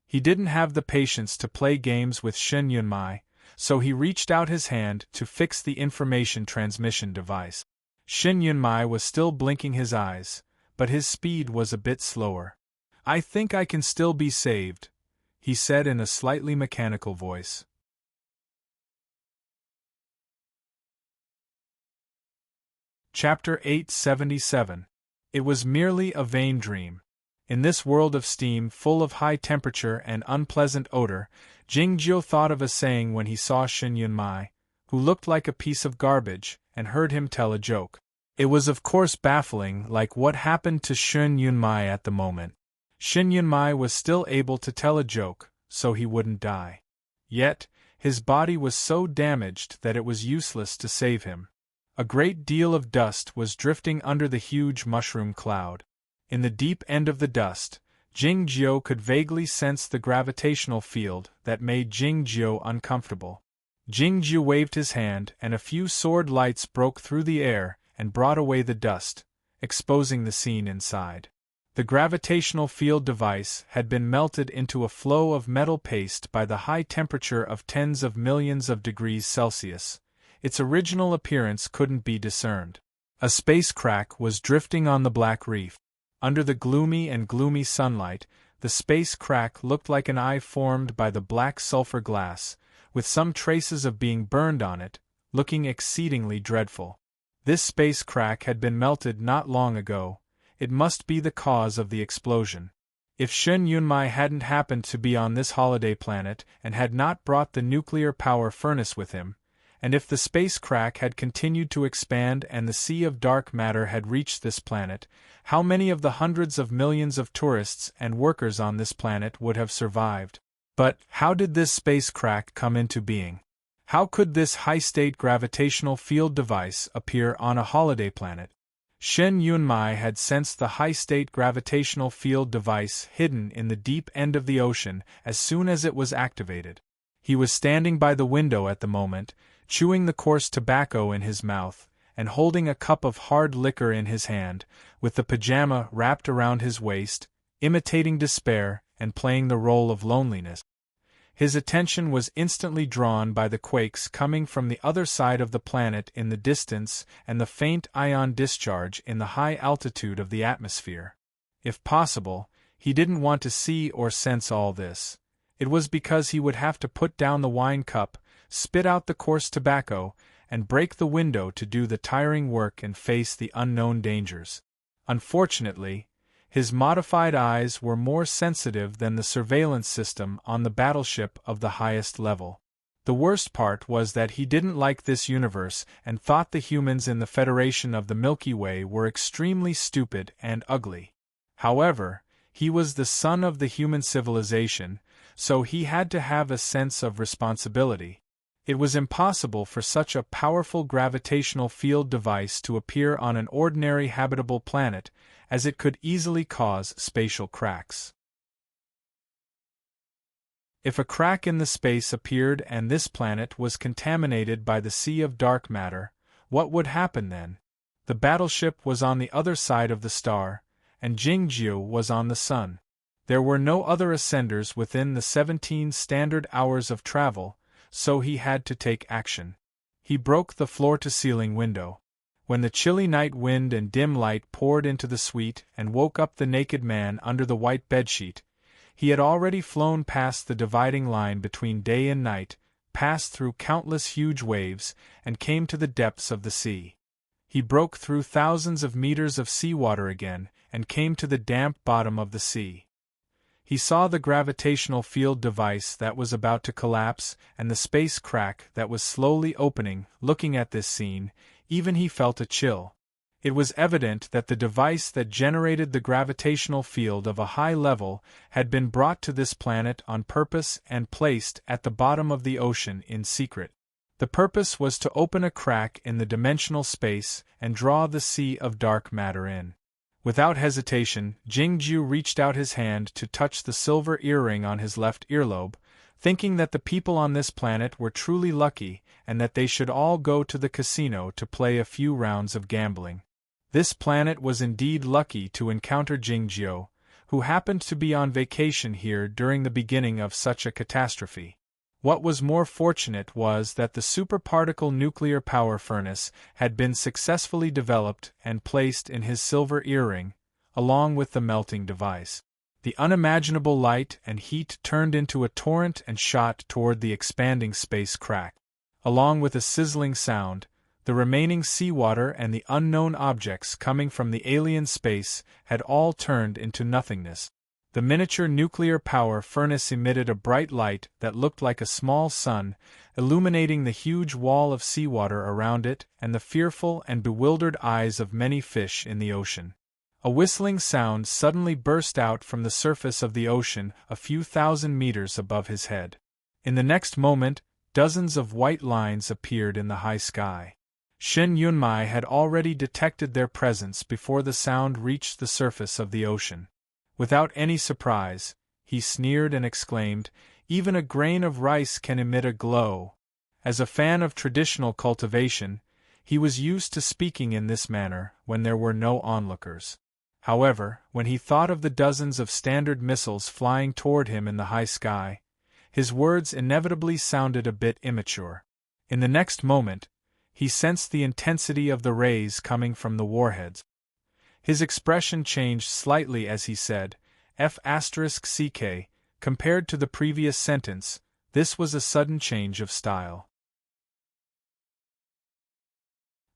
He didn't have the patience to play games with Shen Yunmai, so he reached out his hand to fix the information transmission device. Shen Yunmai was still blinking his eyes, but his speed was a bit slower. "I think I can still be saved," he said in a slightly mechanical voice. Chapter 877. It was merely a vain dream. In this world of steam full of high temperature and unpleasant odor, Jingjiu thought of a saying when he saw Shen Yunmai, who looked like a piece of garbage, and heard him tell a joke. It was of course baffling, like what happened to Shen Yunmai at the moment. Shen Yunmai was still able to tell a joke, so he wouldn't die. Yet, his body was so damaged that it was useless to save him. A great deal of dust was drifting under the huge mushroom cloud. In the deep end of the dust, Jingjiu could vaguely sense the gravitational field that made Jingjiu uncomfortable. Jingjiu waved his hand and a few sword lights broke through the air and brought away the dust, exposing the scene inside. The gravitational field device had been melted into a flow of metal paste by the high temperature of tens of millions of degrees Celsius. Its original appearance couldn't be discerned. A space crack was drifting on the black reef. Under the gloomy sunlight, the space crack looked like an eye formed by the black sulfur glass, with some traces of being burned on it, looking exceedingly dreadful. This space crack had been melted not long ago. It must be the cause of the explosion. If Shen Yunmai hadn't happened to be on this holiday planet and had not brought the nuclear power furnace with him, And if the space crack had continued to expand and the sea of dark matter had reached this planet, how many of the hundreds of millions of tourists and workers on this planet would have survived? But how did this space crack come into being? How could this high-state gravitational field device appear on a holiday planet? Shen Yunmai had sensed the high-state gravitational field device hidden in the deep end of the ocean as soon as it was activated. He was standing by the window at the moment, chewing the coarse tobacco in his mouth, and holding a cup of hard liquor in his hand, with the pajama wrapped around his waist, imitating despair and playing the role of loneliness. His attention was instantly drawn by the quakes coming from the other side of the planet in the distance and the faint ion discharge in the high altitude of the atmosphere. If possible, he didn't want to see or sense all this. It was because he would have to put down the wine cup, spit out the coarse tobacco, and break the window to do the tiring work and face the unknown dangers. Unfortunately, his modified eyes were more sensitive than the surveillance system on the battleship of the highest level. The worst part was that he didn't like this universe and thought the humans in the Federation of the Milky Way were extremely stupid and ugly. However, he was the son of the human civilization, so he had to have a sense of responsibility. It was impossible for such a powerful gravitational field device to appear on an ordinary habitable planet, as it could easily cause spatial cracks. If a crack in the space appeared and this planet was contaminated by the sea of dark matter, what would happen then? The battleship was on the other side of the star, and Jingjiu was on the sun. There were no other ascenders within the 17 standard hours of travel, so he had to take action. He broke the floor-to-ceiling window. When the chilly night wind and dim light poured into the suite and woke up the naked man under the white bedsheet, he had already flown past the dividing line between day and night, passed through countless huge waves, and came to the depths of the sea. He broke through thousands of meters of seawater again, and came to the damp bottom of the sea. He saw the gravitational field device that was about to collapse and the space crack that was slowly opening. Looking at this scene, even he felt a chill. It was evident that the device that generated the gravitational field of a high level had been brought to this planet on purpose and placed at the bottom of the ocean in secret. The purpose was to open a crack in the dimensional space and draw the sea of dark matter in. Without hesitation, Jingjiu reached out his hand to touch the silver earring on his left earlobe, thinking that the people on this planet were truly lucky and that they should all go to the casino to play a few rounds of gambling. This planet was indeed lucky to encounter Jingjiu, who happened to be on vacation here during the beginning of such a catastrophe. What was more fortunate was that the superparticle nuclear power furnace had been successfully developed and placed in his silver earring, along with the melting device. The unimaginable light and heat turned into a torrent and shot toward the expanding space crack. Along with a sizzling sound, the remaining seawater and the unknown objects coming from the alien space had all turned into nothingness. The miniature nuclear power furnace emitted a bright light that looked like a small sun, illuminating the huge wall of seawater around it and the fearful and bewildered eyes of many fish in the ocean. A whistling sound suddenly burst out from the surface of the ocean a few thousand meters above his head. In the next moment, dozens of white lines appeared in the high sky. Shen Yunmai had already detected their presence before the sound reached the surface of the ocean. Without any surprise, he sneered and exclaimed, "Even a grain of rice can emit a glow." As a fan of traditional cultivation, he was used to speaking in this manner when there were no onlookers. However, when he thought of the dozens of standard missiles flying toward him in the high sky, his words inevitably sounded a bit immature. In the next moment, he sensed the intensity of the rays coming from the warheads. His expression changed slightly as he said, F***CK, compared to the previous sentence, this was a sudden change of style.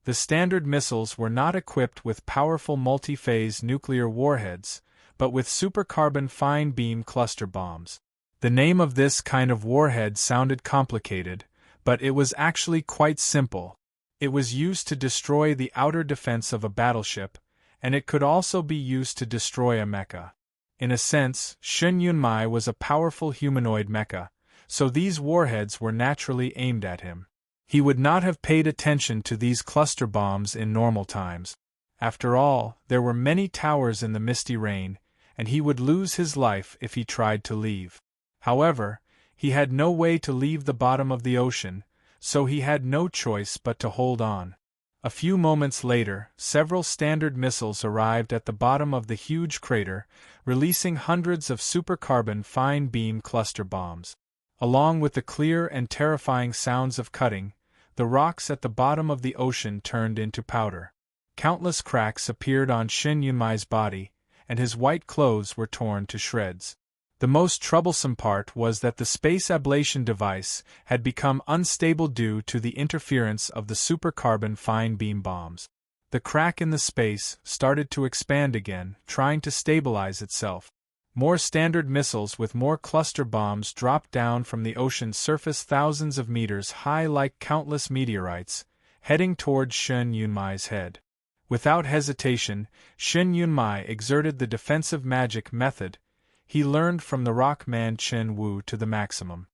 The standard missiles were not equipped with powerful multi-phase nuclear warheads, but with supercarbon fine-beam cluster bombs. The name of this kind of warhead sounded complicated, But it was actually quite simple. It was used to destroy the outer defense of a battleship, and it could also be used to destroy a mecha. In a sense, Shen Yunmai was a powerful humanoid mecha, so these warheads were naturally aimed at him. He would not have paid attention to these cluster bombs in normal times. After all, there were many towers in the misty rain, and he would lose his life if he tried to leave. However, he had no way to leave the bottom of the ocean, so he had no choice but to hold on. A few moments later, several standard missiles arrived at the bottom of the huge crater, releasing hundreds of supercarbon fine beam cluster bombs. Along with the clear and terrifying sounds of cutting, the rocks at the bottom of the ocean turned into powder. Countless cracks appeared on Shen Yunmai's body, and his white clothes were torn to shreds. The most troublesome part was that the space ablation device had become unstable due to the interference of the supercarbon fine beam bombs. The crack in the space started to expand again, trying to stabilize itself. More standard missiles with more cluster bombs dropped down from the ocean's surface thousands of meters high like countless meteorites, heading towards Shen Yunmai's head. Without hesitation, Shen Yunmai exerted the defensive magic method he learned from the rock man Chen Wu to the maximum.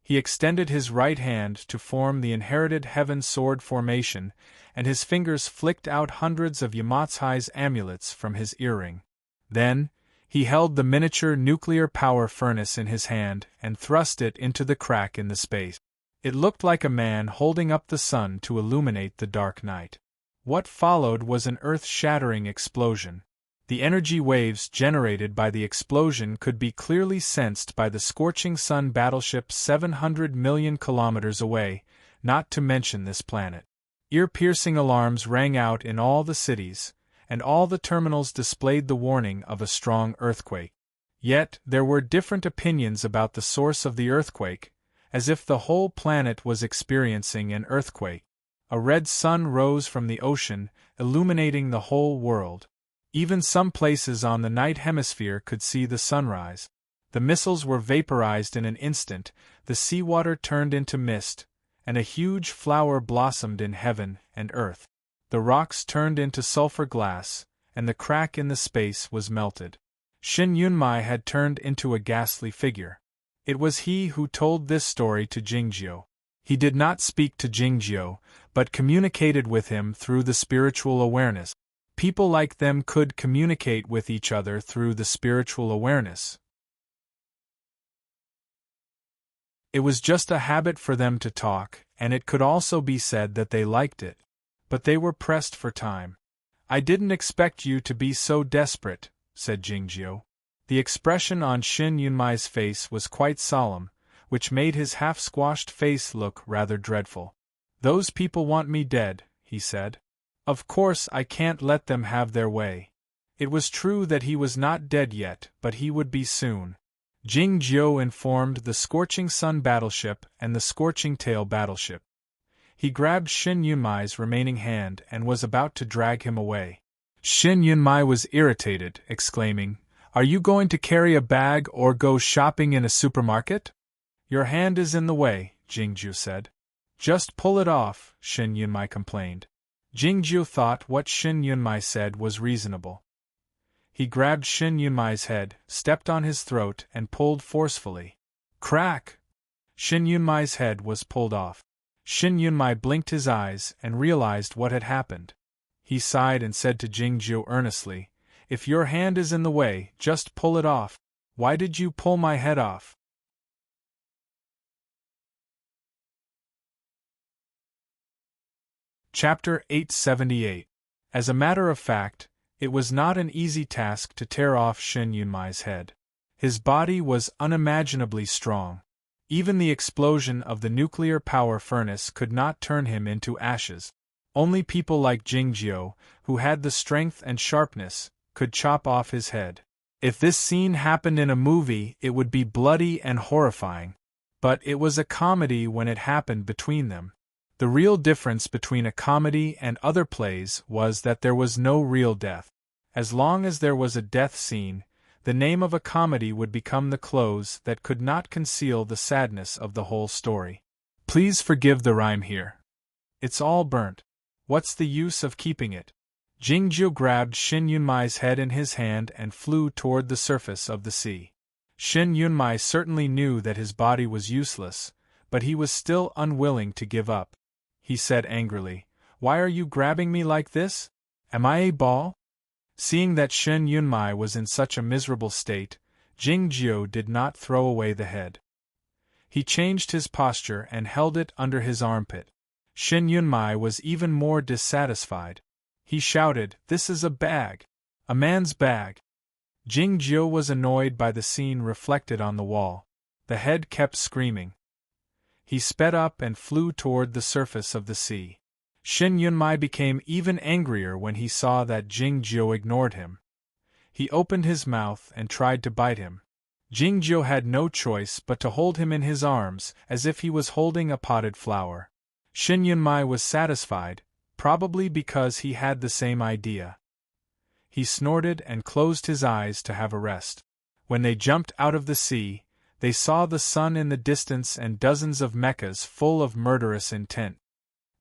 He extended his right hand to form the inherited heaven sword formation, and his fingers flicked out hundreds of Yamatsai's amulets from his earring. Then, he held the miniature nuclear power furnace in his hand and thrust it into the crack in the space. It looked like a man holding up the sun to illuminate the dark night. What followed was an earth-shattering explosion. The energy waves generated by the explosion could be clearly sensed by the scorching sun battleship 700 million kilometers away, not to mention this planet. Ear-piercing alarms rang out in all the cities, and all the terminals displayed the warning of a strong earthquake. Yet, there were different opinions about the source of the earthquake, as if the whole planet was experiencing an earthquake. A red sun rose from the ocean, illuminating the whole world. Even some places on the night hemisphere could see the sunrise. The missiles were vaporized in an instant, the seawater turned into mist, and a huge flower blossomed in heaven and earth. The rocks turned into sulfur glass, and the crack in the space was melted. Shen Yunmai had turned into a ghastly figure. It was he who told this story to Jingjiu. He did not speak to Jingjiu, but communicated with him through the spiritual awareness. People like them could communicate with each other through the spiritual awareness. It was just a habit for them to talk, and it could also be said that they liked it. But they were pressed for time. "I didn't expect you to be so desperate," said Jingjiu. The expression on Shen Yunmai's face was quite solemn, which made his half-squashed face look rather dreadful. "Those people want me dead," he said. "Of course I can't let them have their way." It was true that he was not dead yet, but he would be soon. Jingjiu informed the Scorching Sun battleship and the Scorching Tail battleship. He grabbed Shen Yunmai's remaining hand and was about to drag him away. Shen Yunmai was irritated, exclaiming, "Are you going to carry a bag or go shopping in a supermarket?" "Your hand is in the way," Jingjiu said. "Just pull it off," Shen Yunmai complained. Jingjiu thought what Shen Yunmai said was reasonable. He grabbed Shen Yunmai's head, stepped on his throat, and pulled forcefully. Crack! Shen Yunmai's head was pulled off. Shen Yunmai blinked his eyes and realized what had happened. He sighed and said to Jingjiu earnestly, "If your hand is in the way, just pull it off. Why did you pull my head off?" Chapter 878. As a matter of fact, it was not an easy task to tear off Shen Yunmai's head. His body was unimaginably strong. Even the explosion of the nuclear power furnace could not turn him into ashes. Only people like Jingjiu, who had the strength and sharpness, could chop off his head. If this scene happened in a movie, it would be bloody and horrifying. But it was a comedy when it happened between them. The real difference between a comedy and other plays was that there was no real death. As long as there was a death scene, the name of a comedy would become the close that could not conceal the sadness of the whole story. Please forgive the rhyme here. It's all burnt. What's the use of keeping it? Jingjiu grabbed Shin Yunmai's head in his hand and flew toward the surface of the sea. Shin Yunmai certainly knew that his body was useless, but he was still unwilling to give up. He said angrily, "Why are you grabbing me like this? Am I a ball?" Seeing that Shin Yunmai was in such a miserable state, Jingjiu did not throw away the head. He changed his posture and held it under his armpit. Shin Yunmai was even more dissatisfied. He shouted, "This is a bag! A man's bag!" Jingjiu was annoyed by the scene reflected on the wall. The head kept screaming. He sped up and flew toward the surface of the sea. Shin Yunmai became even angrier when he saw that Jingjiu ignored him. He opened his mouth and tried to bite him. Jingjiu had no choice but to hold him in his arms as if he was holding a potted flower. Shin Yunmai was satisfied, probably because he had the same idea. He snorted and closed his eyes to have a rest. When they jumped out of the sea, they saw the sun in the distance and dozens of mechas full of murderous intent.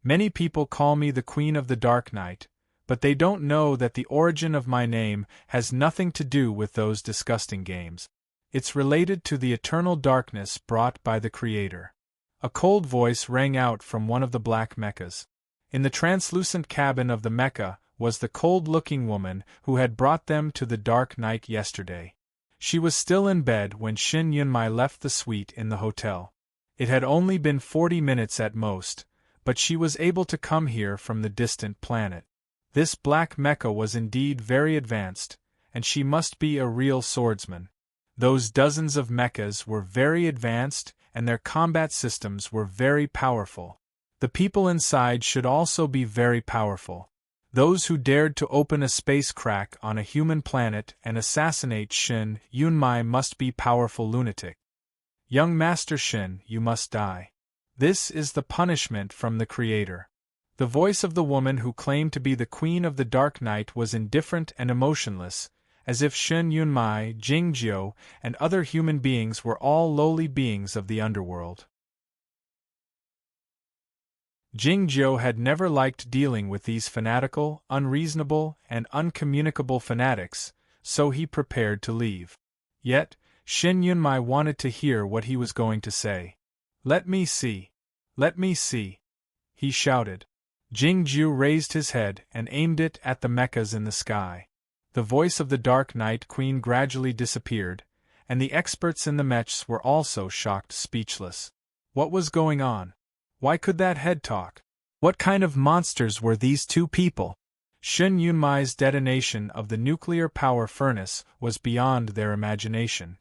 Many people call me the Queen of the Dark Night, but they don't know that the origin of my name has nothing to do with those disgusting games. It's related to the eternal darkness brought by the Creator. A cold voice rang out from one of the black mechas. In the translucent cabin of the mecha was the cold-looking woman who had brought them to the dark night yesterday. She was still in bed when Shin Yunmai left the suite in the hotel. It had only been 40 minutes at most, but she was able to come here from the distant planet. This black mecha was indeed very advanced, and she must be a real swordsman. Those dozens of mechas were very advanced, and their combat systems were very powerful. The people inside should also be very powerful. Those who dared to open a space crack on a human planet and assassinate Shin Yunmai must be powerful lunatic. Young Master Shin, you must die. This is the punishment from the Creator. The voice of the woman who claimed to be the Queen of the Dark Night was indifferent and emotionless, as if Shin Yunmai, Jingjiu, and other human beings were all lowly beings of the underworld. Jingjiu had never liked dealing with these fanatical, unreasonable, and uncommunicable fanatics, so he prepared to leave. Yet, Shin Yunmai wanted to hear what he was going to say. "Let me see! Let me see!" he shouted. Jingjiu raised his head and aimed it at the mechas in the sky. The voice of the Dark Night Queen gradually disappeared, and the experts in the mechs were also shocked speechless. What was going on? Why could that head talk? What kind of monsters were these two people? Shin Yunmai's detonation of the nuclear power furnace was beyond their imagination.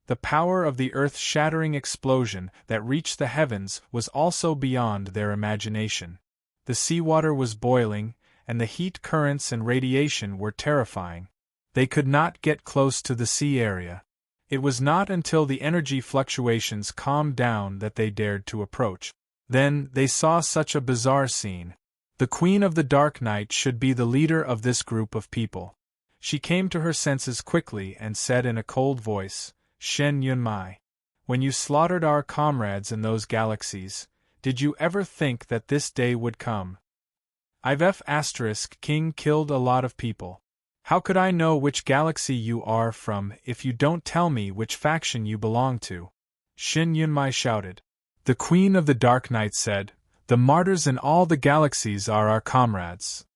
The power of the earth-shattering explosion that reached the heavens was also beyond their imagination. The seawater was boiling, and the heat currents and radiation were terrifying. They could not get close to the sea area. It was not until the energy fluctuations calmed down that they dared to approach. Then, they saw such a bizarre scene. The Queen of the Dark Night should be the leader of this group of people. She came to her senses quickly and said in a cold voice, "Shen Yunmai, when you slaughtered our comrades in those galaxies, did you ever think that this day would come? King killed a lot of people. How could I know which galaxy you are from if you don't tell me which faction you belong to?" Shin Yunmai shouted. The Queen of the Dark Night said, "The martyrs in all the galaxies are our comrades.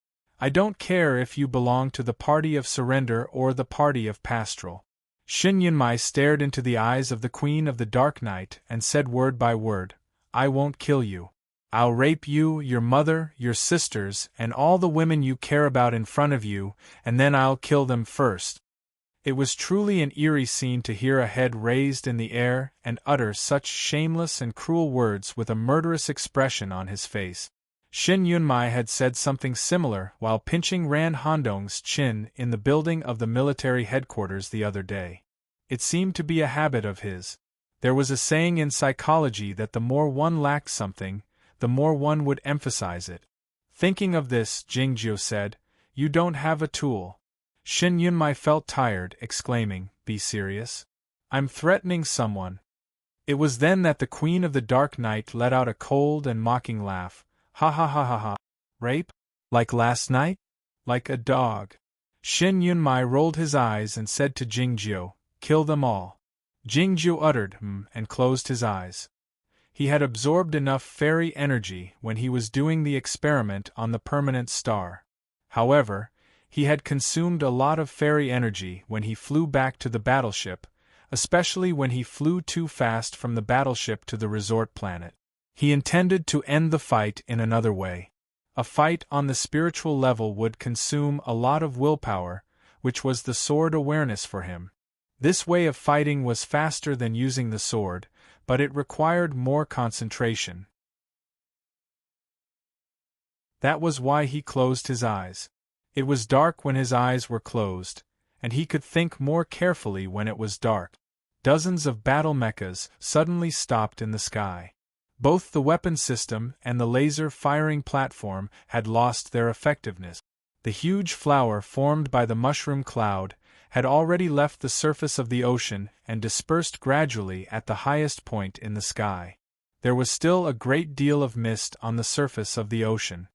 I don't care if you belong to the party of surrender or the party of pastoral." Shin Yunmai stared into the eyes of the Queen of the Dark Night and said word by word, "I won't kill you. I'll rape you, your mother, your sisters, and all the women you care about in front of you, and then I'll kill them first." It was truly an eerie scene to hear a head raised in the air and utter such shameless and cruel words with a murderous expression on his face. Shin Yunmai had said something similar while pinching Ran Hondong's chin in the building of the military headquarters the other day. It seemed to be a habit of his. There was a saying in psychology that the more one lacked something, the more one would emphasize it. Thinking of this, Jingjiu said, "You don't have a tool." Shin Yunmai felt tired, exclaiming, "Be serious? I'm threatening someone." It was then that the Queen of the Dark Night let out a cold and mocking laugh. Ha ha ha ha ha. Rape? Like last night? Like a dog. Shin Yunmai rolled his eyes and said to Jingjiu, "Kill them all." Jingjiu uttered and closed his eyes. He had absorbed enough fairy energy when he was doing the experiment on the permanent star. However, he had consumed a lot of fairy energy when he flew back to the battleship, especially when he flew too fast from the battleship to the resort planet. He intended to end the fight in another way. A fight on the spiritual level would consume a lot of willpower, which was the sword awareness for him. This way of fighting was faster than using the sword, but it required more concentration. That was why he closed his eyes. It was dark when his eyes were closed, and he could think more carefully when it was dark. Dozens of battle mechas suddenly stopped in the sky. Both the weapon system and the laser firing platform had lost their effectiveness. The huge flower formed by the mushroom cloud had already left the surface of the ocean and dispersed gradually at the highest point in the sky. There was still a great deal of mist on the surface of the ocean.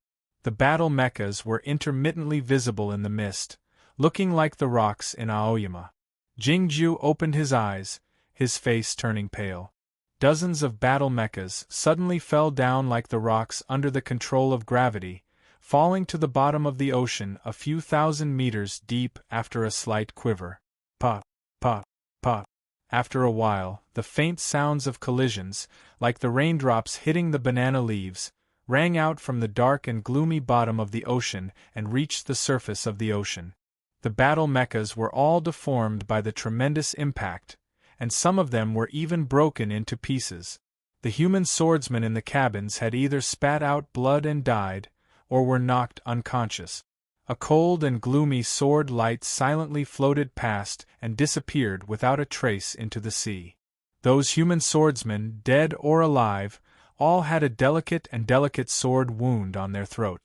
The battle mechas were intermittently visible in the mist, looking like the rocks in Aoyama. Jingjiu opened his eyes, his face turning pale. Dozens of battle mechas suddenly fell down like the rocks under the control of gravity, falling to the bottom of the ocean a few thousand meters deep after a slight quiver. Pop, pop, pop. After a while, the faint sounds of collisions, like the raindrops hitting the banana leaves, rang out from the dark and gloomy bottom of the ocean and reached the surface of the ocean. The battle mechas were all deformed by the tremendous impact, and some of them were even broken into pieces. The human swordsmen in the cabins had either spat out blood and died, or were knocked unconscious. A cold and gloomy sword light silently floated past and disappeared without a trace into the sea. Those human swordsmen, dead or alive, all had a delicate sword wound on their throat.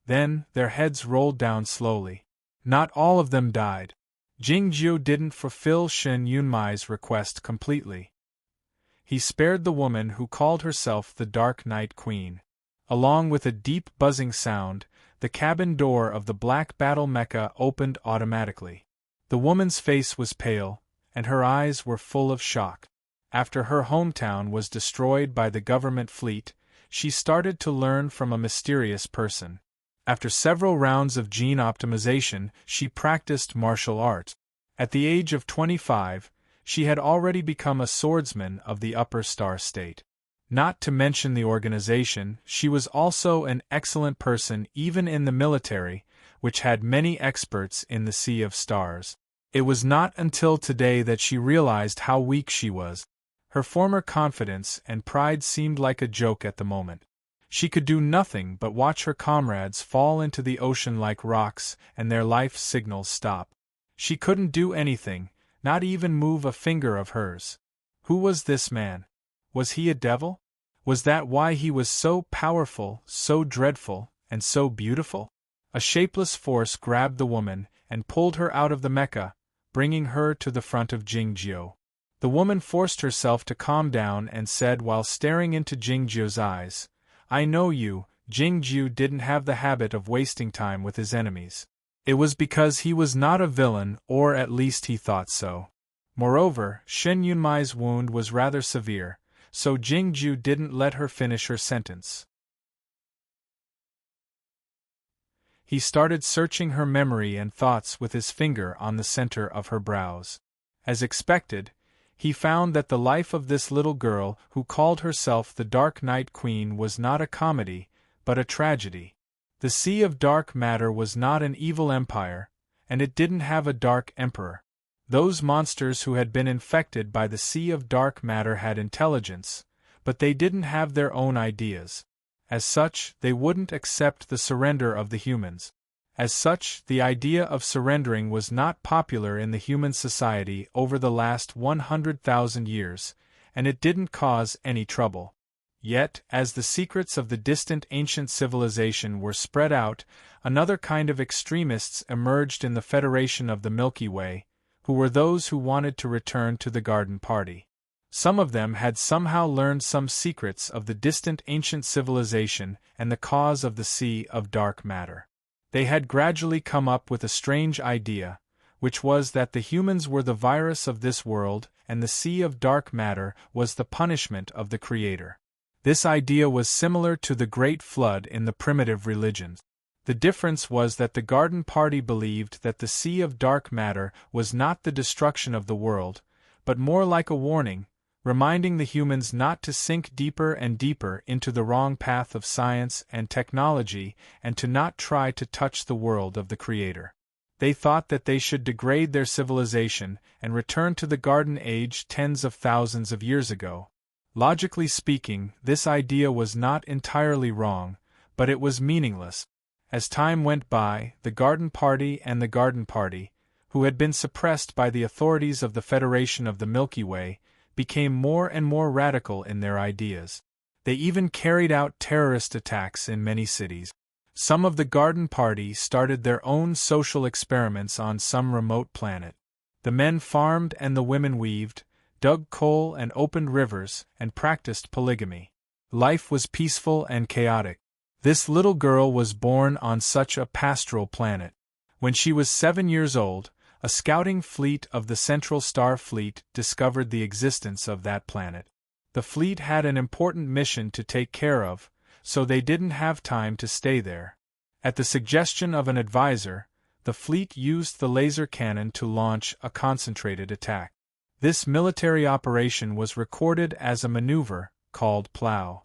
Then, their heads rolled down slowly. Not all of them died. Jingjiu didn't fulfill Shin Yunmai's request completely. He spared the woman who called herself the Dark Night Queen. Along with a deep buzzing sound, the cabin door of the black battle mecha opened automatically. The woman's face was pale, and her eyes were full of shock. After her hometown was destroyed by the government fleet, she started to learn from a mysterious person. After several rounds of gene optimization, she practiced martial arts. At the age of 25, she had already become a swordsman of the upper star state. Not to mention the organization, she was also an excellent person even in the military, which had many experts in the Sea of Stars. It was not until today that she realized how weak she was. Her former confidence and pride seemed like a joke at the moment. She could do nothing but watch her comrades fall into the ocean like rocks and their life signals stop. She couldn't do anything, not even move a finger of hers. Who was this man? Was he a devil? Was that why he was so powerful, so dreadful, and so beautiful? A shapeless force grabbed the woman and pulled her out of the mecha, bringing her to the front of Jingjiu. The woman forced herself to calm down and said while staring into Jingjiu's eyes, "I know you." Jingjiu didn't have the habit of wasting time with his enemies. It was because he was not a villain, or at least he thought so. Moreover, Shin Yunmai's wound was rather severe, so Jingjiu didn't let her finish her sentence. He started searching her memory and thoughts with his finger on the center of her brows. As expected, he found that the life of this little girl who called herself the Dark Night Queen was not a comedy, but a tragedy. The Sea of Dark Matter was not an evil empire, and it didn't have a dark emperor. Those monsters who had been infected by the Sea of Dark Matter had intelligence, but they didn't have their own ideas. As such, they wouldn't accept the surrender of the humans. As such, the idea of surrendering was not popular in the human society over the last 100,000 years, and it didn't cause any trouble. Yet, as the secrets of the distant ancient civilization were spread out, another kind of extremists emerged in the Federation of the Milky Way, who were those who wanted to return to the Garden Party. Some of them had somehow learned some secrets of the distant ancient civilization and the cause of the sea of dark matter. They had gradually come up with a strange idea, which was that the humans were the virus of this world and the sea of dark matter was the punishment of the Creator. This idea was similar to the Great Flood in the primitive religions. The difference was that the Garden Party believed that the sea of dark matter was not the destruction of the world, but more like a warning, reminding the humans not to sink deeper and deeper into the wrong path of science and technology and to not try to touch the world of the Creator. They thought that they should degrade their civilization and return to the Garden Age tens of thousands of years ago. Logically speaking, this idea was not entirely wrong, but it was meaningless. As time went by, the Garden Party and the Garden Party, who had been suppressed by the authorities of the Federation of the Milky Way, became more and more radical in their ideas. They even carried out terrorist attacks in many cities. Some of the Garden Party started their own social experiments on some remote planet. The men farmed and the women weaved, dug coal and opened rivers, and practiced polygamy. Life was peaceful and chaotic. This little girl was born on such a pastoral planet. When she was 7 years old, a scouting fleet of the Central Star Fleet discovered the existence of that planet. The fleet had an important mission to take care of, so they didn't have time to stay there. At the suggestion of an advisor, the fleet used the laser cannon to launch a concentrated attack. This military operation was recorded as a maneuver called Plow.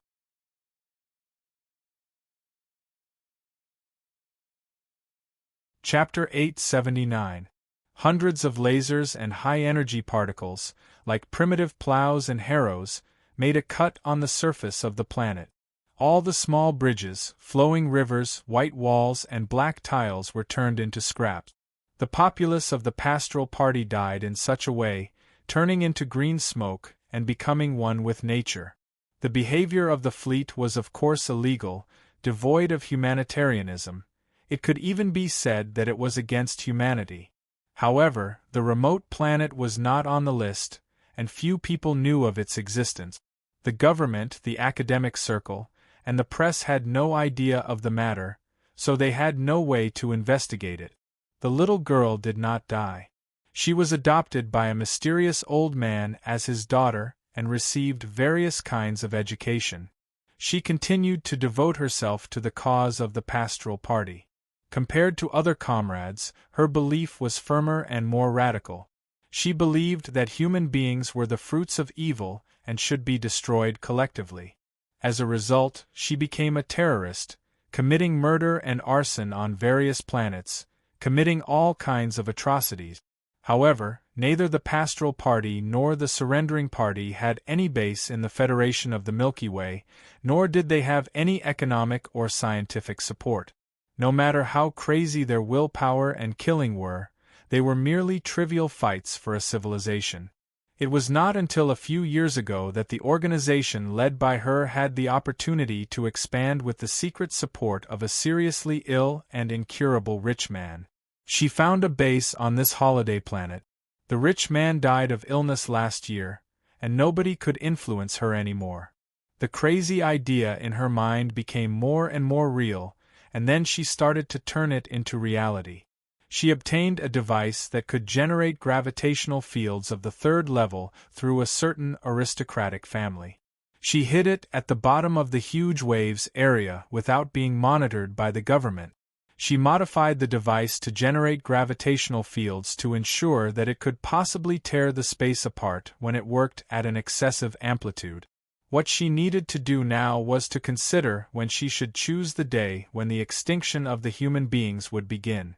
Chapter 879. Hundreds of lasers and high-energy particles, like primitive plows and harrows, made a cut on the surface of the planet. All the small bridges, flowing rivers, white walls, and black tiles were turned into scraps. The populace of the pastoral party died in such a way, turning into green smoke and becoming one with nature. The behavior of the fleet was of course illegal, devoid of humanitarianism. It could even be said that it was against humanity. However, the remote planet was not on the list, and few people knew of its existence. The government, the academic circle, and the press had no idea of the matter, so they had no way to investigate it. The little girl did not die. She was adopted by a mysterious old man as his daughter and received various kinds of education. She continued to devote herself to the cause of the pastoral party. Compared to other comrades, her belief was firmer and more radical. She believed that human beings were the fruits of evil and should be destroyed collectively. As a result, she became a terrorist, committing murder and arson on various planets, committing all kinds of atrocities. However, neither the Pastoral Party nor the Surrendering Party had any base in the Federation of the Milky Way, nor did they have any economic or scientific support. No matter how crazy their willpower and killing were, they were merely trivial fights for a civilization. It was not until a few years ago that the organization led by her had the opportunity to expand with the secret support of a seriously ill and incurable rich man. She found a base on this holiday planet. The rich man died of illness last year, and nobody could influence her anymore. The crazy idea in her mind became more and more real, and then she started to turn it into reality. She obtained a device that could generate gravitational fields of the third level through a certain aristocratic family. She hid it at the bottom of the huge waves area without being monitored by the government. She modified the device to generate gravitational fields to ensure that it could possibly tear the space apart when it worked at an excessive amplitude. What she needed to do now was to consider when she should choose the day when the extinction of the human beings would begin.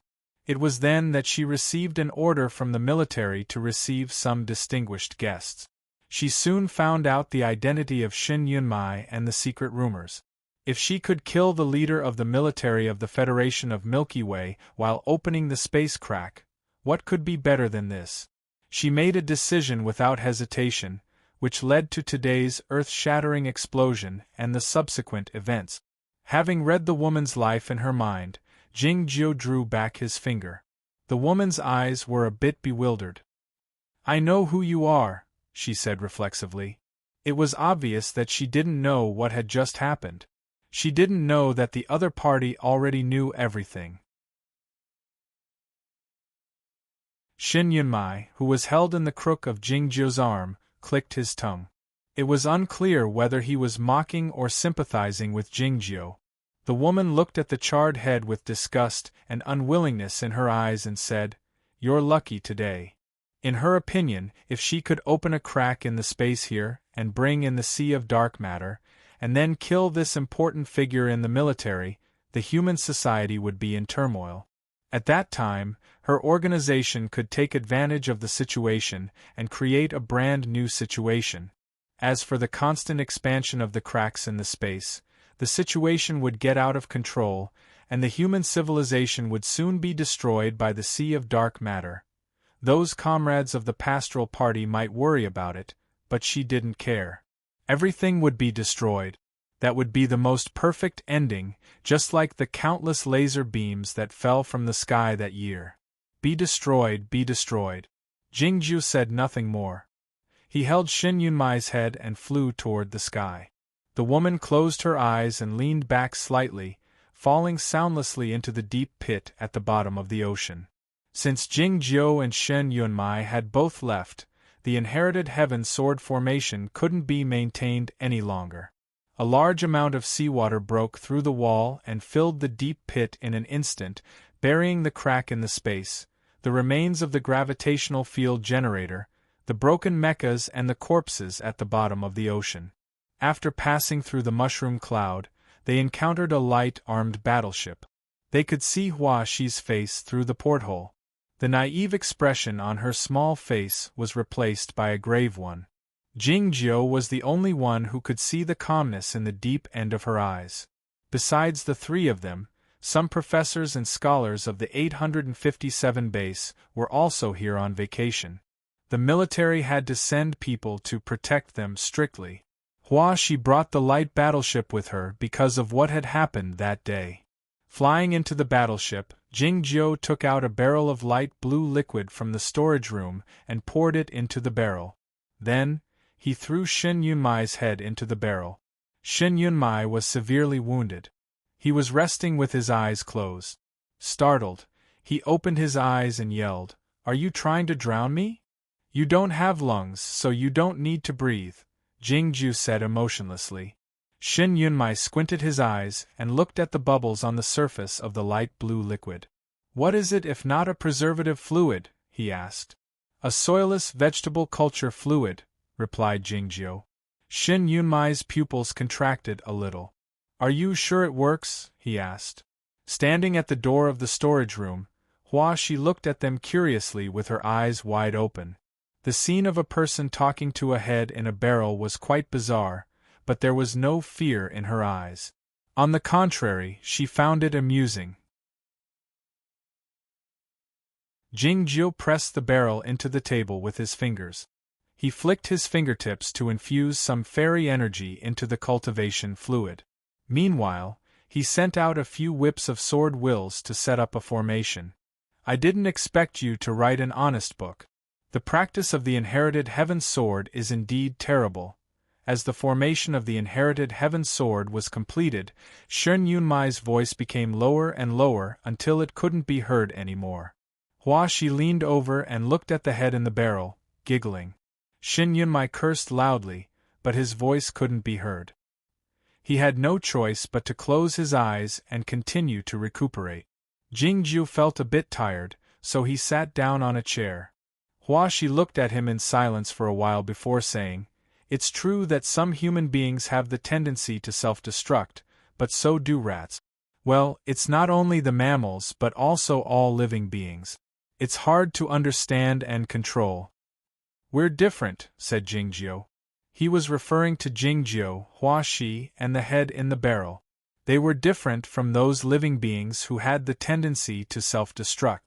It was then that she received an order from the military to receive some distinguished guests. She soon found out the identity of Shin Yunmai and the secret rumors. If she could kill the leader of the military of the Federation of Milky Way while opening the space crack, what could be better than this? She made a decision without hesitation, which led to today's earth-shattering explosion and the subsequent events. Having read the woman's life in her mind, Jing Jiu drew back his finger. The woman's eyes were a bit bewildered. "I know who you are," she said reflexively. It was obvious that she didn't know what had just happened. She didn't know that the other party already knew everything. Shin Yunmai, who was held in the crook of Jingjiu's arm, clicked his tongue. It was unclear whether he was mocking or sympathizing with Jingjiu. The woman looked at the charred head with disgust and unwillingness in her eyes and said, "You're lucky today." In her opinion, if she could open a crack in the space here, and bring in the sea of dark matter, and then kill this important figure in the military, the human society would be in turmoil. At that time, her organization could take advantage of the situation and create a brand new situation. As for the constant expansion of the cracks in the space, the situation would get out of control, and the human civilization would soon be destroyed by the sea of dark matter. Those comrades of the pastoral party might worry about it, but she didn't care. Everything would be destroyed. That would be the most perfect ending, just like the countless laser beams that fell from the sky that year. Be destroyed, be destroyed. Jingjiu said nothing more. He held Shin Yunmai's head and flew toward the sky. The woman closed her eyes and leaned back slightly, falling soundlessly into the deep pit at the bottom of the ocean. Since Jingjiu and Shin Yunmai had both left, the inherited heaven sword formation couldn't be maintained any longer. A large amount of seawater broke through the wall and filled the deep pit in an instant, burying the crack in the space, the remains of the gravitational field generator, the broken mechas and the corpses at the bottom of the ocean. After passing through the mushroom cloud, they encountered a light-armed battleship. They could see Hua Xi's face through the porthole. The naive expression on her small face was replaced by a grave one. Jingjiu was the only one who could see the calmness in the deep end of her eyes. Besides the three of them, some professors and scholars of the 857 base were also here on vacation. The military had to send people to protect them strictly. Hua Xi brought the light battleship with her because of what had happened that day. Flying into the battleship, Jingjiu took out a barrel of light blue liquid from the storage room and poured it into the barrel. Then, he threw Shin Yunmai's head into the barrel. Shin Yunmai was severely wounded. He was resting with his eyes closed. Startled, he opened his eyes and yelled, "Are you trying to drown me?" "You don't have lungs, so you don't need to breathe," Jingjiu said emotionlessly. Shin Yunmai squinted his eyes and looked at the bubbles on the surface of the light blue liquid. "What is it if not a preservative fluid?" he asked. "A soilless vegetable culture fluid," replied Jingjiu. Shin Yunmai's pupils contracted a little. "Are you sure it works?" he asked. Standing at the door of the storage room, Hua Xi looked at them curiously with her eyes wide open. The scene of a person talking to a head in a barrel was quite bizarre, but there was no fear in her eyes. On the contrary, she found it amusing. Jingjiu pressed the barrel into the table with his fingers. He flicked his fingertips to infuse some fairy energy into the cultivation fluid. Meanwhile, he sent out a few whips of sword wills to set up a formation. "I didn't expect you to write an honest book. The practice of the inherited heaven sword is indeed terrible." As the formation of the inherited heaven sword was completed, Shin Yunmai's voice became lower and lower until it couldn't be heard anymore. Hua Xi leaned over and looked at the head in the barrel, giggling. Shin Yunmai cursed loudly, but his voice couldn't be heard. He had no choice but to close his eyes and continue to recuperate. Jingjiu felt a bit tired, so he sat down on a chair. Hua Xi looked at him in silence for a while before saying, "It's true that some human beings have the tendency to self-destruct, but so do rats. Well, it's not only the mammals but also all living beings. It's hard to understand and control." "We're different," said Jingjiu. He was referring to Jingjiu, Hua Xi, and the head in the barrel. They were different from those living beings who had the tendency to self-destruct.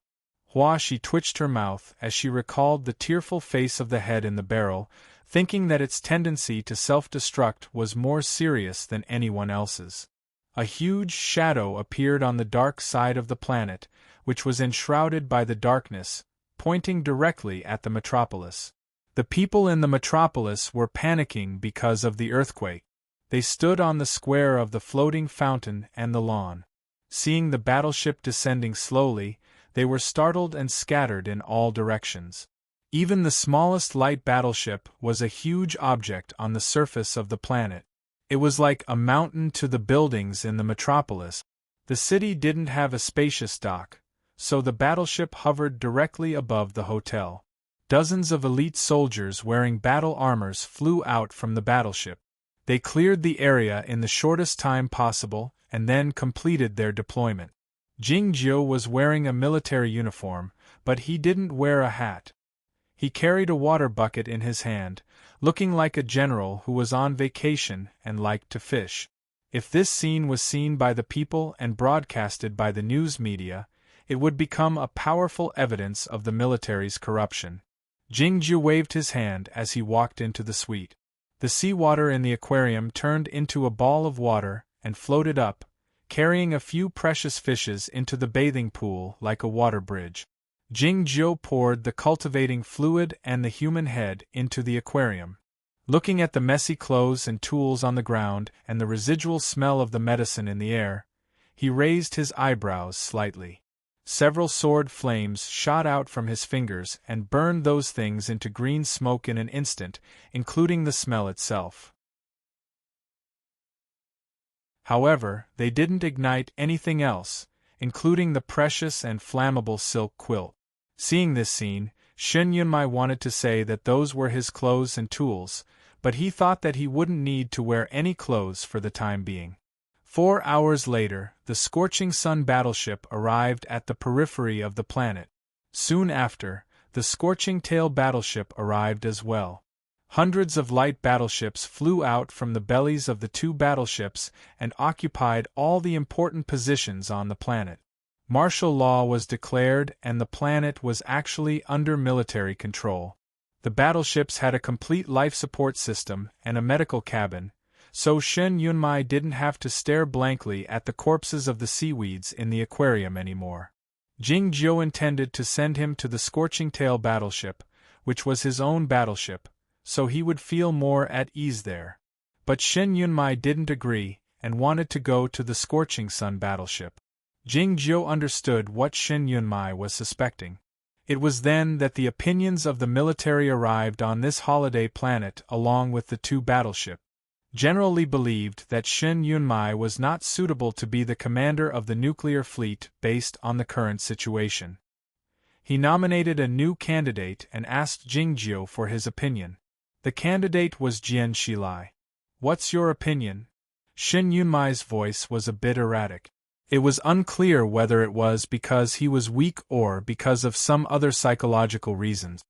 Hua Xi twitched her mouth as she recalled the tearful face of the head in the barrel, thinking that its tendency to self-destruct was more serious than anyone else's. A huge shadow appeared on the dark side of the planet, which was enshrouded by the darkness, pointing directly at the metropolis. The people in the metropolis were panicking because of the earthquake. They stood on the square of the floating fountain and the lawn. Seeing the battleship descending slowly, they were startled and scattered in all directions. Even the smallest light battleship was a huge object on the surface of the planet. It was like a mountain to the buildings in the metropolis. The city didn't have a spacious dock, so the battleship hovered directly above the hotel. Dozens of elite soldiers wearing battle armors flew out from the battleship. They cleared the area in the shortest time possible and then completed their deployment. Jingjiu was wearing a military uniform, but he didn't wear a hat. He carried a water bucket in his hand, looking like a general who was on vacation and liked to fish. If this scene was seen by the people and broadcasted by the news media, it would become a powerful evidence of the military's corruption. Jingjiu waved his hand as he walked into the suite. The seawater in the aquarium turned into a ball of water and floated up, carrying a few precious fishes into the bathing pool like a water bridge. Jingjiu poured the cultivating fluid and the human head into the aquarium. Looking at the messy clothes and tools on the ground and the residual smell of the medicine in the air, he raised his eyebrows slightly. Several sword flames shot out from his fingers and burned those things into green smoke in an instant, including the smell itself. However, they didn't ignite anything else, including the precious and flammable silk quilt. Seeing this scene, Shen Yunmai wanted to say that those were his clothes and tools, but he thought that he wouldn't need to wear any clothes for the time being. 4 hours later, the scorching sun battleship arrived at the periphery of the planet. Soon after, the scorching tail battleship arrived as well. Hundreds of light battleships flew out from the bellies of the two battleships and occupied all the important positions on the planet. Martial law was declared and the planet was actually under military control. The battleships had a complete life support system and a medical cabin, so Shen Yunmai didn't have to stare blankly at the corpses of the seaweeds in the aquarium anymore. Jingjiu intended to send him to the Scorching Tail battleship, which was his own battleship, so he would feel more at ease there. But Shen Yunmai didn't agree and wanted to go to the Scorching Sun battleship. Jingjiu understood what Shen Yunmai was suspecting. It was then that the opinions of the military arrived on this holiday planet along with the two battleships. Generally believed that Shen Yunmai was not suitable to be the commander of the nuclear fleet based on the current situation. He nominated a new candidate and asked Jingjiu for his opinion. The candidate was Jian Shilai. "What's your opinion?" Shen Yunmai's voice was a bit erratic. It was unclear whether it was because he was weak or because of some other psychological reasons.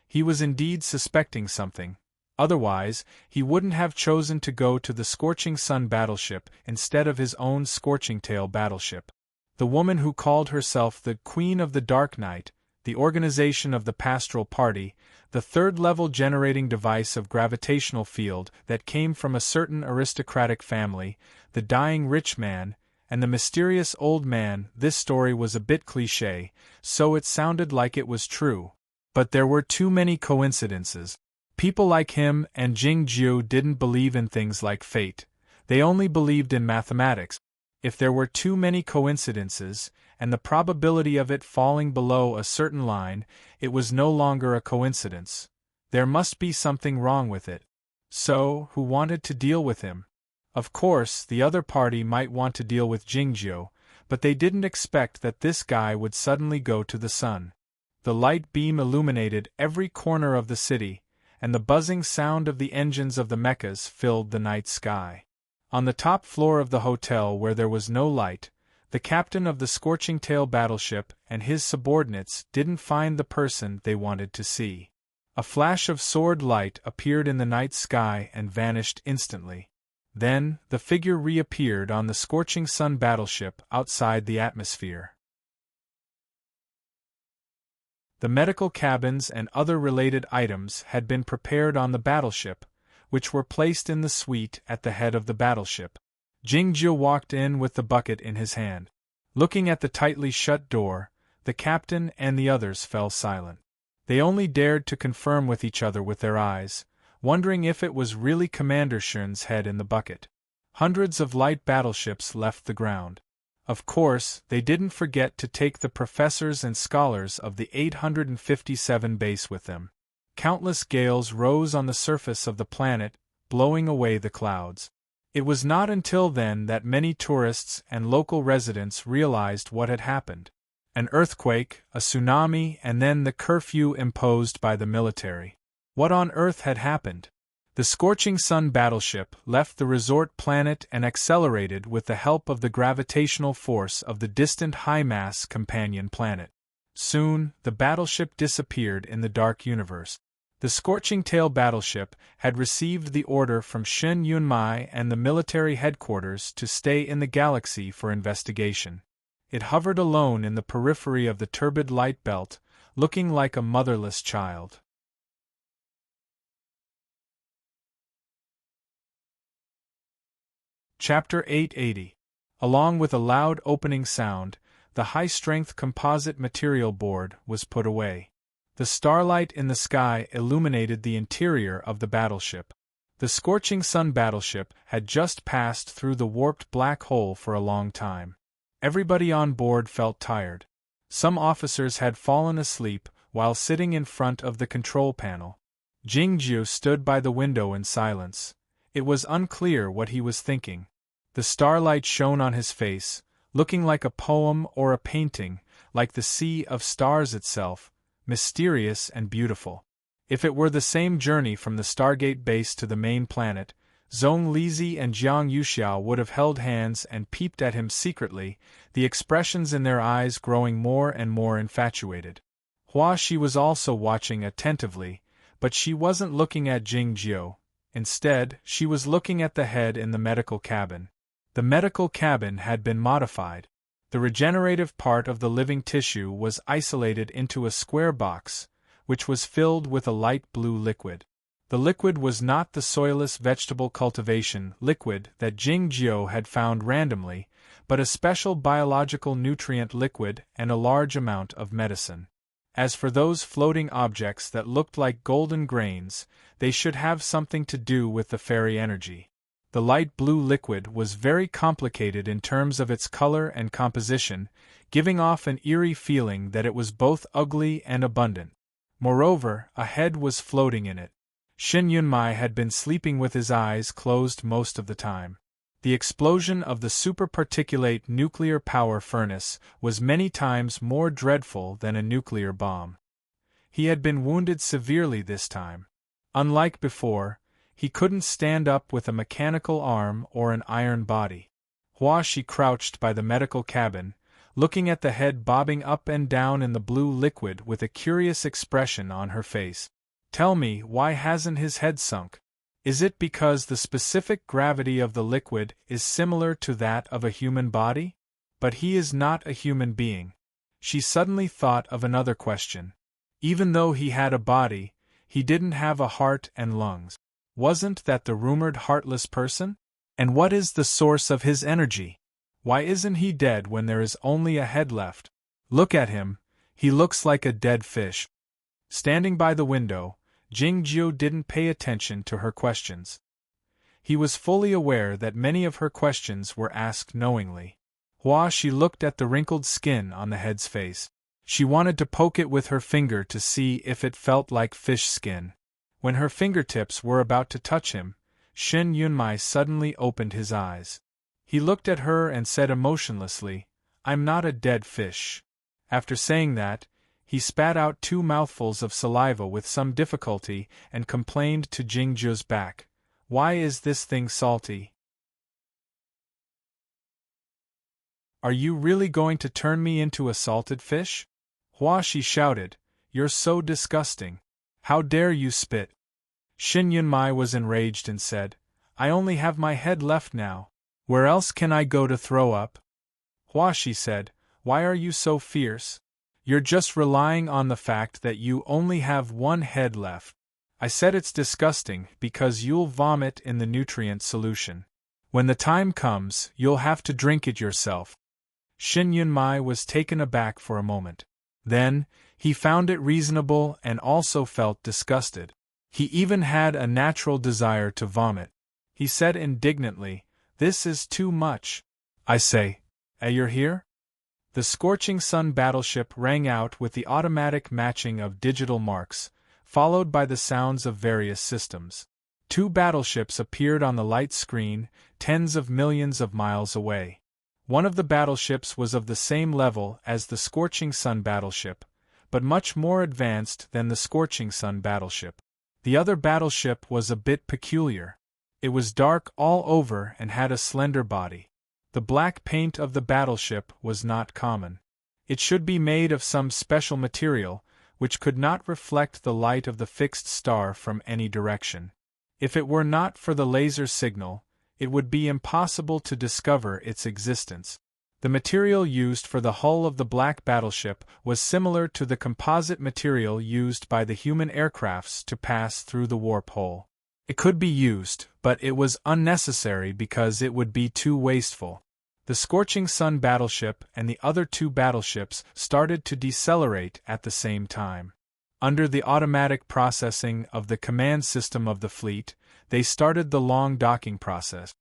He was indeed suspecting something. Otherwise, he wouldn't have chosen to go to the Scorching Sun battleship instead of his own Scorching Tail battleship. The woman who called herself the Queen of the Dark Night, the organization of the Pastoral Party, the third-level generating device of gravitational field that came from a certain aristocratic family, the dying rich man, and the mysterious old man. This story was a bit cliché, so it sounded like it was true. But there were too many coincidences. People like him and Jingjiu didn't believe in things like fate, they only believed in mathematics. If there were too many coincidences, and the probability of it falling below a certain line, it was no longer a coincidence. There must be something wrong with it. So, who wanted to deal with him? Of course, the other party might want to deal with Jingjiu, but they didn't expect that this guy would suddenly go to the sun. The light beam illuminated every corner of the city, and the buzzing sound of the engines of the mechas filled the night sky. On the top floor of the hotel where there was no light, the captain of the Scorching Tail battleship and his subordinates didn't find the person they wanted to see. A flash of sword light appeared in the night sky and vanished instantly. Then, the figure reappeared on the Scorching Sun battleship outside the atmosphere. The medical cabins and other related items had been prepared on the battleship, which were placed in the suite at the head of the battleship. Jingjiu walked in with the bucket in his hand. Looking at the tightly shut door, the captain and the others fell silent. They only dared to confirm with each other with their eyes, wondering if it was really Commander Shun's head in the bucket. Hundreds of light battleships left the ground. Of course, they didn't forget to take the professors and scholars of the 857 base with them. Countless gales rose on the surface of the planet, blowing away the clouds. It was not until then that many tourists and local residents realized what had happened. An earthquake, a tsunami, and then the curfew imposed by the military. What on earth had happened? The Scorching Sun battleship left the resort planet and accelerated with the help of the gravitational force of the distant high-mass companion planet. Soon, the battleship disappeared in the dark universe. The Scorching Tail battleship had received the order from Shen Yunmai and the military headquarters to stay in the galaxy for investigation. It hovered alone in the periphery of the turbid light belt, looking like a motherless child. Chapter 880. Along with a loud opening sound, the high-strength composite material board was put away. The starlight in the sky illuminated the interior of the battleship. The Scorching Sun battleship had just passed through the warped black hole for a long time. Everybody on board felt tired. Some officers had fallen asleep while sitting in front of the control panel. Jingjiu stood by the window in silence. It was unclear what he was thinking. The starlight shone on his face, looking like a poem or a painting, like the sea of stars itself, mysterious and beautiful. If it were the same journey from the Stargate base to the main planet, Zhong Lizi and Jiang Yuxiao would have held hands and peeped at him secretly, the expressions in their eyes growing more and more infatuated. Hua Shi was also watching attentively, but she wasn't looking at Jingjiu. Instead, she was looking at the head in the medical cabin. The medical cabin had been modified. The regenerative part of the living tissue was isolated into a square box, which was filled with a light blue liquid. The liquid was not the soilless vegetable cultivation liquid that Jingjiu had found randomly, but a special biological nutrient liquid and a large amount of medicine. As for those floating objects that looked like golden grains, they should have something to do with the fairy energy. The light blue liquid was very complicated in terms of its color and composition, giving off an eerie feeling that it was both ugly and abundant. Moreover, a head was floating in it. Shin Yunmai had been sleeping with his eyes closed most of the time. The explosion of the superparticulate nuclear power furnace was many times more dreadful than a nuclear bomb. He had been wounded severely this time. Unlike before, he couldn't stand up with a mechanical arm or an iron body. Hua Shi crouched by the medical cabin, looking at the head bobbing up and down in the blue liquid with a curious expression on her face. Tell me, why hasn't his head sunk? Is it because the specific gravity of the liquid is similar to that of a human body? But he is not a human being. She suddenly thought of another question. Even though he had a body, he didn't have a heart and lungs. Wasn't that the rumored heartless person? And what is the source of his energy? Why isn't he dead when there is only a head left? Look at him, he looks like a dead fish. Standing by the window, Jingjiu didn't pay attention to her questions. He was fully aware that many of her questions were asked knowingly. Hua Shi looked at the wrinkled skin on the head's face. She wanted to poke it with her finger to see if it felt like fish skin. When her fingertips were about to touch him, Shin Yunmai suddenly opened his eyes. He looked at her and said emotionlessly, "I'm not a dead fish." After saying that, he spat out 2 mouthfuls of saliva with some difficulty and complained to Jingjiu's back, "Why is this thing salty? Are you really going to turn me into a salted fish?" Hua Shi shouted, "You're so disgusting. How dare you spit?" Shin Yunmai was enraged and said, "I only have my head left now. Where else can I go to throw up?" Hua Shi said, "Why are you so fierce? You're just relying on the fact that you only have one head left. I said it's disgusting because you'll vomit in the nutrient solution. When the time comes, you'll have to drink it yourself." Shin Yunmai was taken aback for a moment. Then, He found it reasonable and also felt disgusted. He even had a natural desire to vomit. He said indignantly, "This is too much. I say, you're here?" The scorching sun battleship rang out with the automatic matching of digital marks, followed by the sounds of various systems. 2 battleships appeared on the light screen, tens of millions of miles away. One of the battleships was of the same level as the scorching sun battleship, but much more advanced than the scorching sun battleship. The other battleship was a bit peculiar. It was dark all over and had a slender body. The black paint of the battleship was not common. It should be made of some special material, which could not reflect the light of the fixed star from any direction. If it were not for the laser signal, it would be impossible to discover its existence. The material used for the hull of the black battleship was similar to the composite material used by the human aircrafts to pass through the warp hole. It could be used, but it was unnecessary because it would be too wasteful. The scorching sun battleship and the other 2 battleships started to decelerate at the same time. Under the automatic processing of the command system of the fleet, they started the long docking process.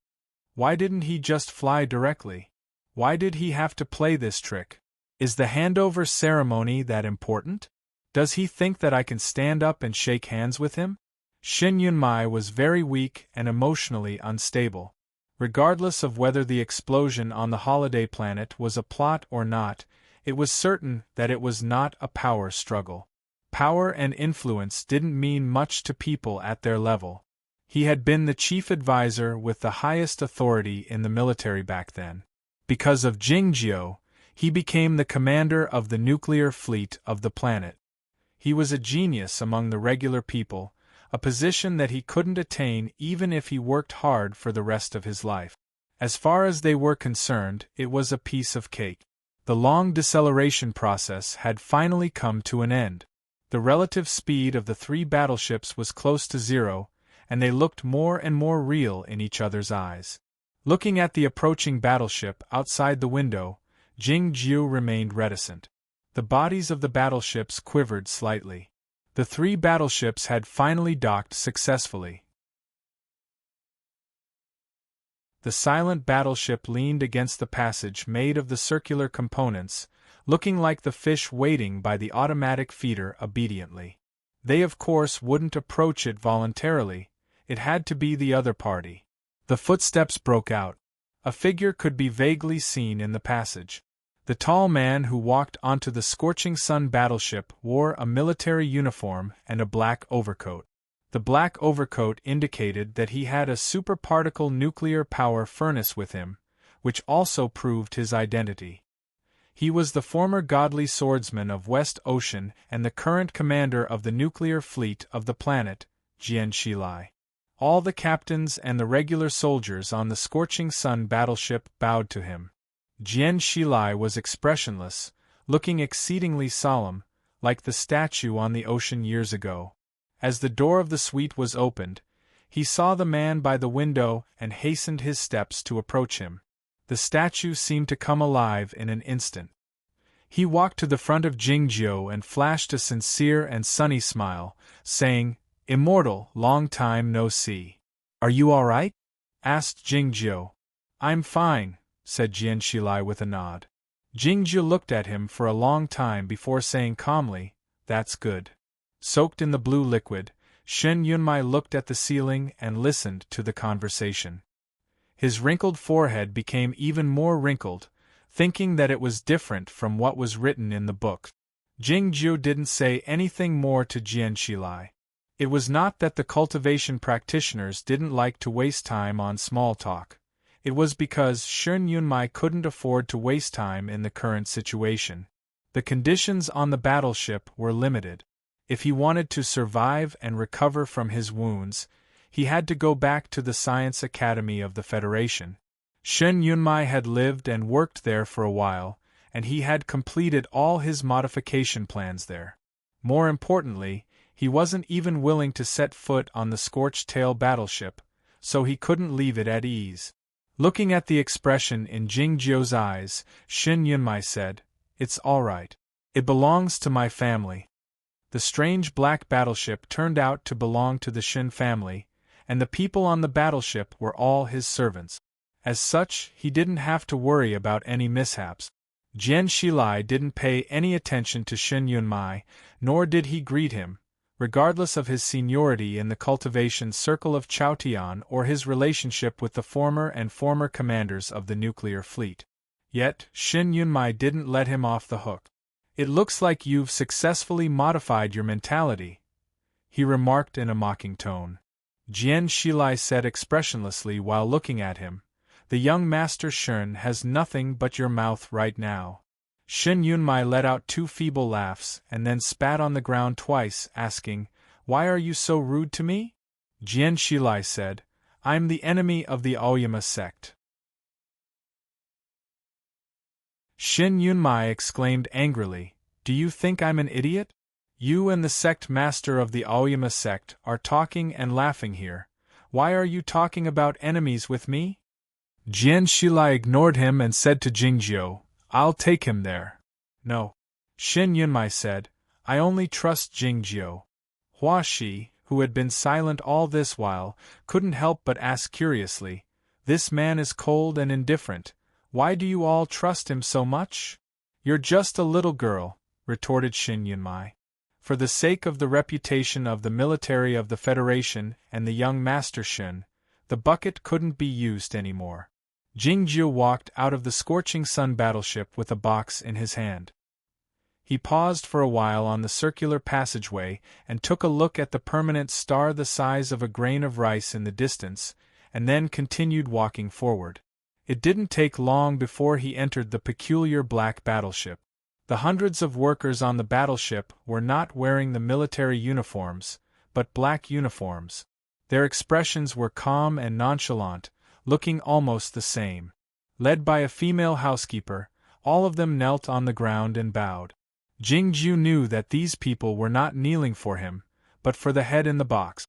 Why didn't he just fly directly? Why did he have to play this trick? Is the handover ceremony that important? Does he think that I can stand up and shake hands with him? Shin Yunmai was very weak and emotionally unstable. Regardless of whether the explosion on the holiday planet was a plot or not, it was certain that it was not a power struggle. Power and influence didn't mean much to people at their level. He had been the chief advisor with the highest authority in the military back then. Because of Jingjiu, he became the commander of the nuclear fleet of the planet. He was a genius among the regular people, a position that he couldn't attain even if he worked hard for the rest of his life. As far as they were concerned, it was a piece of cake. The long deceleration process had finally come to an end. The relative speed of the 3 battleships was close to 0, and they looked more and more real in each other's eyes. Looking at the approaching battleship outside the window, Jingjiu remained reticent. The bodies of the battleships quivered slightly. The 3 battleships had finally docked successfully. The silent battleship leaned against the passage made of the circular components, looking like the fish waiting by the automatic feeder obediently. They of course wouldn't approach it voluntarily, it had to be the other party. The footsteps broke out. A figure could be vaguely seen in the passage. The tall man who walked onto the scorching sun battleship wore a military uniform and a black overcoat. The black overcoat indicated that he had a superparticle nuclear power furnace with him, which also proved his identity. He was the former godly swordsman of West Ocean and the current commander of the nuclear fleet of the planet, Jian Shilai. All the captains and the regular soldiers on the scorching sun battleship bowed to him. Jian Shilai was expressionless, looking exceedingly solemn, like the statue on the ocean years ago. As the door of the suite was opened, he saw the man by the window and hastened his steps to approach him. The statue seemed to come alive in an instant. He walked to the front of Jingjiu and flashed a sincere and sunny smile, saying, "Immortal, long time no see. Are you all right?" asked Jingjiu. "I'm fine," said Jian Shilai with a nod. Jingjiu looked at him for a long time before saying calmly, "That's good." Soaked in the blue liquid, Shen Yunmai looked at the ceiling and listened to the conversation. His wrinkled forehead became even more wrinkled, thinking that it was different from what was written in the book. Jingjiu didn't say anything more to Jian Shilai. It was not that the cultivation practitioners didn't like to waste time on small talk. It was because Shen Yunmai couldn't afford to waste time in the current situation. The conditions on the battleship were limited. If he wanted to survive and recover from his wounds, he had to go back to the Science Academy of the Federation. Shen Yunmai had lived and worked there for a while, and he had completed all his modification plans there. More importantly, he wasn't even willing to set foot on the Scorched Tail battleship, so he couldn't leave it at ease. Looking at the expression in Jingjiu's eyes, Shen Yunmai said, "It's all right. It belongs to my family. The strange black battleship turned out to belong to the Shin family, and the people on the battleship were all his servants. As such, he didn't have to worry about any mishaps. Jian Shilai didn't pay any attention to Shin Yunmai, nor did he greet him, regardless of his seniority in the cultivation circle of Chaotian or his relationship with the former commanders of the nuclear fleet. Yet, Shin Yunmai didn't let him off the hook. "It looks like you've successfully modified your mentality," he remarked in a mocking tone. Jian Shilai said expressionlessly while looking at him, "The young master Shin has nothing but your mouth right now." Shin Yunmai let out 2 feeble laughs and then spat on the ground twice, asking, "Why are you so rude to me?" Jian Shilai said, "I'm the enemy of the Aoyama sect." Shin Yunmai exclaimed angrily, "Do you think I'm an idiot? You and the sect master of the Aoyama sect are talking and laughing here. Why are you talking about enemies with me?" Jian Shilai ignored him and said to Jingjiu, "I'll take him there." "No," Shin Yunmai said, "I only trust Jingjiu." Hua Shi, who had been silent all this while, couldn't help but ask curiously, "This man is cold and indifferent. Why do you all trust him so much?" "You're just a little girl," retorted Shin Yunmai. For the sake of the reputation of the military of the Federation and the young Master Shin, the bucket couldn't be used anymore. Jingjiu walked out of the scorching sun battleship with a box in his hand. He paused for a while on the circular passageway and took a look at the permanent star the size of a grain of rice in the distance, and then continued walking forward. It didn't take long before he entered the peculiar black battleship. The hundreds of workers on the battleship were not wearing the military uniforms, but black uniforms. Their expressions were calm and nonchalant, looking almost the same. Led by a female housekeeper, all of them knelt on the ground and bowed. Jingjiu knew that these people were not kneeling for him, but for the head in the box.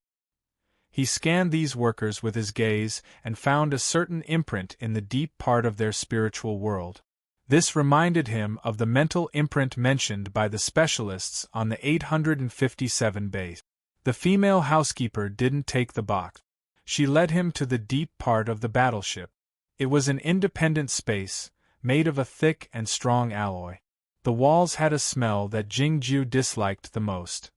He scanned these workers with his gaze and found a certain imprint in the deep part of their spiritual world. This reminded him of the mental imprint mentioned by the specialists on the 857 base. The female housekeeper didn't take the box. She led him to the deep part of the battleship. It was an independent space, made of a thick and strong alloy. The walls had a smell that Jingjiu disliked the most.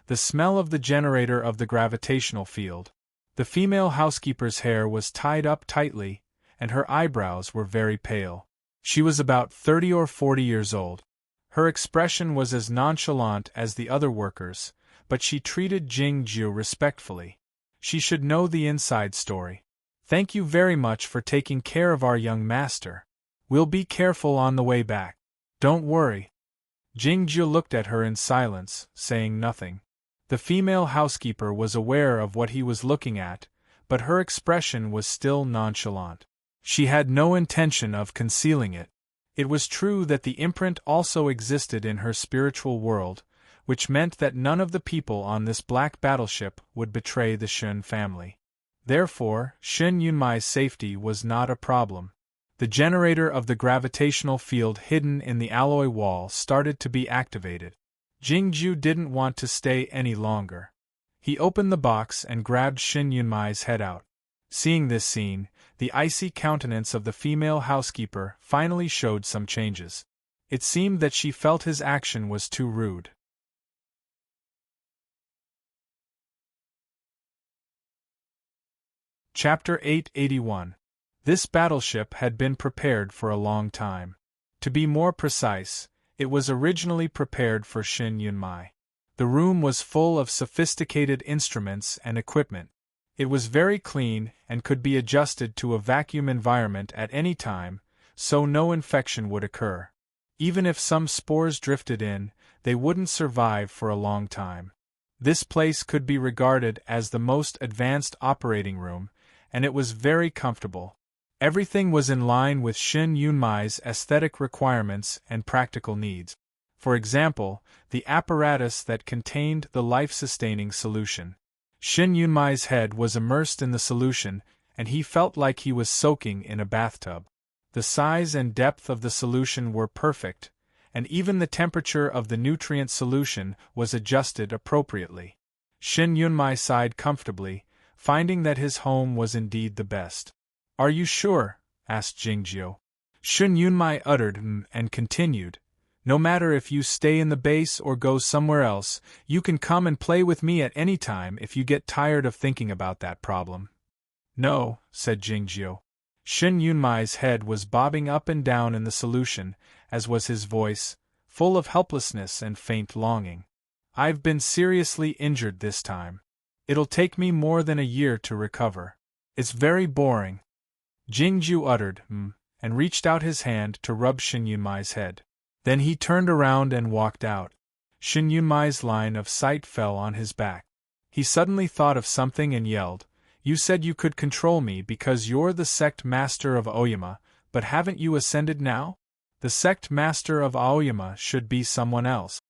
The smell of the generator of the gravitational field. The female housekeeper's hair was tied up tightly, and her eyebrows were very pale. She was about 30 or 40 years old. Her expression was as nonchalant as the other workers, but she treated Jingjiu respectfully. She should know the inside story. "Thank you very much for taking care of our young master. We'll be careful on the way back. Don't worry." Jingjiu looked at her in silence, saying nothing. The female housekeeper was aware of what he was looking at, but her expression was still nonchalant. She had no intention of concealing it. It was true that the imprint also existed in her spiritual world, which meant that none of the people on this black battleship would betray the Shin family. Therefore, Shin Yunmai's safety was not a problem. The generator of the gravitational field hidden in the alloy wall started to be activated. Jingjiu didn't want to stay any longer. He opened the box and grabbed Shin Yunmai's head out. Seeing this scene, the icy countenance of the female housekeeper finally showed some changes. It seemed that she felt his action was too rude. Chapter 881. This battleship had been prepared for a long time. To be more precise, it was originally prepared for Shin Yunmai. The room was full of sophisticated instruments and equipment. It was very clean and could be adjusted to a vacuum environment at any time, so no infection would occur. Even if some spores drifted in, they wouldn't survive for a long time. This place could be regarded as the most advanced operating room, and it was very comfortable. Everything was in line with Shin Yunmai's aesthetic requirements and practical needs. For example, the apparatus that contained the life-sustaining solution. Shin Yunmai's head was immersed in the solution, and he felt like he was soaking in a bathtub. The size and depth of the solution were perfect, and even the temperature of the nutrient solution was adjusted appropriately. Shin Yunmai sighed comfortably, finding that his home was indeed the best. "Are you sure?" asked Jingjiu. Shin Yunmai uttered and continued, "No matter if you stay in the base or go somewhere else, you can come and play with me at any time if you get tired of thinking about that problem." "No," said Jingjiu. Shin Yunmai's head was bobbing up and down in the solution, as was his voice, full of helplessness and faint longing. "I've been seriously injured this time. It'll take me more than a year to recover. It's very boring." Jingjiu uttered, and reached out his hand to rub Shin Yunmai's head. Then he turned around and walked out. Shin Yunmai's line of sight fell on his back. He suddenly thought of something and yelled, "You said you could control me because you're the sect master of Aoyama, but haven't you ascended now? The sect master of Aoyama should be someone else."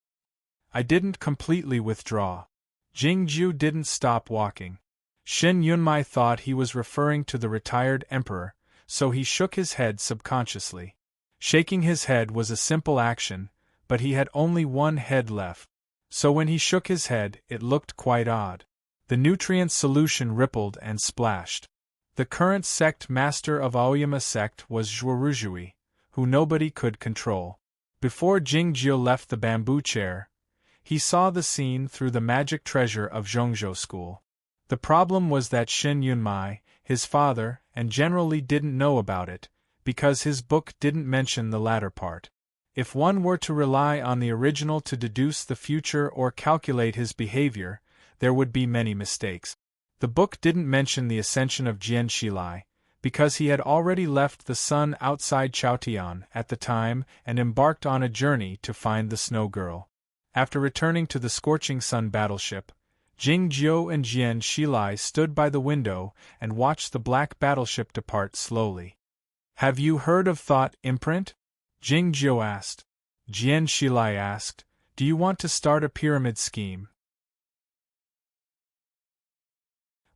"I didn't completely withdraw." Jingjiu didn't stop walking. Shin Yunmai thought he was referring to the retired emperor, so he shook his head subconsciously. Shaking his head was a simple action, but he had only one head left. So when he shook his head, it looked quite odd. The nutrient solution rippled and splashed. The current sect master of Aoyama sect was Zhuoruzhui, who nobody could control. Before Jingjiu left the bamboo chair, he saw the scene through the magic treasure of Zhongzhou School. The problem was that Shin Yunmai, his father, and generally didn't know about it, because his book didn't mention the latter part. If one were to rely on the original to deduce the future or calculate his behavior, there would be many mistakes. The book didn't mention the ascension of Jian Shilai, because he had already left the sun outside Chaotian at the time and embarked on a journey to find the Snow Girl. After returning to the Scorching Sun battleship, Jingjiu and Jian Shilai stood by the window and watched the black battleship depart slowly. "Have you heard of thought imprint?" Jingjiu asked. Jian Shilai asked, "Do you want to start a pyramid scheme?"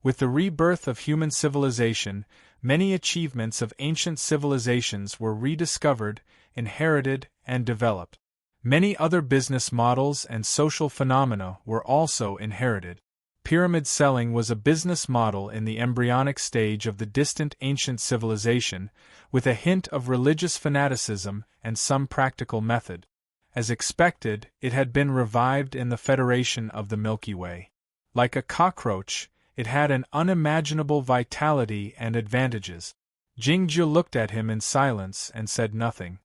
With the rebirth of human civilization, many achievements of ancient civilizations were rediscovered, inherited, and developed. Many other business models and social phenomena were also inherited. Pyramid selling was a business model in the embryonic stage of the distant ancient civilization, with a hint of religious fanaticism and some practical method. As expected, it had been revived in the Federation of the Milky Way. Like a cockroach, it had an unimaginable vitality and advantages. Jingjiu looked at him in silence and said nothing.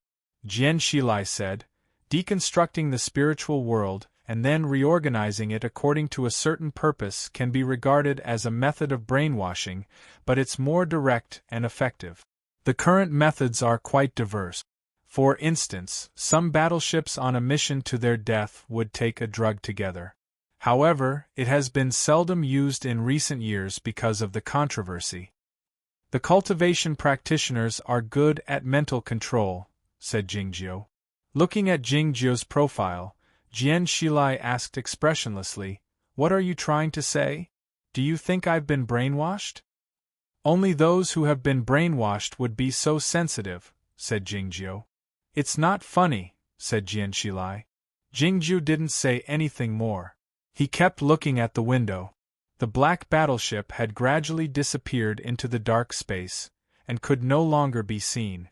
Jian Shilai said, "Deconstructing the spiritual world and then reorganizing it according to a certain purpose can be regarded as a method of brainwashing, but it's more direct and effective. The current methods are quite diverse. For instance, some battleships on a mission to their death would take a drug together. However, it has been seldom used in recent years because of the controversy. The cultivation practitioners are good at mental control," said Jingjiu. Looking at Jingjiu's profile, Jian Shilai asked expressionlessly, "What are you trying to say? Do you think I've been brainwashed?" "Only those who have been brainwashed would be so sensitive," said Jingjiu. "It's not funny," said Jian Shilai. Jingjiu didn't say anything more. He kept looking at the window. The black battleship had gradually disappeared into the dark space, and could no longer be seen.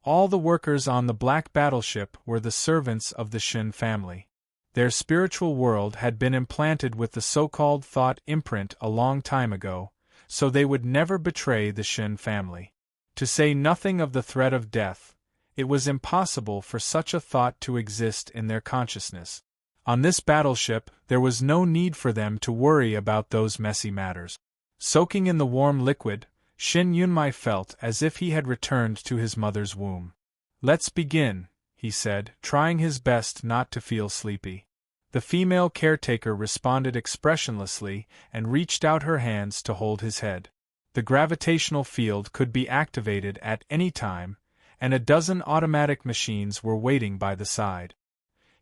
All the workers on the black battleship were the servants of the Shin family. Their spiritual world had been implanted with the so-called thought imprint a long time ago, so they would never betray the Shin family. To say nothing of the threat of death, it was impossible for such a thought to exist in their consciousness. On this battleship, there was no need for them to worry about those messy matters. Soaking in the warm liquid, Shin Yunmai felt as if he had returned to his mother's womb. "Let's begin," he said, trying his best not to feel sleepy. The female caretaker responded expressionlessly and reached out her hands to hold his head. The gravitational field could be activated at any time, and a dozen automatic machines were waiting by the side.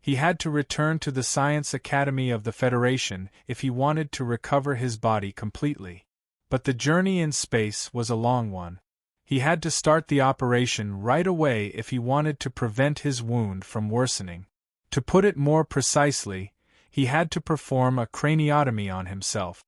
He had to return to the Science Academy of the Federation if he wanted to recover his body completely. But the journey in space was a long one. He had to start the operation right away if he wanted to prevent his wound from worsening. To put it more precisely, he had to perform a craniotomy on himself.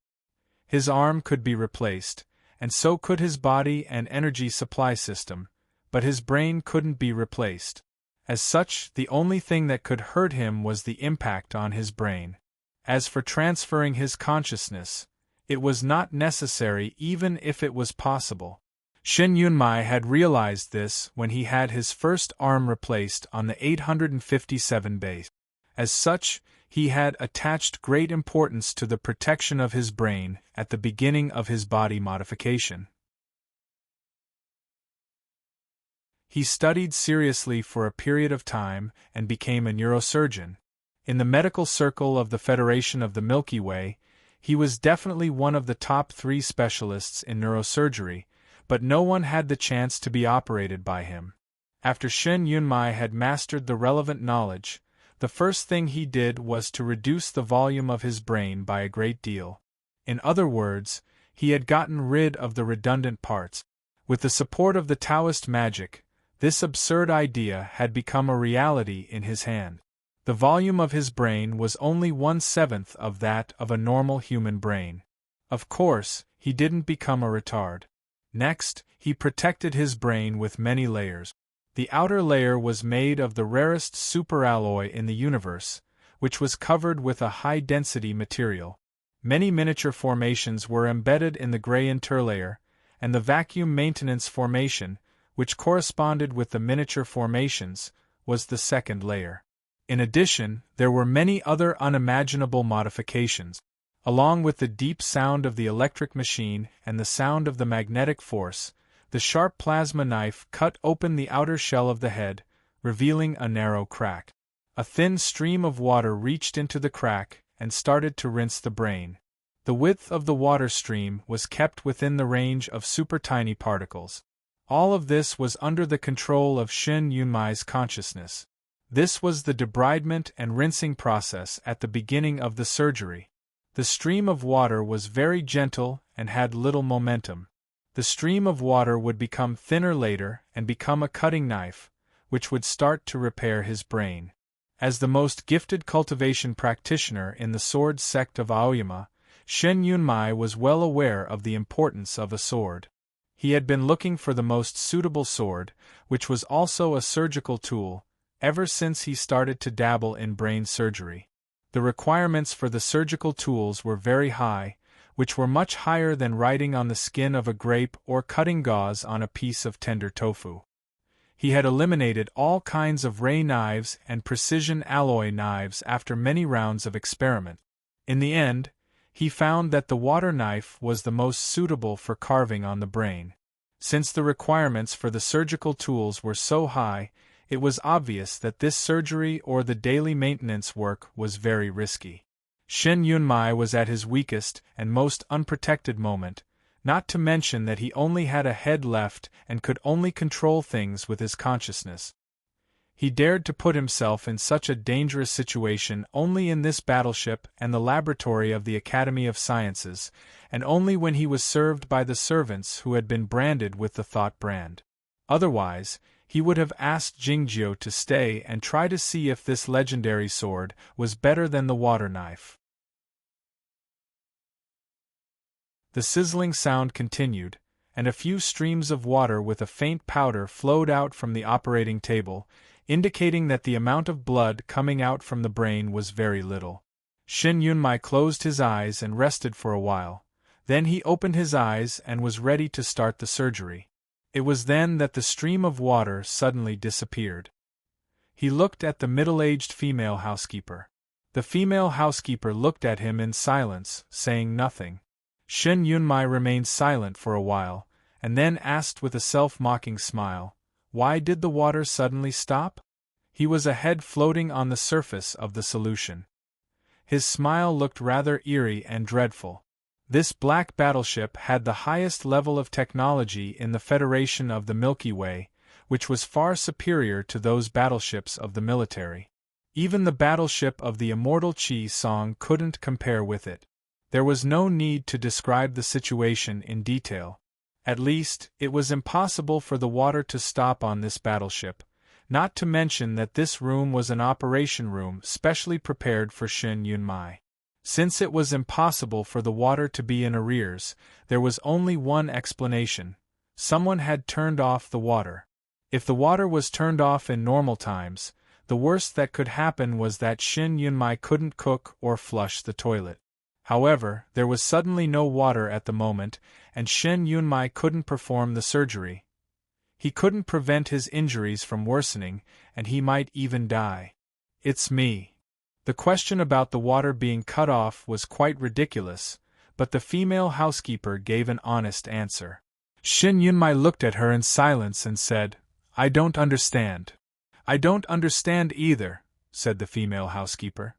His arm could be replaced, and so could his body and energy supply system, but his brain couldn't be replaced. As such, the only thing that could hurt him was the impact on his brain. As for transferring his consciousness, it was not necessary even if it was possible. Shin Yunmai had realized this when he had his first arm replaced on the 857 base. As such, he had attached great importance to the protection of his brain at the beginning of his body modification. He studied seriously for a period of time and became a neurosurgeon. In the medical circle of the Federation of the Milky Way, he was definitely one of the top 3 specialists in neurosurgery, but no one had the chance to be operated by him. After Shin Yunmai had mastered the relevant knowledge, the first thing he did was to reduce the volume of his brain by a great deal. In other words, he had gotten rid of the redundant parts. With the support of the Taoist magic, this absurd idea had become a reality in his hand. The volume of his brain was only 1/7 of that of a normal human brain. Of course, he didn't become a retard. Next, he protected his brain with many layers. The outer layer was made of the rarest superalloy in the universe, which was covered with a high-density material. Many miniature formations were embedded in the gray interlayer, and the vacuum maintenance formation, which corresponded with the miniature formations, was the second layer. In addition, there were many other unimaginable modifications. Along with the deep sound of the electric machine and the sound of the magnetic force, the sharp plasma knife cut open the outer shell of the head, revealing a narrow crack. A thin stream of water reached into the crack and started to rinse the brain. The width of the water stream was kept within the range of super-tiny particles. All of this was under the control of Shin Yunmai's consciousness. This was the debridement and rinsing process at the beginning of the surgery. The stream of water was very gentle and had little momentum. The stream of water would become thinner later and become a cutting knife, which would start to repair his brain. As the most gifted cultivation practitioner in the sword sect of Aoyama, Shin Yunmai was well aware of the importance of a sword. He had been looking for the most suitable sword, which was also a surgical tool, ever since he started to dabble in brain surgery. The requirements for the surgical tools were very high, which were much higher than writing on the skin of a grape or cutting gauze on a piece of tender tofu. He had eliminated all kinds of ray knives and precision alloy knives after many rounds of experiment. In the end, he found that the water knife was the most suitable for carving on the brain. Since the requirements for the surgical tools were so high, it was obvious that this surgery or the daily maintenance work was very risky. Shin Yunmai was at his weakest and most unprotected moment, not to mention that he only had a head left and could only control things with his consciousness. He dared to put himself in such a dangerous situation only in this battleship and the laboratory of the Academy of Sciences, and only when he was served by the servants who had been branded with the thought brand. Otherwise, he would have asked Jingjiu to stay and try to see if this legendary sword was better than the water knife. The sizzling sound continued, and a few streams of water with a faint powder flowed out from the operating table, indicating that the amount of blood coming out from the brain was very little. Shin Yunmai closed his eyes and rested for a while. Then he opened his eyes and was ready to start the surgery. It was then that the stream of water suddenly disappeared. He looked at the middle-aged female housekeeper. The female housekeeper looked at him in silence, saying nothing. Shin Yunmai remained silent for a while, and then asked with a self-mocking smile, "Why did the water suddenly stop?" He was a head floating on the surface of the solution. His smile looked rather eerie and dreadful. This black battleship had the highest level of technology in the Federation of the Milky Way, which was far superior to those battleships of the military. Even the battleship of the immortal Chi Song couldn't compare with it. There was no need to describe the situation in detail. At least, it was impossible for the water to stop on this battleship, not to mention that this room was an operation room specially prepared for Shin Yunmai. Since it was impossible for the water to be in arrears, there was only one explanation: someone had turned off the water. If the water was turned off in normal times, the worst that could happen was that Shin Yunmai couldn't cook or flush the toilet. However, there was suddenly no water at the moment, and Shin Yunmai couldn't perform the surgery. He couldn't prevent his injuries from worsening, and he might even die. "It's me." The question about the water being cut off was quite ridiculous, but the female housekeeper gave an honest answer. Shin Yunmai looked at her in silence and said, "I don't understand." "I don't understand either," said the female housekeeper.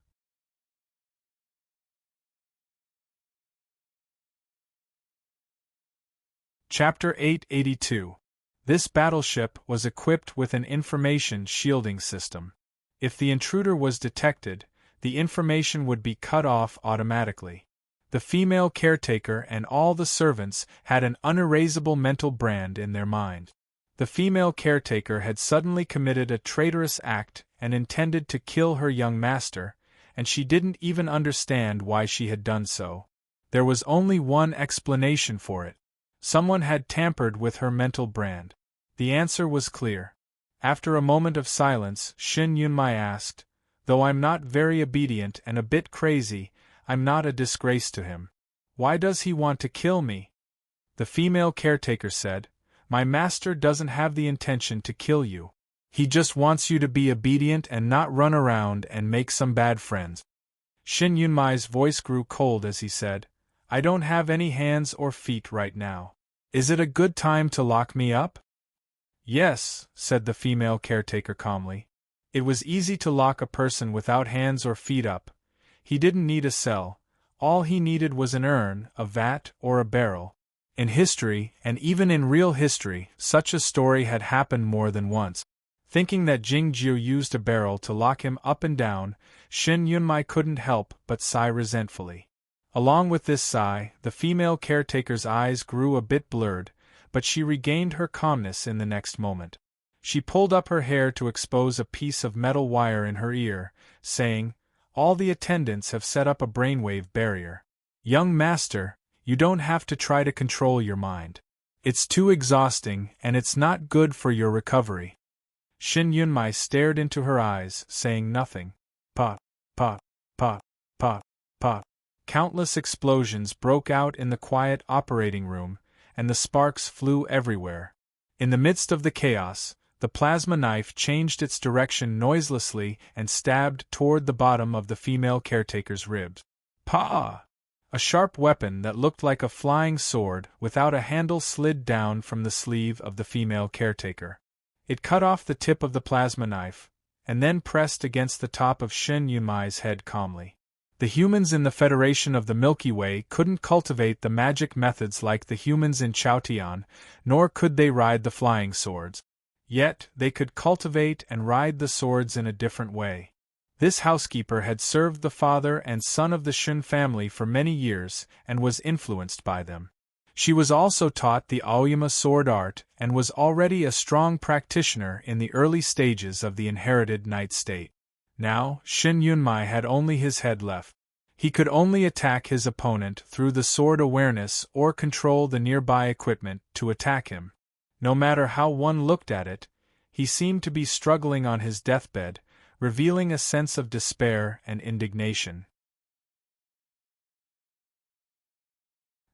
Chapter 882. This battleship was equipped with an information shielding system. If the intruder was detected, the information would be cut off automatically. The female caretaker and all the servants had an unerasable mental brand in their mind. The female caretaker had suddenly committed a traitorous act and intended to kill her young master, and she didn't even understand why she had done so. There was only one explanation for it. Someone had tampered with her mental brand. The answer was clear. After a moment of silence, Shin Yunmai asked, "Though I'm not very obedient and a bit crazy, I'm not a disgrace to him. Why does he want to kill me?" The female caretaker said, "My master doesn't have the intention to kill you. He just wants you to be obedient and not run around and make some bad friends." Shin Yunmai's voice grew cold as he said, "I don't have any hands or feet right now. Is it a good time to lock me up?" "Yes," said the female caretaker calmly. It was easy to lock a person without hands or feet up. He didn't need a cell. All he needed was an urn, a vat, or a barrel. In history, and even in real history, such a story had happened more than once. Thinking that Jingjiu used a barrel to lock him up and down, Shin Yunmai couldn't help but sigh resentfully. Along with this sigh, the female caretaker's eyes grew a bit blurred, but she regained her calmness in the next moment. She pulled up her hair to expose a piece of metal wire in her ear, saying, "All the attendants have set up a brainwave barrier. Young master, you don't have to try to control your mind. It's too exhausting and it's not good for your recovery." Shin Yunmai stared into her eyes, saying nothing. Pot, pot, pot, pot, pot. Countless explosions broke out in the quiet operating room, and the sparks flew everywhere. In the midst of the chaos, the plasma knife changed its direction noiselessly and stabbed toward the bottom of the female caretaker's ribs. Pa! A sharp weapon that looked like a flying sword without a handle slid down from the sleeve of the female caretaker. It cut off the tip of the plasma knife, and then pressed against the top of Shin Yunmai's head calmly. The humans in the Federation of the Milky Way couldn't cultivate the magic methods like the humans in Chaotian, nor could they ride the flying swords. Yet, they could cultivate and ride the swords in a different way. This housekeeper had served the father and son of the Shun family for many years and was influenced by them. She was also taught the Aoyama sword art and was already a strong practitioner in the early stages of the inherited night state. Now, Shin Yunmai had only his head left. He could only attack his opponent through the sword awareness or control the nearby equipment to attack him. No matter how one looked at it, he seemed to be struggling on his deathbed, revealing a sense of despair and indignation.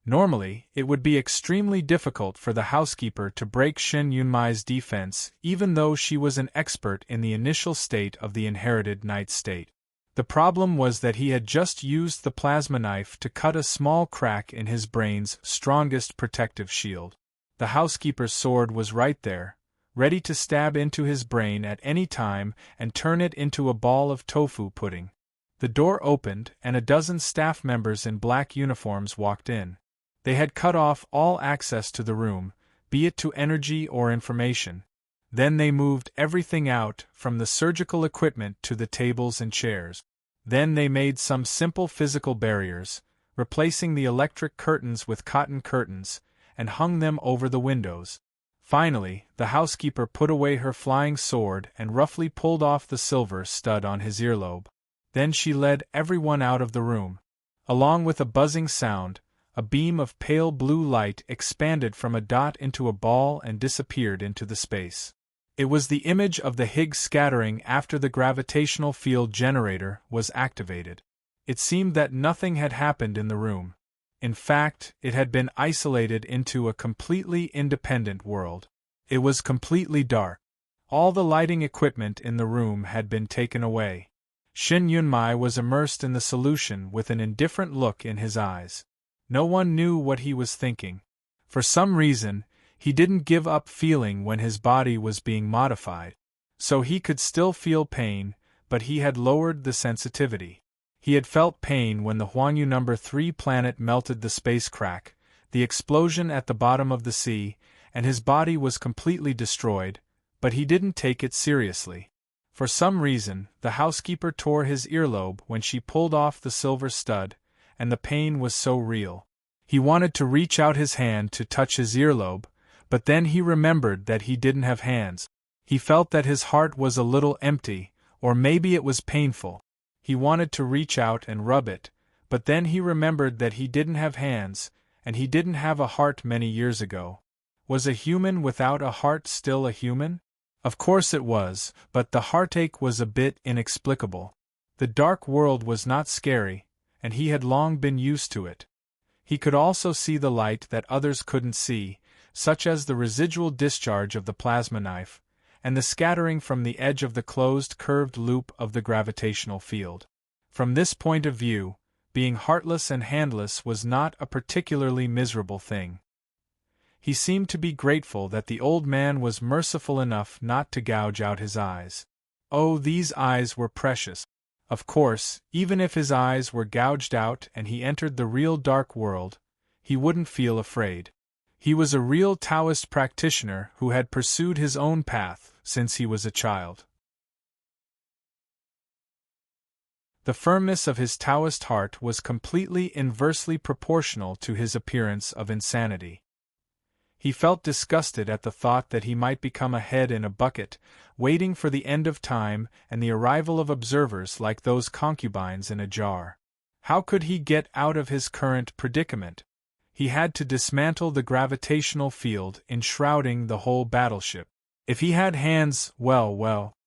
Normally, it would be extremely difficult for the housekeeper to break Shin Yunmai's defense, even though she was an expert in the initial state of the inherited night state. The problem was that he had just used the plasma knife to cut a small crack in his brain's strongest protective shield. The housekeeper's sword was right there, ready to stab into his brain at any time and turn it into a ball of tofu pudding. The door opened and a dozen staff members in black uniforms walked in. They had cut off all access to the room, be it to energy or information. Then they moved everything out, from the surgical equipment to the tables and chairs. Then they made some simple physical barriers, replacing the electric curtains with cotton curtains, and hung them over the windows. Finally, the housekeeper put away her flying sword and roughly pulled off the silver stud on his earlobe. Then she led everyone out of the room. Along with a buzzing sound, a beam of pale blue light expanded from a dot into a ball and disappeared into the space. It was the image of the Higgs scattering after the gravitational field generator was activated. It seemed that nothing had happened in the room. In fact, it had been isolated into a completely independent world. It was completely dark. All the lighting equipment in the room had been taken away. Shin Yunmai was immersed in the solution with an indifferent look in his eyes. No one knew what he was thinking. For some reason, he didn't give up feeling when his body was being modified. So he could still feel pain, but he had lowered the sensitivity. He had felt pain when the Huanyu No. 3 planet melted the space crack, the explosion at the bottom of the sea, and his body was completely destroyed, but he didn't take it seriously. For some reason, the housekeeper tore his earlobe when she pulled off the silver stud, and the pain was so real. He wanted to reach out his hand to touch his earlobe, but then he remembered that he didn't have hands. He felt that his heart was a little empty, or maybe it was painful. He wanted to reach out and rub it, but then he remembered that he didn't have hands, and he didn't have a heart many years ago. Was a human without a heart still a human? Of course it was, but the heartache was a bit inexplicable. The dark world was not scary, and he had long been used to it. He could also see the light that others couldn't see, such as the residual discharge of the plasma knife, and the scattering from the edge of the closed curved loop of the gravitational field. From this point of view, being heartless and handless was not a particularly miserable thing. He seemed to be grateful that the old man was merciful enough not to gouge out his eyes. Oh, these eyes were precious. Of course, even if his eyes were gouged out and he entered the real dark world, he wouldn't feel afraid. He was a real Taoist practitioner who had pursued his own path since he was a child. The firmness of his Taoist heart was completely inversely proportional to his appearance of insanity. He felt disgusted at the thought that he might become a head in a bucket, waiting for the end of time and the arrival of observers like those concubines in a jar. How could he get out of his current predicament? He had to dismantle the gravitational field enshrouding the whole battleship. If he had hands, well.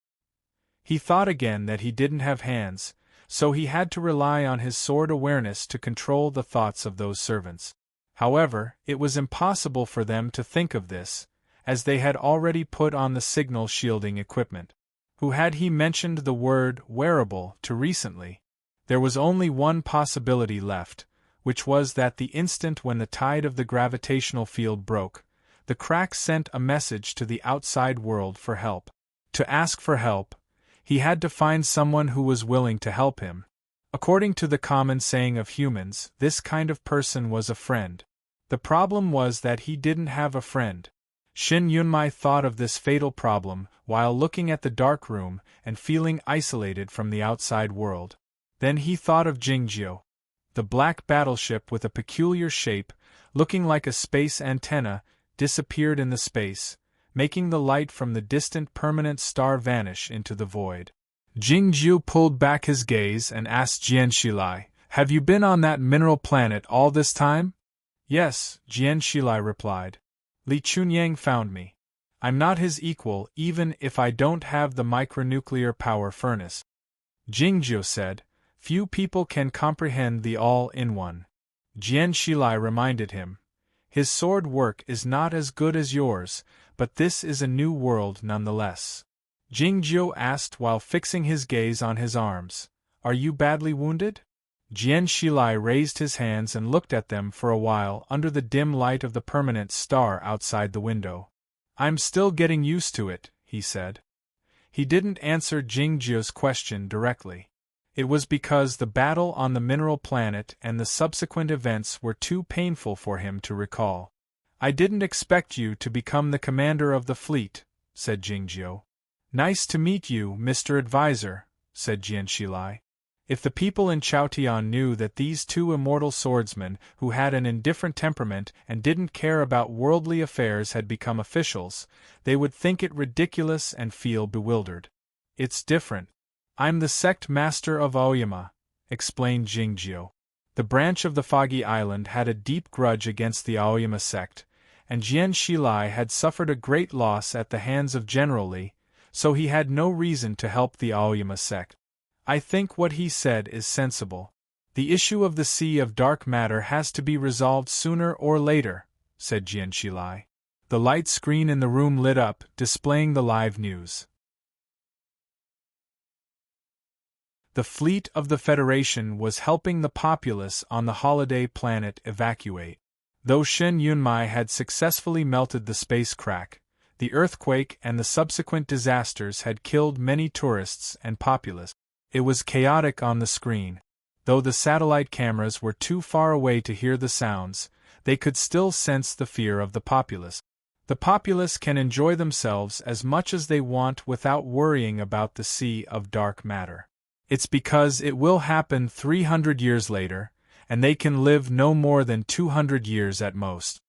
He thought again that he didn't have hands, so he had to rely on his sword awareness to control the thoughts of those servants. However, it was impossible for them to think of this, as they had already put on the signal shielding equipment. Who had he mentioned the word wearable to recently? There was only one possibility left, which was that the instant when the tide of the gravitational field broke, the crack sent a message to the outside world for help. To ask for help, he had to find someone who was willing to help him. According to the common saying of humans, this kind of person was a friend. The problem was that he didn't have a friend. Shin Yunmai thought of this fatal problem while looking at the dark room and feeling isolated from the outside world. Then he thought of Jingjiu. The black battleship with a peculiar shape, looking like a space antenna, disappeared in the space, making the light from the distant permanent star vanish into the void. Jingjiu pulled back his gaze and asked Jianxilai, "Have you been on that mineral planet all this time?" "Yes," Jianxilai replied. "Li Chunyang found me. I'm not his equal even if I don't have the micronuclear power furnace." Jingjiu said, "Few people can comprehend the all-in-one." Jianxilai reminded him, "His sword work is not as good as yours, but this is a new world nonetheless." Jingjiu asked while fixing his gaze on his arms, "Are you badly wounded?" Jianxilai raised his hands and looked at them for a while under the dim light of the permanent star outside the window. "I'm still getting used to it," he said. He didn't answer Jingjiu's question directly. It was because the battle on the mineral planet and the subsequent events were too painful for him to recall. "I didn't expect you to become the commander of the fleet," said Jingjiu. "Nice to meet you, Mr. Advisor," said Jianxilai. If the people in Chaotian knew that these two immortal swordsmen, who had an indifferent temperament and didn't care about worldly affairs, had become officials, they would think it ridiculous and feel bewildered. It's different. I'm the sect master of Aoyama, explained Jingjiu. The branch of the Foggy Island had a deep grudge against the Aoyama sect, and Jian Shilai had suffered a great loss at the hands of General Li, so he had no reason to help the Aoyama sect. I think what he said is sensible. The issue of the sea of dark matter has to be resolved sooner or later, said Jian Shilai. The light screen in the room lit up, displaying the live news. The fleet of the Federation was helping the populace on the holiday planet evacuate. Though Shen Yunmai had successfully melted the space crack, the earthquake and the subsequent disasters had killed many tourists and populace. It was chaotic on the screen. Though the satellite cameras were too far away to hear the sounds, they could still sense the fear of the populace. The populace can enjoy themselves as much as they want without worrying about the sea of dark matter. It's because it will happen 300 years later, and they can live no more than 200 years at most.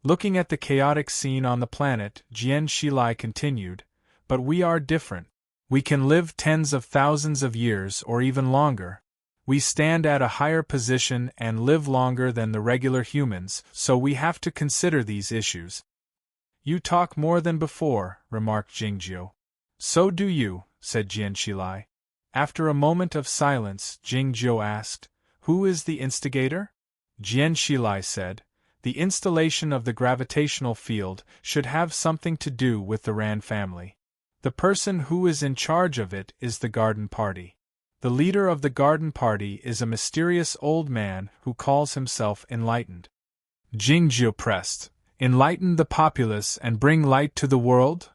Looking at the chaotic scene on the planet, Jian Shilai continued, but we are different. We can live tens of thousands of years or even longer. We stand at a higher position and live longer than the regular humans, so we have to consider these issues. You talk more than before, remarked Jingjiu. So do you, said Jian Shilai. After a moment of silence, Jingjiu asked, Who is the instigator? Jian Shilai said, The installation of the gravitational field should have something to do with the Ran family. The person who is in charge of it is the Garden Party. The leader of the Garden Party is a mysterious old man who calls himself Enlightened. Jingjiu pressed, Enlighten the populace and bring light to the world?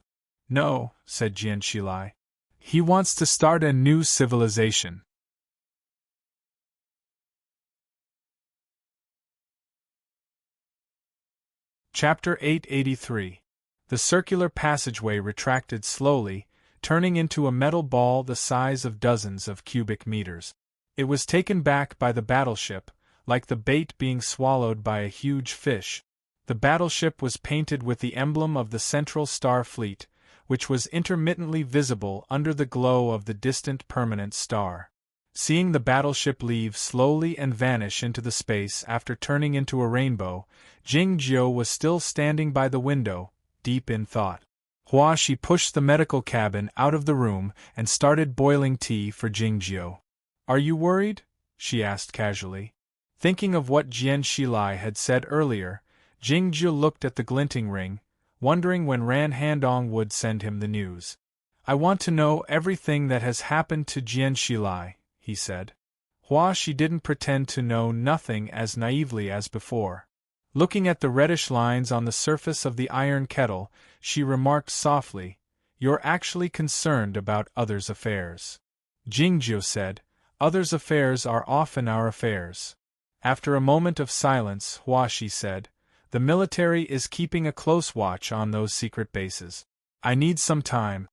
No, said Jian Shilai. He wants to start a new civilization. Chapter 883. The circular passageway retracted slowly, turning into a metal ball the size of dozens of cubic meters. It was taken back by the battleship, like the bait being swallowed by a huge fish. The battleship was painted with the emblem of the Central Star Fleet, which was intermittently visible under the glow of the distant permanent star. Seeing the battleship leave slowly and vanish into the space after turning into a rainbow, Jingjiu was still standing by the window, deep in thought. She pushed the medical cabin out of the room and started boiling tea for Jingjiu. Are you worried? She asked casually. Thinking of what Jian Shilai had said earlier, Jingjiu looked at the glinting ring, wondering when Ran Handong would send him the news. I want to know everything that has happened to Jian Shilai, he said. She didn't pretend to know nothing as naively as before. Looking at the reddish lines on the surface of the iron kettle, she remarked softly, You're actually concerned about others' affairs. Jingjiu said, Others' affairs are often our affairs. After a moment of silence, she said, The military is keeping a close watch on those secret bases. I need some time.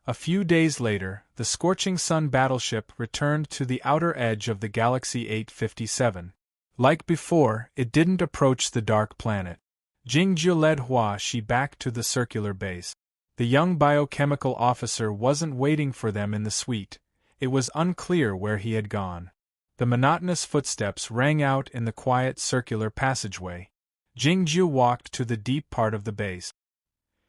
A few days later, the Scorching Sun battleship returned to the outer edge of the Galaxy 857. Like before, it didn't approach the dark planet. Jingjiu led Shi back to the circular base. The young biochemical officer wasn't waiting for them in the suite. It was unclear where he had gone. The monotonous footsteps rang out in the quiet circular passageway. Jingjiu walked to the deep part of the base.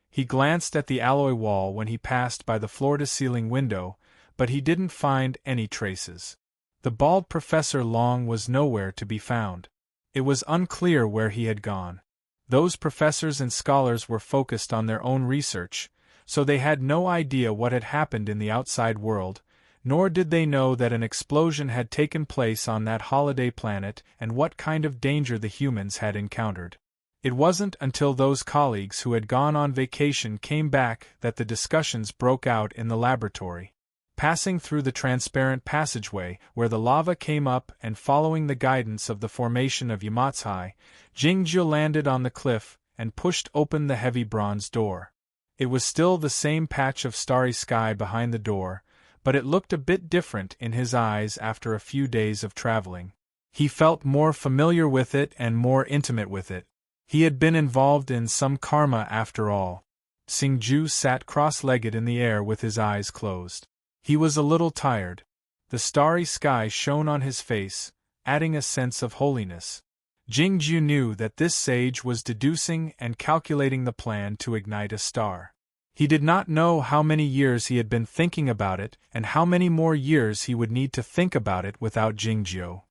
He glanced at the alloy wall when he passed by the floor-to-ceiling window, but he didn't find any traces. The bald Professor Long was nowhere to be found. It was unclear where he had gone. Those professors and scholars were focused on their own research, so they had no idea what had happened in the outside world, nor did they know that an explosion had taken place on that holiday planet and what kind of danger the humans had encountered. It wasn't until those colleagues who had gone on vacation came back that the discussions broke out in the laboratory. Passing through the transparent passageway where the lava came up and following the guidance of the formation of Yamatsai, Jingjiu landed on the cliff and pushed open the heavy bronze door. It was still the same patch of starry sky behind the door, but it looked a bit different in his eyes after a few days of traveling. He felt more familiar with it and more intimate with it. He had been involved in some karma after all. Xingju sat cross-legged in the air with his eyes closed. He was a little tired. The starry sky shone on his face, adding a sense of holiness. Jingju knew that this sage was deducing and calculating the plan to ignite a star. He did not know how many years he had been thinking about it and how many more years he would need to think about it without Jingju.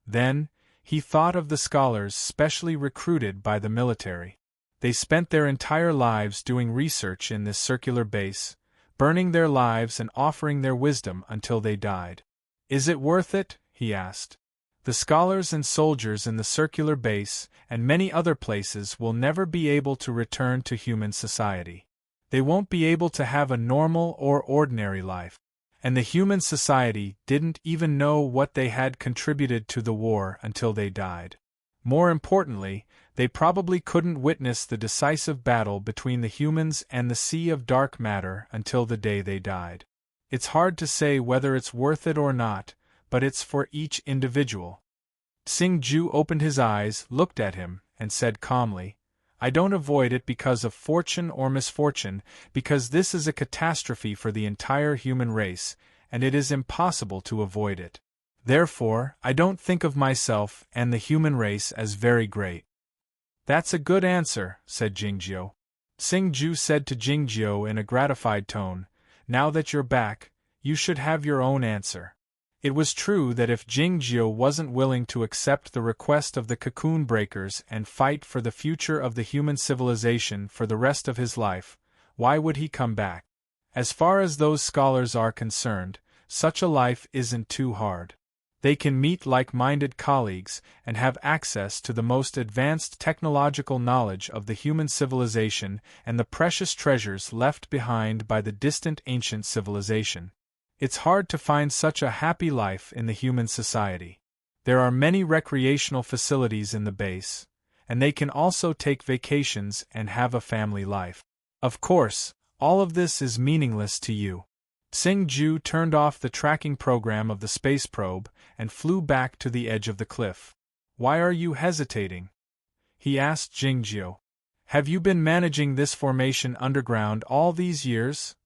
Then, he thought of the scholars specially recruited by the military. They spent their entire lives doing research in this circular base, burning their lives and offering their wisdom until they died. Is it worth it? He asked. The scholars and soldiers in the circular base and many other places will never be able to return to human society. They won't be able to have a normal or ordinary life. And the human society didn't even know what they had contributed to the war until they died. More importantly, they probably couldn't witness the decisive battle between the humans and the sea of dark matter until the day they died. It's hard to say whether it's worth it or not, but it's for each individual. Xingju opened his eyes, looked at him, and said calmly, I don't avoid it because of fortune or misfortune, because this is a catastrophe for the entire human race, and it is impossible to avoid it. Therefore, I don't think of myself and the human race as very great. That's a good answer, said Jingjiu. Xingju said to Jingjiu in a gratified tone, Now that you're back, you should have your own answer. It was true that if Jingjiu wasn't willing to accept the request of the cocoon breakers and fight for the future of the human civilization for the rest of his life, why would he come back? As far as those scholars are concerned, such a life isn't too hard. They can meet like-minded colleagues and have access to the most advanced technological knowledge of the human civilization and the precious treasures left behind by the distant ancient civilization. It's hard to find such a happy life in the human society. There are many recreational facilities in the base, and they can also take vacations and have a family life. Of course, all of this is meaningless to you. Xingju turned off the tracking program of the space probe and flew back to the edge of the cliff. Why are you hesitating? He asked Jingjiu. Have you been managing this formation underground all these years?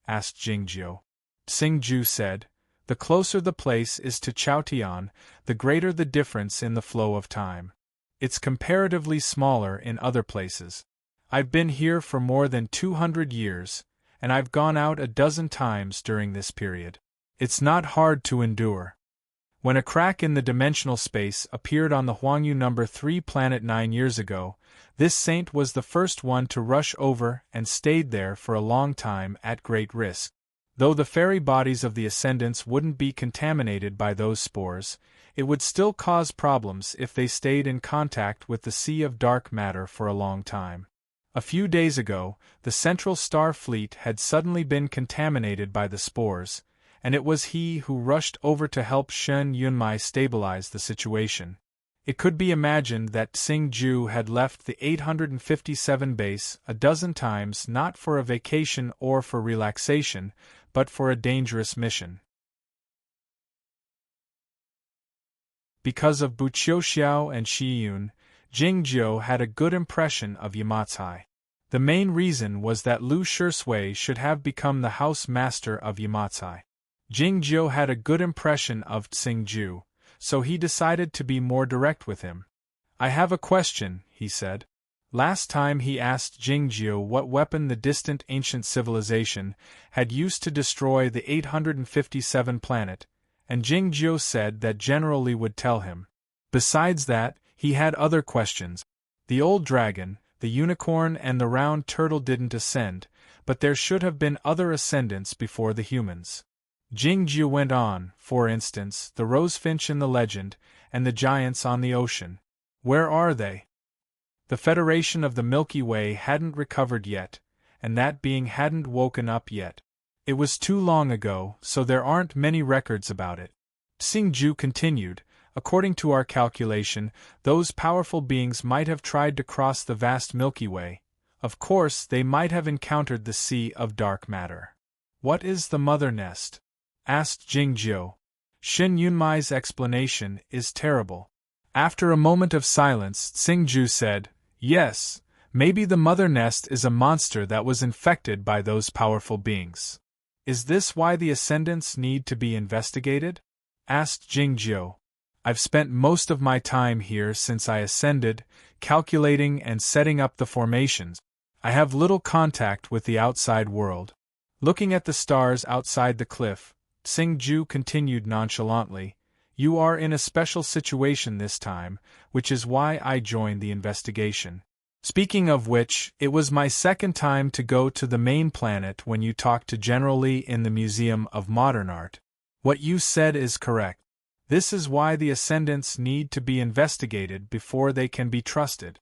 Asked Jingjiu. Xingju said, The closer the place is to Chaotian, the greater the difference in the flow of time. It's comparatively smaller in other places. I've been here for more than 200 years, and I've gone out a dozen times during this period. It's not hard to endure. When a crack in the dimensional space appeared on the Huangyu number 3 planet 9 years ago, this saint was the first one to rush over and stayed there for a long time at great risk. Though the fairy bodies of the ascendants wouldn't be contaminated by those spores, it would still cause problems if they stayed in contact with the sea of dark matter for a long time. A few days ago, the Central Star Fleet had suddenly been contaminated by the spores, and it was he who rushed over to help Shen Yunmai stabilize the situation. It could be imagined that Xingju had left the 857 base a dozen times not for a vacation or for relaxation, but for a dangerous mission. Because of Bu Qiuxiao and Shi Yun, Jingjiu had a good impression of Yamatsai. The main reason was that Lu Shisui should have become the house master of Yamatsai. Jingjiu had a good impression of Xingju, so he decided to be more direct with him. I have a question, he said. Last time he asked Jingjiu what weapon the distant ancient civilization had used to destroy the 857 planet, and Jingjiu said that General Li would tell him. Besides that, he had other questions. The old dragon, the unicorn and the round turtle didn't ascend, but there should have been other ascendants before the humans. Jingjiu went on, for instance, the rosefinch in the legend, and the giants on the ocean. Where are they? The Federation of the Milky Way hadn't recovered yet, and that being hadn't woken up yet. It was too long ago, so there aren't many records about it. Xingju continued, According to our calculation, those powerful beings might have tried to cross the vast Milky Way, Of course, they might have encountered the sea of dark matter. What is the mother nest? Asked Jingjiu. Shen Yunmai's explanation is terrible. After a moment of silence, Xingju said, "Yes, maybe the mother nest is a monster that was infected by those powerful beings." "Is this why the ascendants need to be investigated?" asked Jingjiu. "I've spent most of my time here since I ascended, calculating and setting up the formations. I have little contact with the outside world." Looking at the stars outside the cliff, Xingju continued nonchalantly, "You are in a special situation this time, which is why I joined the investigation. Speaking of which, it was my second time to go to the main planet when you talked to General Li in the Museum of Modern Art. What you said is correct. This is why the ascendants need to be investigated before they can be trusted.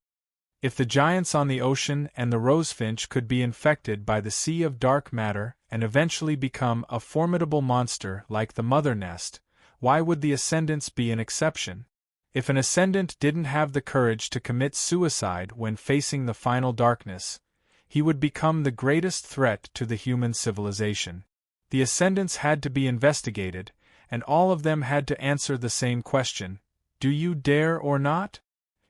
If the giants on the ocean and the rosefinch could be infected by the sea of dark matter and eventually become a formidable monster like the mother nest, why would the ascendants be an exception? If an ascendant didn't have the courage to commit suicide when facing the final darkness, he would become the greatest threat to the human civilization. The ascendants had to be investigated, and all of them had to answer the same question: do you dare or not?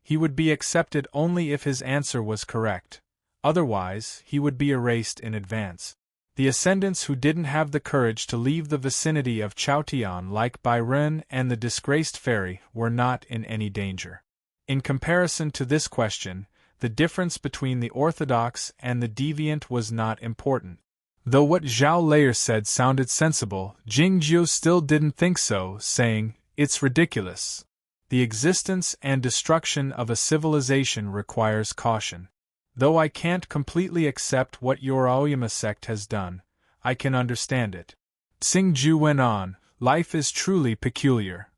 He would be accepted only if his answer was correct. Otherwise, he would be erased in advance. The ascendants who didn't have the courage to leave the vicinity of Chaotian, like Bai Ren and the disgraced fairy, were not in any danger. In comparison to this question, the difference between the orthodox and the deviant was not important. Though what Zhao Layer said sounded sensible, Jingjiu still didn't think so, saying, "It's ridiculous. The existence and destruction of a civilization requires caution. Though I can't completely accept what your Aoyama sect has done, I can understand it." Xingju went on, "Life is truly peculiar.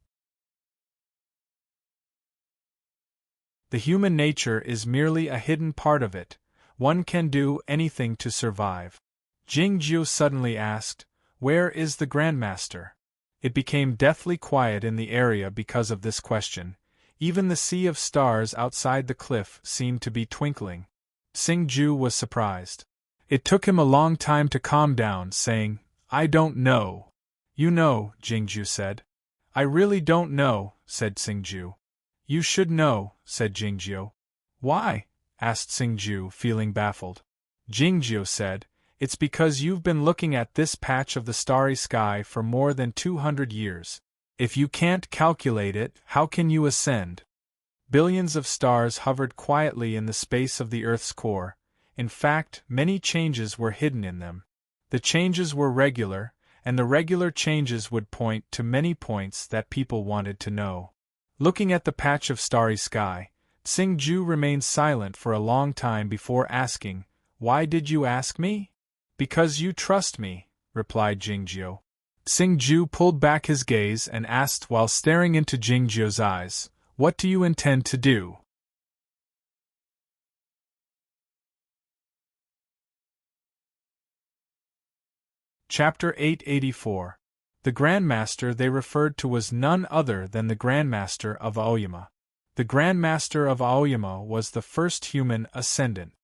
The human nature is merely a hidden part of it. One can do anything to survive." Jingjiu suddenly asked, "Where is the Grandmaster?" It became deathly quiet in the area because of this question. Even the sea of stars outside the cliff seemed to be twinkling. Xingju was surprised. It took him a long time to calm down, saying, "I don't know." "You know," Jingju said. "I really don't know," said Xingju. "You should know," said Jingjiu. "Why?" asked Xingju, feeling baffled. Jingjiu said, "It's because you've been looking at this patch of the starry sky for more than 200 years. If you can't calculate it, how can you ascend?" Billions of stars hovered quietly in the space of the Earth's core. In fact, many changes were hidden in them. The changes were regular, and the regular changes would point to many points that people wanted to know. Looking at the patch of starry sky, Xingju remained silent for a long time before asking, "Why did you ask me?" "Because you trust me," replied Jingjiu. Xingju pulled back his gaze and asked while staring into Jingjiu's eyes, "What do you intend to do?" Chapter 884. The Grandmaster they referred to was none other than the Grandmaster of Aoyama. The Grandmaster of Aoyama was the first human ascendant.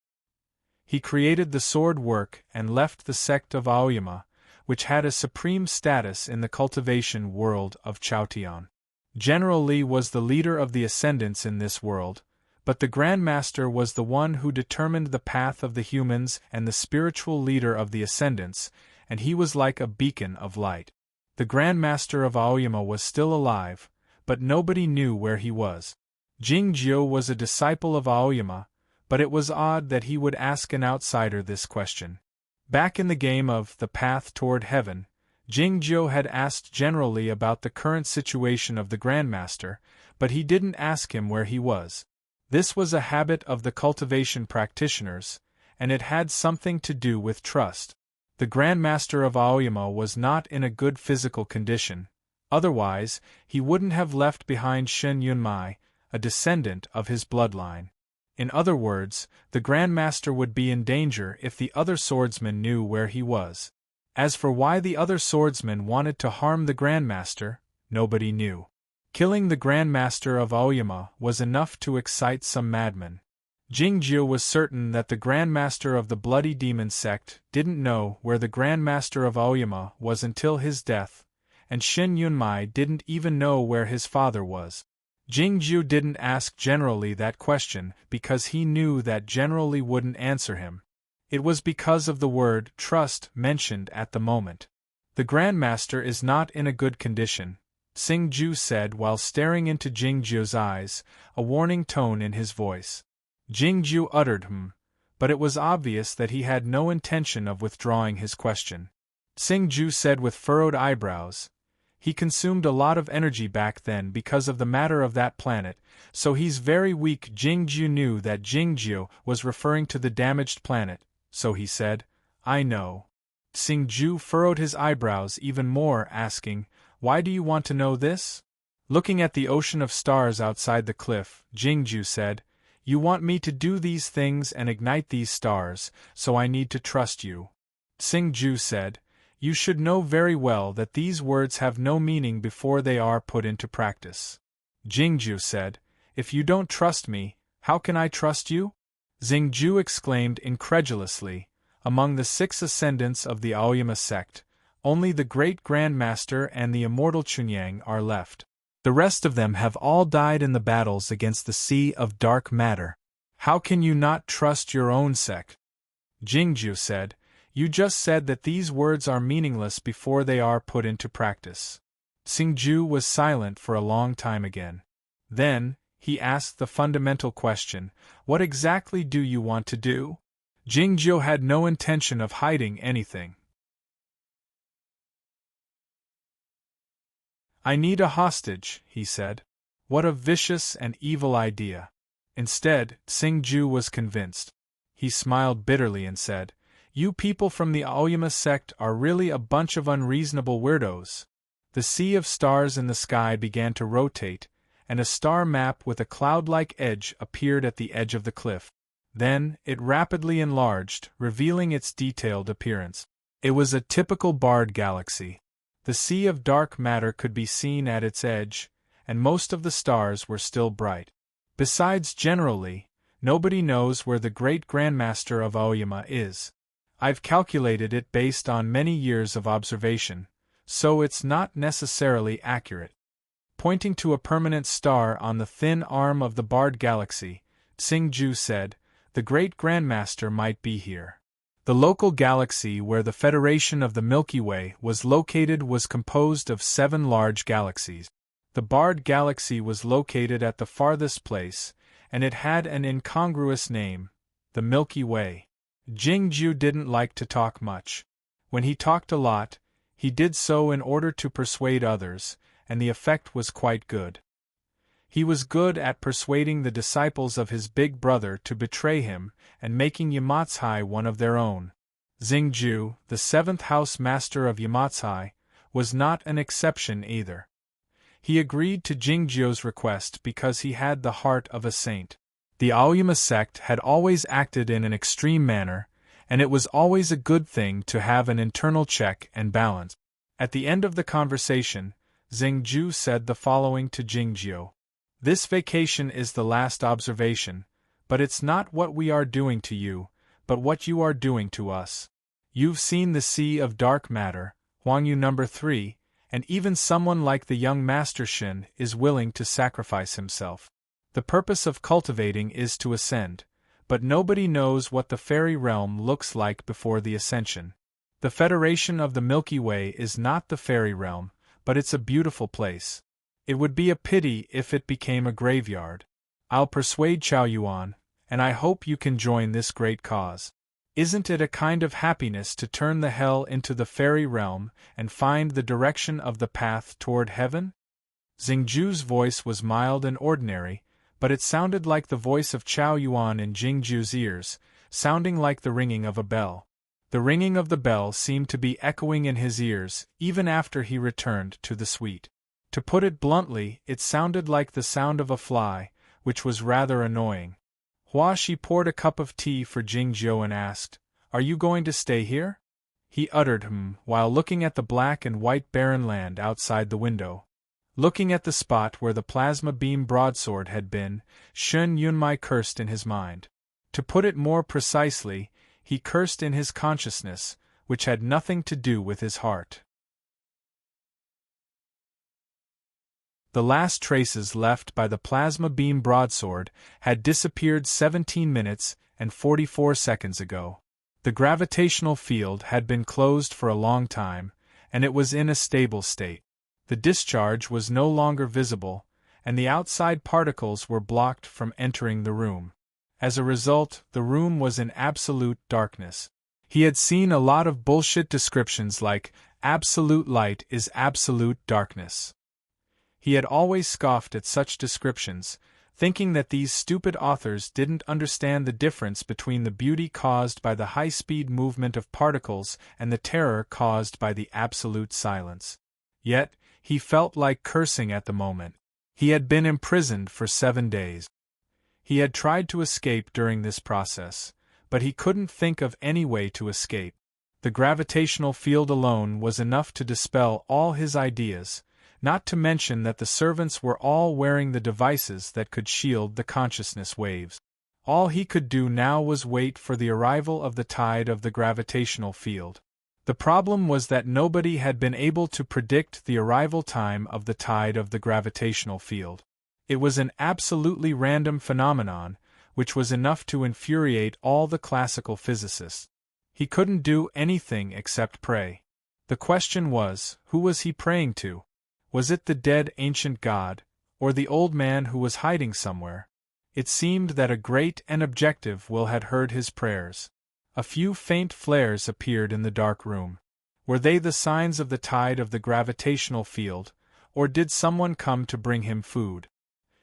He created the sword work and left the sect of Aoyama, which had a supreme status in the cultivation world of Chaotian. General Li was the leader of the ascendants in this world, but the Grandmaster was the one who determined the path of the humans and the spiritual leader of the ascendants, and he was like a beacon of light. The Grandmaster of Aoyama was still alive, but nobody knew where he was. Jingjiu was a disciple of Aoyama, but it was odd that he would ask an outsider this question. Back in the game of The Path Toward Heaven, Jingjiu had asked General Li about the current situation of the Grandmaster, but he didn't ask him where he was. This was a habit of the cultivation practitioners, and it had something to do with trust. The Grandmaster of Aoyama was not in a good physical condition, otherwise he wouldn't have left behind Shen Yunmai, a descendant of his bloodline. In other words, the Grandmaster would be in danger if the other swordsmen knew where he was. As for why the other swordsmen wanted to harm the Grandmaster, nobody knew. Killing the Grandmaster of Aoyama was enough to excite some madmen. Jingjiu was certain that the Grandmaster of the Bloody Demon sect didn't know where the Grandmaster of Aoyama was until his death, and Shin Yunmai didn't even know where his father was. Jingjiu didn't ask General Li that question because he knew that General Li wouldn't answer him. It was because of the word trust mentioned at the moment. The Grandmaster is not in a good condition, Xingju said while staring into Jingjiu's eyes, a warning tone in his voice. Jingjiu uttered but it was obvious that he had no intention of withdrawing his question. Xingju said with furrowed eyebrows, he consumed a lot of energy back then because of the matter of that planet, so he's very weak. Jingjiu knew that Jingjiu was referring to the damaged planet, so he said, I know. Xingju furrowed his eyebrows even more, asking, why do you want to know this? Looking at the ocean of stars outside the cliff, Jingjiu said, you want me to do these things and ignite these stars, so I need to trust you. Xingju said, you should know very well that these words have no meaning before they are put into practice. Jingjiu said, if you don't trust me, how can I trust you? Xingju exclaimed incredulously, among the 6 ascendants of the Aoyama sect, only the great Grandmaster and the immortal Chunyang are left. The rest of them have all died in the battles against the Sea of Dark Matter. How can you not trust your own sect? Jingjiu said, you just said that these words are meaningless before they are put into practice. Xingju was silent for a long time again. Then, he asked the fundamental question, what exactly do you want to do? Jingjiu had no intention of hiding anything. I need a hostage, he said. What a vicious and evil idea. Instead, Xingju was convinced. He smiled bitterly and said, you people from the Aoyama sect are really a bunch of unreasonable weirdos. The sea of stars in the sky began to rotate, and a star map with a cloud-like edge appeared at the edge of the cliff. Then, it rapidly enlarged, revealing its detailed appearance. It was a typical barred galaxy. The Sea of Dark Matter could be seen at its edge, and most of the stars were still bright. Besides General Li, nobody knows where the great Grandmaster of Aoyama is. I've calculated it based on many years of observation, so it's not necessarily accurate. Pointing to a permanent star on the thin arm of the barred galaxy, Xingju said, the great Grandmaster might be here. The local galaxy where the Federation of the Milky Way was located was composed of 7 large galaxies. The barred galaxy was located at the farthest place, and it had an incongruous name, the Milky Way. Jingjiu didn't like to talk much. When he talked a lot, he did so in order to persuade others, and the effect was quite good. He was good at persuading the disciples of his big brother to betray him and making Yamatsai one of their own. Xingju, the 7th house master of Yamatsai, was not an exception either. He agreed to Jingjiu's request because he had the heart of a saint. The Aoyama sect had always acted in an extreme manner, and it was always a good thing to have an internal check and balance. At the end of the conversation, Xingju said the following to Jingjiu. This vacation is the last observation, but it's not what we are doing to you, but what you are doing to us. You've seen the Sea of Dark Matter, Huangyu number 3, and even someone like the young Master Shin is willing to sacrifice himself. The purpose of cultivating is to ascend, but nobody knows what the fairy realm looks like before the ascension. The Federation of the Milky Way is not the fairy realm, but it's a beautiful place. It would be a pity if it became a graveyard. I'll persuade Chao Yuan, and I hope you can join this great cause. Isn't it a kind of happiness to turn the hell into the fairy realm and find the direction of the path toward heaven? Xingju's voice was mild and ordinary, but it sounded like the voice of Chao Yuan in Jingju's ears, sounding like the ringing of a bell. The ringing of the bell seemed to be echoing in his ears even after he returned to the suite. To put it bluntly, it sounded like the sound of a fly, which was rather annoying. Hua Shi poured a cup of tea for Jingjiu and asked, "Are you going to stay here?" He uttered while looking at the black and white barren land outside the window. Looking at the spot where the plasma beam broadsword had been, Shun Yunmai cursed in his mind. To put it more precisely, he cursed in his consciousness, which had nothing to do with his heart. The last traces left by the plasma beam broadsword had disappeared 17 minutes and 44 seconds ago. The gravitational field had been closed for a long time, and it was in a stable state. The discharge was no longer visible, and the outside particles were blocked from entering the room. As a result, the room was in absolute darkness. He had seen a lot of bullshit descriptions like, absolute light is absolute darkness. He had always scoffed at such descriptions, thinking that these stupid authors didn't understand the difference between the beauty caused by the high-speed movement of particles and the terror caused by the absolute silence. Yet, he felt like cursing at the moment. He had been imprisoned for 7 days. He had tried to escape during this process, but he couldn't think of any way to escape. The gravitational field alone was enough to dispel all his ideas, not to mention that the servants were all wearing the devices that could shield the consciousness waves. All he could do now was wait for the arrival of the tide of the gravitational field. The problem was that nobody had been able to predict the arrival time of the tide of the gravitational field. It was an absolutely random phenomenon, which was enough to infuriate all the classical physicists. He couldn't do anything except pray. The question was, who was he praying to? Was it the dead ancient god, or the old man who was hiding somewhere? It seemed that a great and objective will had heard his prayers. A few faint flares appeared in the dark room. Were they the signs of the tide of the gravitational field, or did someone come to bring him food?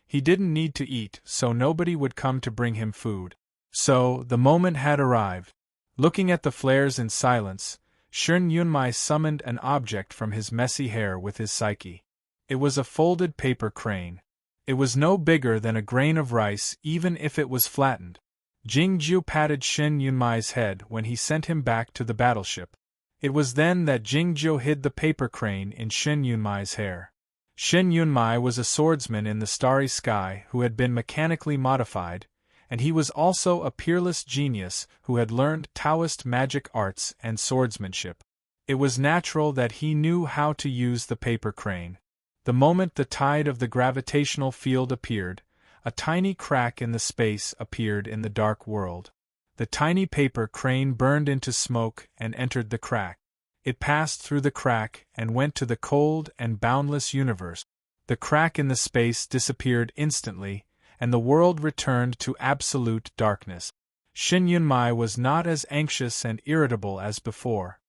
He didn't need to eat, so nobody would come to bring him food. So, the moment had arrived. Looking at the flares in silence, Shun Yunmai summoned an object from his messy hair with his psyche. It was a folded paper crane. It was no bigger than a grain of rice even if it was flattened. Jingjiu patted Shin Yunmai's head when he sent him back to the battleship. It was then that Jingjiu hid the paper crane in Shin Yunmai's hair. Shin Yunmai was a swordsman in the starry sky who had been mechanically modified, and he was also a peerless genius who had learned Taoist magic arts and swordsmanship. It was natural that he knew how to use the paper crane. The moment the tide of the gravitational field appeared, a tiny crack in the space appeared in the dark world. The tiny paper crane burned into smoke and entered the crack. It passed through the crack and went to the cold and boundless universe. The crack in the space disappeared instantly, and the world returned to absolute darkness. Shin Yunmai was not as anxious and irritable as before.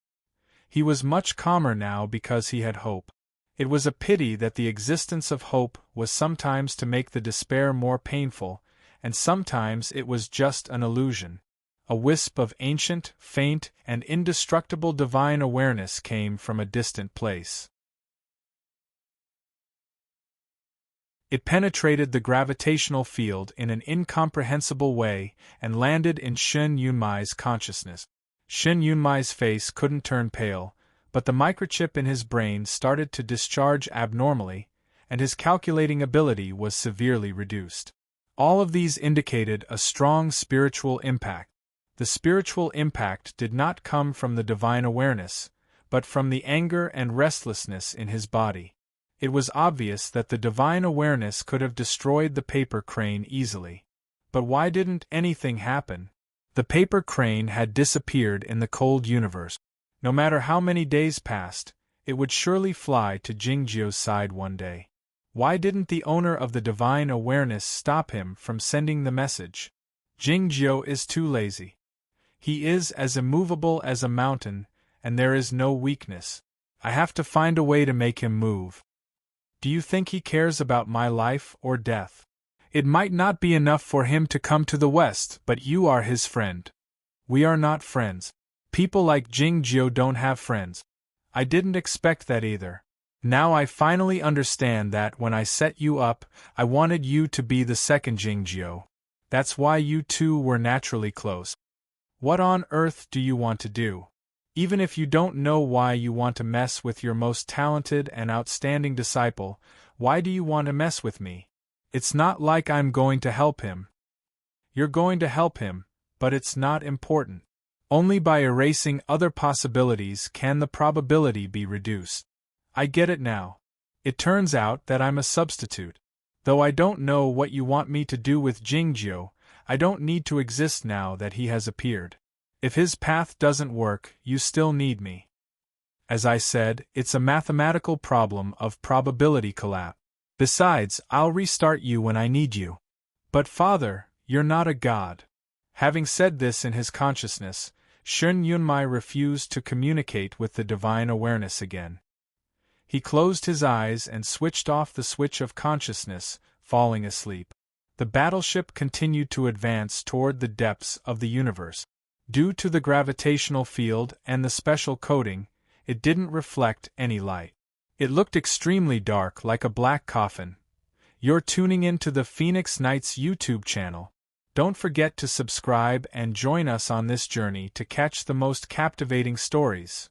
He was much calmer now because he had hope. It was a pity that the existence of hope was sometimes to make the despair more painful, and sometimes it was just an illusion. A wisp of ancient, faint, and indestructible divine awareness came from a distant place. It penetrated the gravitational field in an incomprehensible way and landed in Shin Yunmai's consciousness. Shin Yunmai's face couldn't turn pale, but the microchip in his brain started to discharge abnormally, and his calculating ability was severely reduced. All of these indicated a strong spiritual impact. The spiritual impact did not come from the divine awareness, but from the anger and restlessness in his body. It was obvious that the divine awareness could have destroyed the paper crane easily. But why didn't anything happen? The paper crane had disappeared in the cold universe. No matter how many days passed, it would surely fly to Jingjiu's side one day. Why didn't the owner of the divine awareness stop him from sending the message? Jingjiu is too lazy. He is as immovable as a mountain, and there is no weakness. I have to find a way to make him move. Do you think he cares about my life or death? It might not be enough for him to come to the West, but you are his friend. We are not friends. People like Jingjiu don't have friends. I didn't expect that either. Now I finally understand that when I set you up, I wanted you to be the second Jingjiu. That's why you two were naturally close. What on earth do you want to do? Even if you don't know why you want to mess with your most talented and outstanding disciple, why do you want to mess with me? It's not like I'm going to help him. You're going to help him, but it's not important. Only by erasing other possibilities can the probability be reduced. I get it now. It turns out that I'm a substitute. Though I don't know what you want me to do with Jingjiu, I don't need to exist now that he has appeared. If his path doesn't work, you still need me. As I said, it's a mathematical problem of probability collapse. Besides, I'll restart you when I need you. But Father, you're not a god. Having said this in his consciousness, Shun Yunmai refused to communicate with the divine awareness again. He closed his eyes and switched off the switch of consciousness, falling asleep. The battleship continued to advance toward the depths of the universe. Due to the gravitational field and the special coating, it didn't reflect any light. It looked extremely dark, like a black coffin. You're tuning into the Phoenix Nights YouTube channel. Don't forget to subscribe and join us on this journey to catch the most captivating stories.